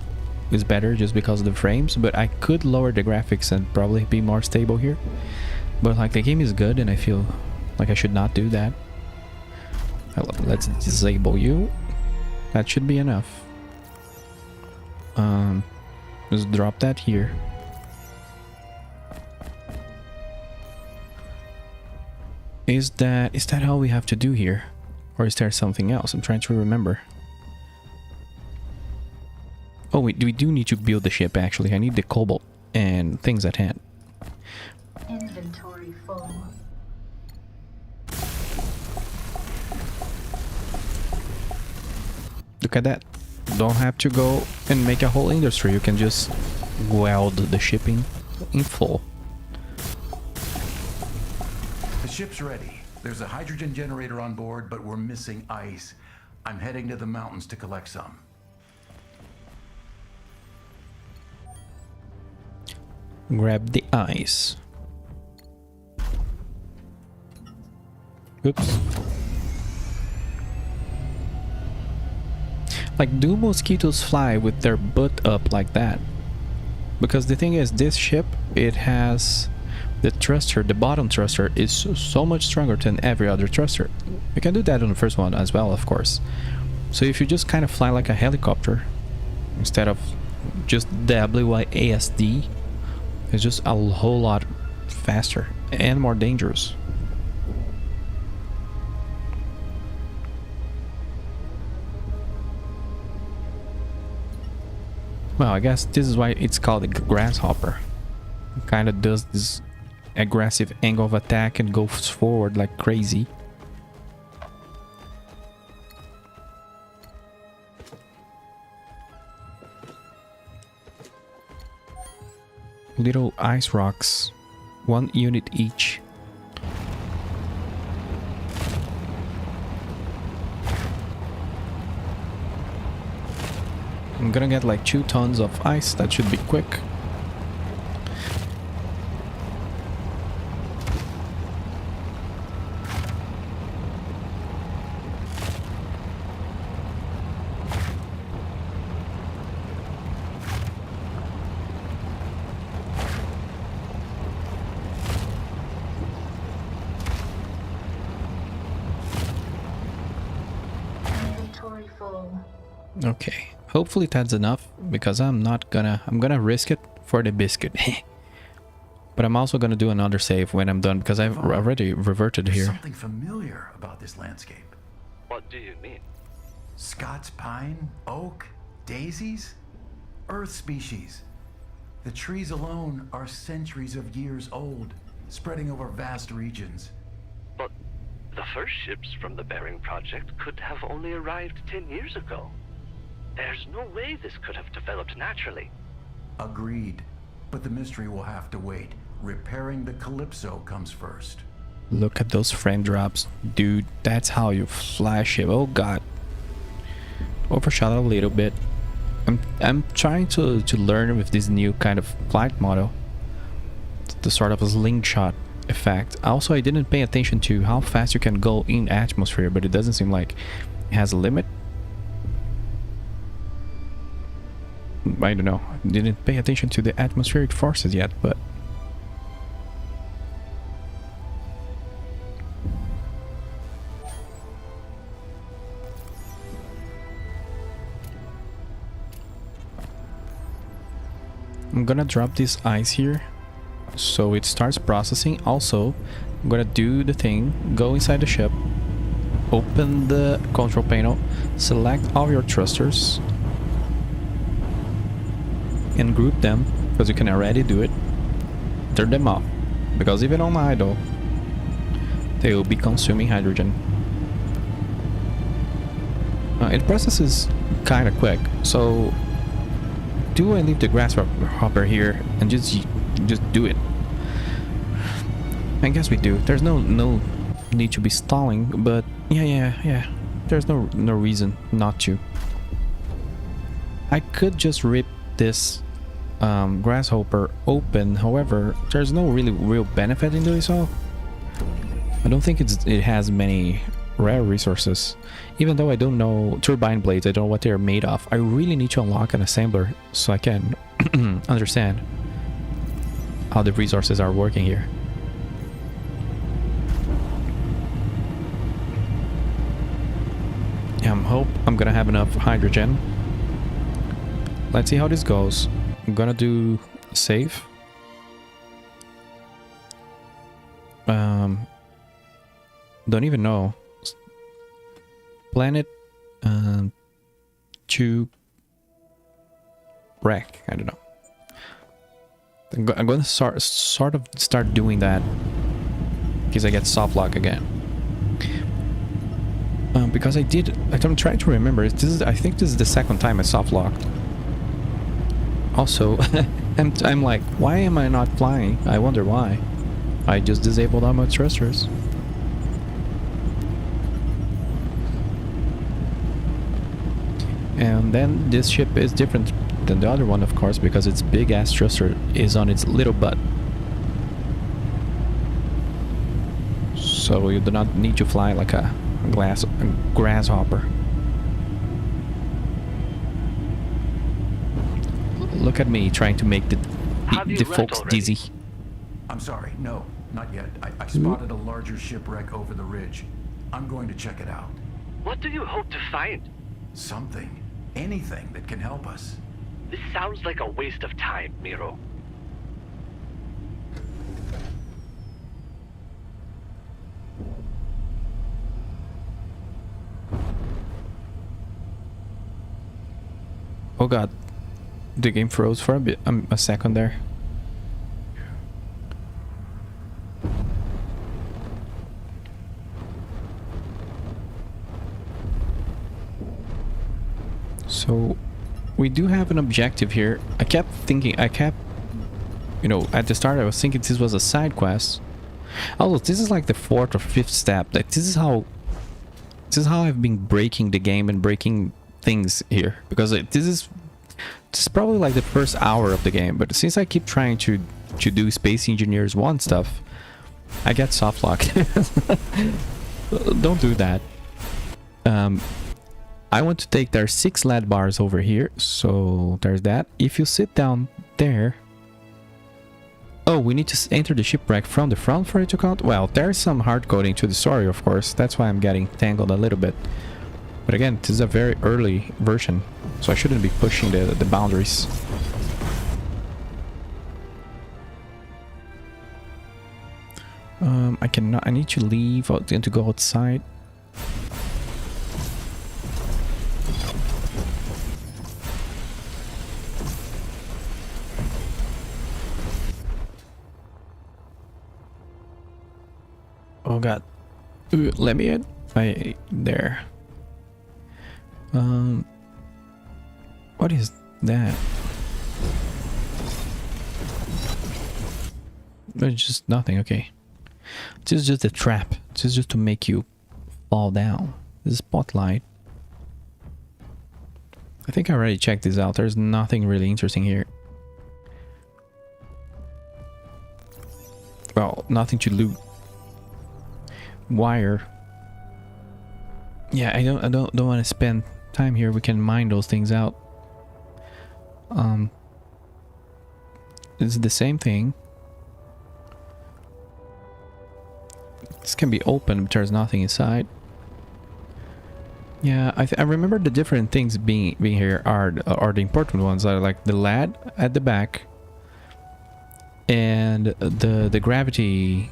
Speaker 1: is better just because of the frames, but I could lower the graphics and probably be more stable here. But like the game is good and I feel like I should not do that. Let's disable you. That should be enough. Just drop that here. Is that all we have to do here? Or is there something else? I'm trying to remember. Oh, we do need to build the ship actually. I need the cobalt and things at hand.
Speaker 6: Inventory full.
Speaker 1: Look at that. Don't have to go and make a whole industry. You can just weld the shipping in full.
Speaker 4: The ship's ready. There's a hydrogen generator on board, but we're missing ice. I'm heading to the mountains to collect some.
Speaker 1: Grab the ice. Oops. Like, do mosquitoes fly with their butt up like that? Because the thing is, this ship, it has the thruster, the bottom thruster is so much stronger than every other thruster. You can do that on the first one as well, of course. So if you just kind of fly like a helicopter, instead of just WASD, it's just a whole lot faster and more dangerous. Well, I guess this is why it's called a grasshopper. It kind of does this aggressive angle of attack and goes forward like crazy. Little ice rocks, 1 unit each. I'm gonna get like 2 tons of ice. That should be quick.
Speaker 6: Inventory full.
Speaker 1: Okay, hopefully that's enough, because I'm gonna risk it for the biscuit. But I'm also gonna do another save when I'm done, because I've already reverted
Speaker 4: There's
Speaker 1: here.
Speaker 4: something familiar about this landscape.
Speaker 5: What do you mean?
Speaker 4: Scots pine, oak, daisies, earth species. The trees alone are centuries of years old, spreading over vast regions.
Speaker 5: But the first ships from the Bering Project could have only arrived 10 years ago. There's no way this could have developed naturally.
Speaker 4: Agreed. But the mystery will have to wait. Repairing the Calypso comes first.
Speaker 1: Look at those frame drops, dude. That's how you fly ship. Oh god. Overshot a little bit. I'm trying to learn with this new kind of flight model, the sort of a slingshot effect. Also, I didn't pay attention to how fast you can go in atmosphere, but it doesn't seem like it has a limit. I don't know. I didn't pay attention to the atmospheric forces yet, but I'm gonna drop this ice here so it starts processing. Also, I'm gonna do the thing, go inside the ship, open the control panel, select all your thrusters and group them, because you can already do it. Turn them off, because even on idle they will be consuming hydrogen. It processes kind of quick, so do I leave the grasshopper here and just do it? I guess we do. There's no need to be stalling, but yeah. There's no reason not to. I could just rip this grasshopper open. However, there's no real benefit in doing so. I don't think it has many rare resources. Even though I don't know turbine blades, I don't know what they're made of. I really need to unlock an assembler so I can understand how the resources are working here. Hope I'm gonna have enough hydrogen. Let's see how this goes. I'm gonna do save. Don't even know. Planet to wreck. I don't know. I'm gonna sort of start doing that because I get soft lock again. Because I'm trying to remember. I think this is the second time I soft locked. Also, I'm like, why am I not flying? I wonder why. I just disabled all my thrusters. And then this ship is different than the other one, of course, because its big ass thruster is on its little butt. So you do not need to fly like a grasshopper. Look at me trying to make the folks dizzy.
Speaker 4: I'm sorry, no, not yet. I spotted a larger shipwreck over the ridge. I'm going to check it out.
Speaker 5: What do you hope to find?
Speaker 4: Something, anything that can help us.
Speaker 5: This sounds like a waste of time, Miro.
Speaker 1: Oh god, the game froze for a second there. So we do have an objective here. I kept, you know, at the start I was thinking this was a side quest. Although this is like the 4th or 5th step. Like this is how I've been breaking the game and breaking things here, because this is probably like the first hour of the game, but since I keep trying to do Space Engineers 1 stuff, I get soft locked. Don't do that. I want to take their 6 lead bars over here, so there's that. If you sit down there... Oh, we need to enter the shipwreck from the front for it to count? Well, there's some hard coding to the story, of course. That's why I'm getting tangled a little bit. But again, this is a very early version, so I shouldn't be pushing the boundaries. I cannot. I need to leave and to go outside. Oh god. Let me in. There. What is that? It's just nothing, okay. This is just a trap. This is just to make you fall down. This spotlight. I think I already checked this out. There's nothing really interesting here. Well, nothing to loot. Wire. Yeah, I don't want to spend time here. We can mine those things out. It's the same thing. This can be open, but there's nothing inside. Yeah, I remember the different things being here are the important ones. Are like the lad at the back, and the gravity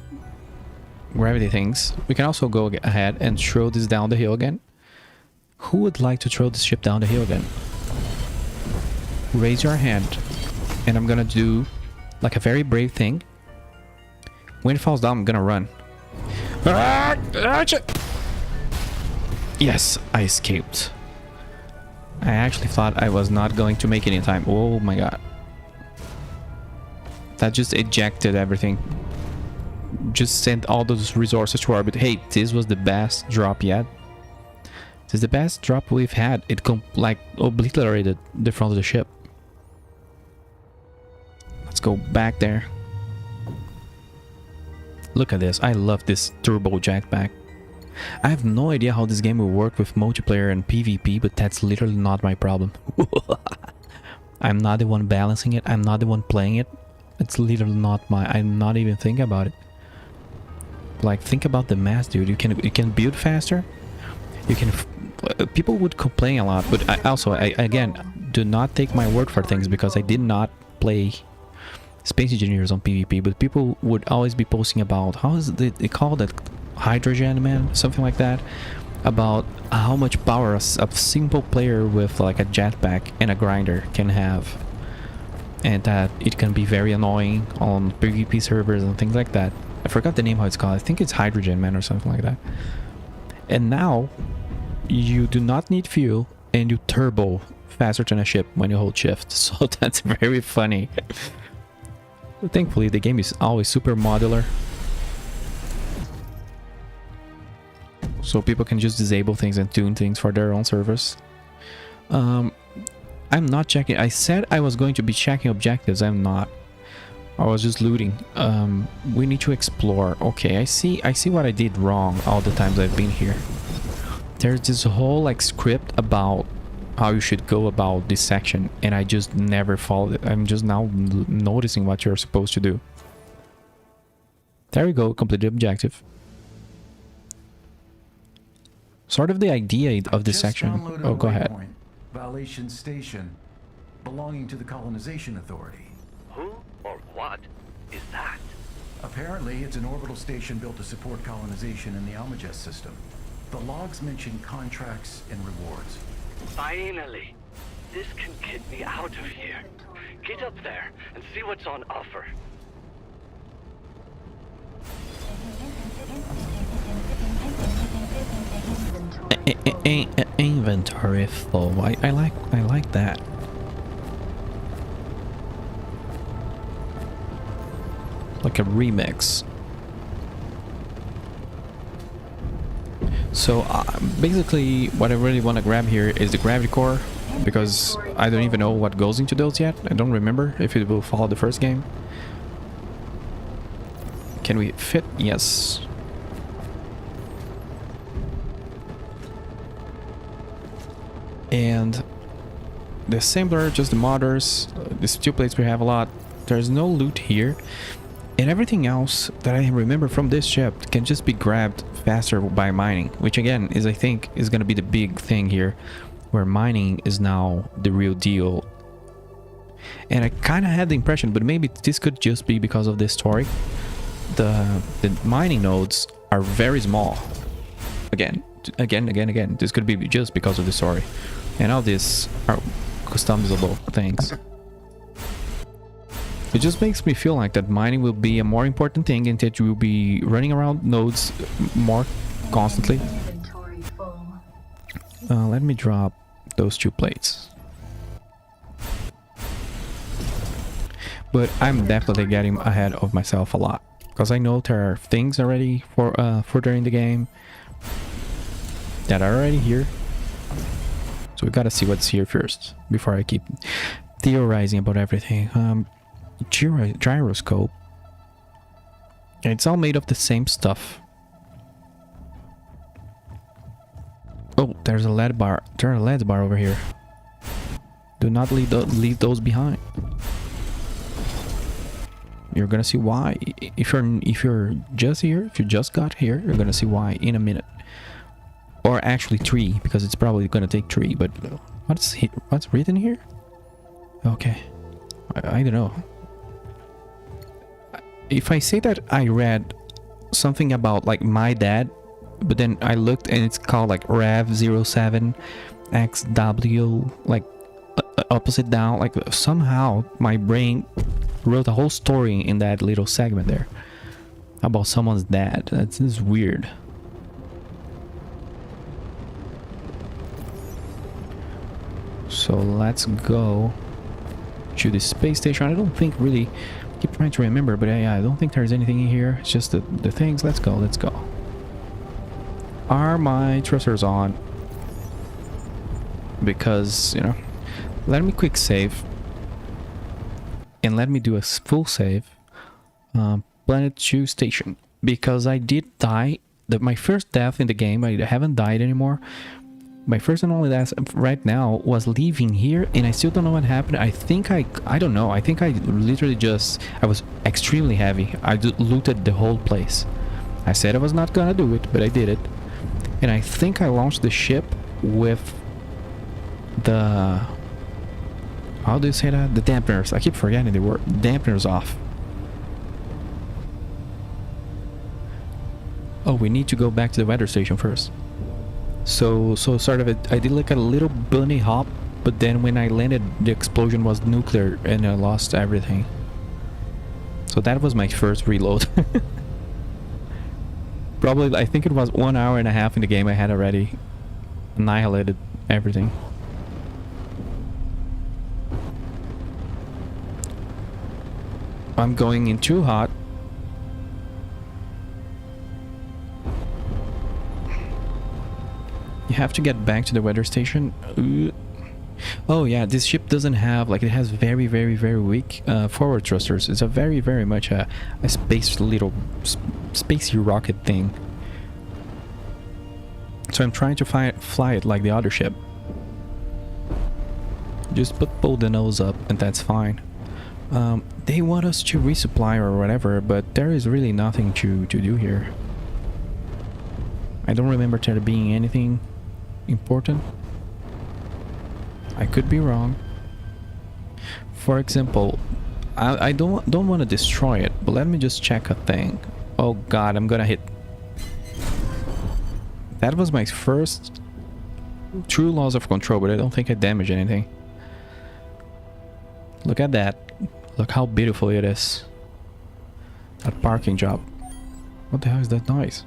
Speaker 1: things. We can also go ahead and throw this down the hill again. Who would like to throw this ship down the hill again? Raise your hand, and I'm gonna do like a very brave thing. When it falls down, I'm gonna run. Yes, I escaped. I actually thought I was not going to make it in time. Oh my god. That just ejected everything. Just sent all those resources to orbit. Hey, this was the best drop yet. This is the best drop we've had. It like obliterated the front of the ship. Let's go back there. Look at this. I love this turbo jetpack. I have no idea how this game will work with multiplayer and PvP, but that's literally not my problem. I'm not the one balancing it. I'm not the one playing it. It's literally not my... I'm not even thinking about it. Like, think about the mass, dude. You can build faster. You can... people would complain a lot, but I again, do not take my word for things, because I did not play Space Engineers on PvP, but people would always be posting about, how is it called, that hydrogen man, something like that, about how much power a simple player with like a jetpack and a grinder can have, and that it can be very annoying on PvP servers and things like that. I forgot the name, how it's called. I think it's hydrogen man or something like that. And now you do not need fuel, and you turbo faster than a ship when you hold shift. So that's very funny. Thankfully, the game is always super modular, so people can just disable things and tune things for their own servers. I'm not checking. I said I was going to be checking objectives. I'm not. I was just looting. We need to explore. Okay, I see what I did wrong all the times I've been here. There's this whole like script about how you should go about this section, and I just never followed it. I'm just now noticing what you're supposed to do. There we go, completed objective. Sort of the idea of this section. Oh, go ahead.
Speaker 4: Valation Station, belonging to the Colonization Authority.
Speaker 5: Who or what is that?
Speaker 4: Apparently, it's an orbital station built to support colonization in the Almagest system. The logs mention contracts and rewards.
Speaker 5: Finally! This can get me out of here. Get up there and see what's on offer.
Speaker 1: Inventory full. I like that. Like a remix. So basically what I really want to grab here is the gravity core, because I don't even know what goes into those yet. I don't remember if it will follow the first game. Can we fit? Yes. And the assembler, just the modders, the steel plates we have a lot. There's no loot here. And everything else that I remember from this ship can just be grabbed faster by mining, which again is, I think, is going to be the big thing here, where mining is now the real deal. And I kind of had the impression, but maybe this could just be because of this story, the mining nodes are very small. Again. This could be just because of the story. And all these are customizable things. It just makes me feel like that mining will be a more important thing, and that you will be running around nodes more constantly. Let me drop those 2 plates. But I'm definitely getting ahead of myself a lot, because I know there are things already for further in the game that are already here. So we gotta see what's here first before I keep theorizing about everything. Gyroscope. It's all made of the same stuff. Oh, there's a lead bar. There's a lead bar over here. Do not leave those behind. You're gonna see why. If you're just here, if you just got here, you're gonna see why in a minute. Or actually 3, because it's probably gonna take 3. But what's written here? Okay, I don't know. If I say that I read something about like my dad, but then I looked and it's called like Rev07 XW, like opposite down, like somehow my brain wrote a whole story in that little segment there about someone's dad. That's just weird. So let's go to the space station. I don't think really, keep trying to remember, but yeah, I don't think there's anything in here. It's just the things. Let's go. Are my thrusters on? Because, you know, let me quick save. And let me do a full save. Planet 2 station. because I did die. My first death in the game, I haven't died anymore. My first and only death right now was leaving here, and I still don't know what happened. I think I don't know. I think I literally I was extremely heavy. I looted the whole place. I said I was not gonna do it, but I did it. And I think I launched the ship with the... How do you say that? The dampeners. I keep forgetting the word. Dampeners off. Oh, we need to go back to the weather station first. So sort of I did like a little bunny hop, but then when I landed, the explosion was nuclear and I lost everything. So that was my first reload. Probably, I think it was 1 hour and a half in the game I had already annihilated everything. I'm going in too hot. You have to get back to the weather station. Oh yeah, this ship doesn't have, like, it has very weak forward thrusters. It's a very much a space little spacey rocket thing. So I'm trying to fly it like the other ship. Just pull the nose up and that's fine. They want us to resupply or whatever, but there is really nothing to do here. I don't remember there being anything important. I could be wrong. For example, I don't want to destroy it, but let me just check a thing. Oh god, I'm gonna hit. That was my first true loss of control, but I don't think I damaged anything. Look at that. Look how beautiful it is. That parking job. What the hell is that noise?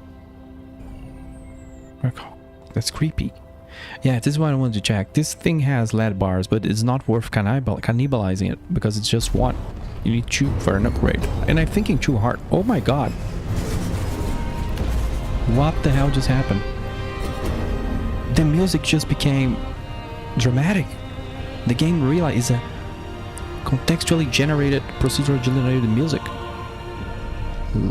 Speaker 1: That's creepy. Yeah, this is what I wanted to check. This thing has lead bars, but it's not worth cannibalizing it because it's just one. You need two for an upgrade. And I'm thinking too hard. Oh my god. What the hell just happened? The music just became dramatic. The game realized it's a contextually generated, procedurally generated music.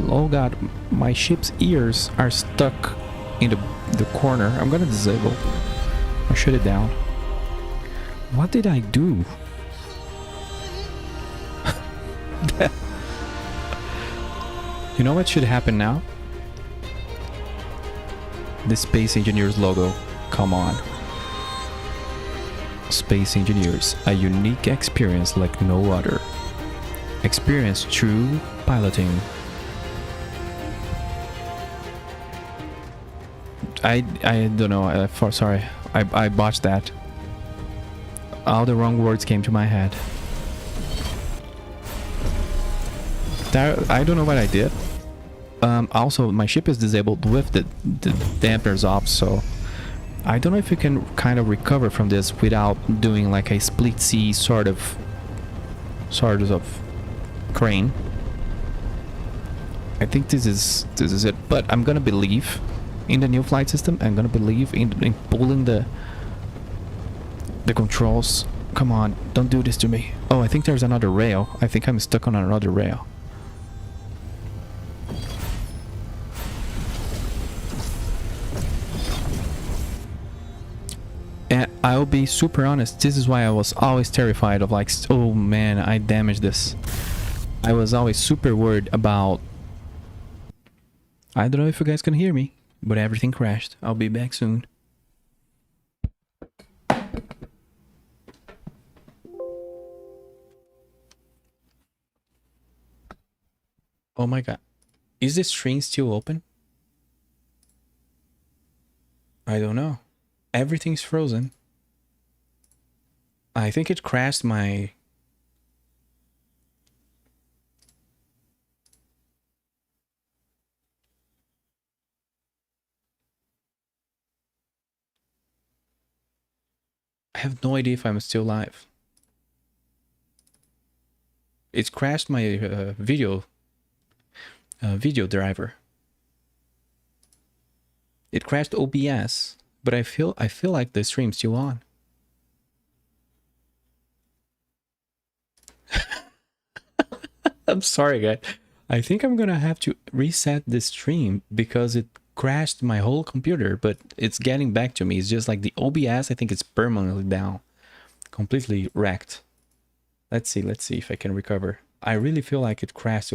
Speaker 1: Oh god, my ship's ears are stuck in the corner. I'm gonna disable. I shut it down. What did I do? You know what should happen now? The Space Engineers logo. Come on. Space Engineers, a unique experience like no other. Experience true piloting. I don't know. Sorry, I botched that. All the wrong words came to my head. I don't know what I did. Also, my ship is disabled with the dampeners off, so I don't know if you can kind of recover from this without doing like a split C sort of crane. I think this is it, but I'm gonna believe in the new flight system. I'm gonna believe in pulling the controls. Come on, don't do this to me. Oh, I think there's another rail. I think I'm stuck on another rail. And I'll be super honest, this is why I was always terrified of, like, oh man, I damaged this. I was always super worried about... I don't know if you guys can hear me, but everything crashed. I'll be back soon. Oh my god. Is the stream still open? I don't know. Everything's frozen. I think it crashed my... I have no idea if I'm still live. It crashed my video driver. It crashed OBS. But I feel like the stream's still on. I'm sorry, guys. I think I'm gonna have to reset this stream because it crashed my whole computer, but it's getting back to me. It's just like the OBS, I think it's permanently down, completely wrecked. Let's see if I can recover. I really feel like it crashed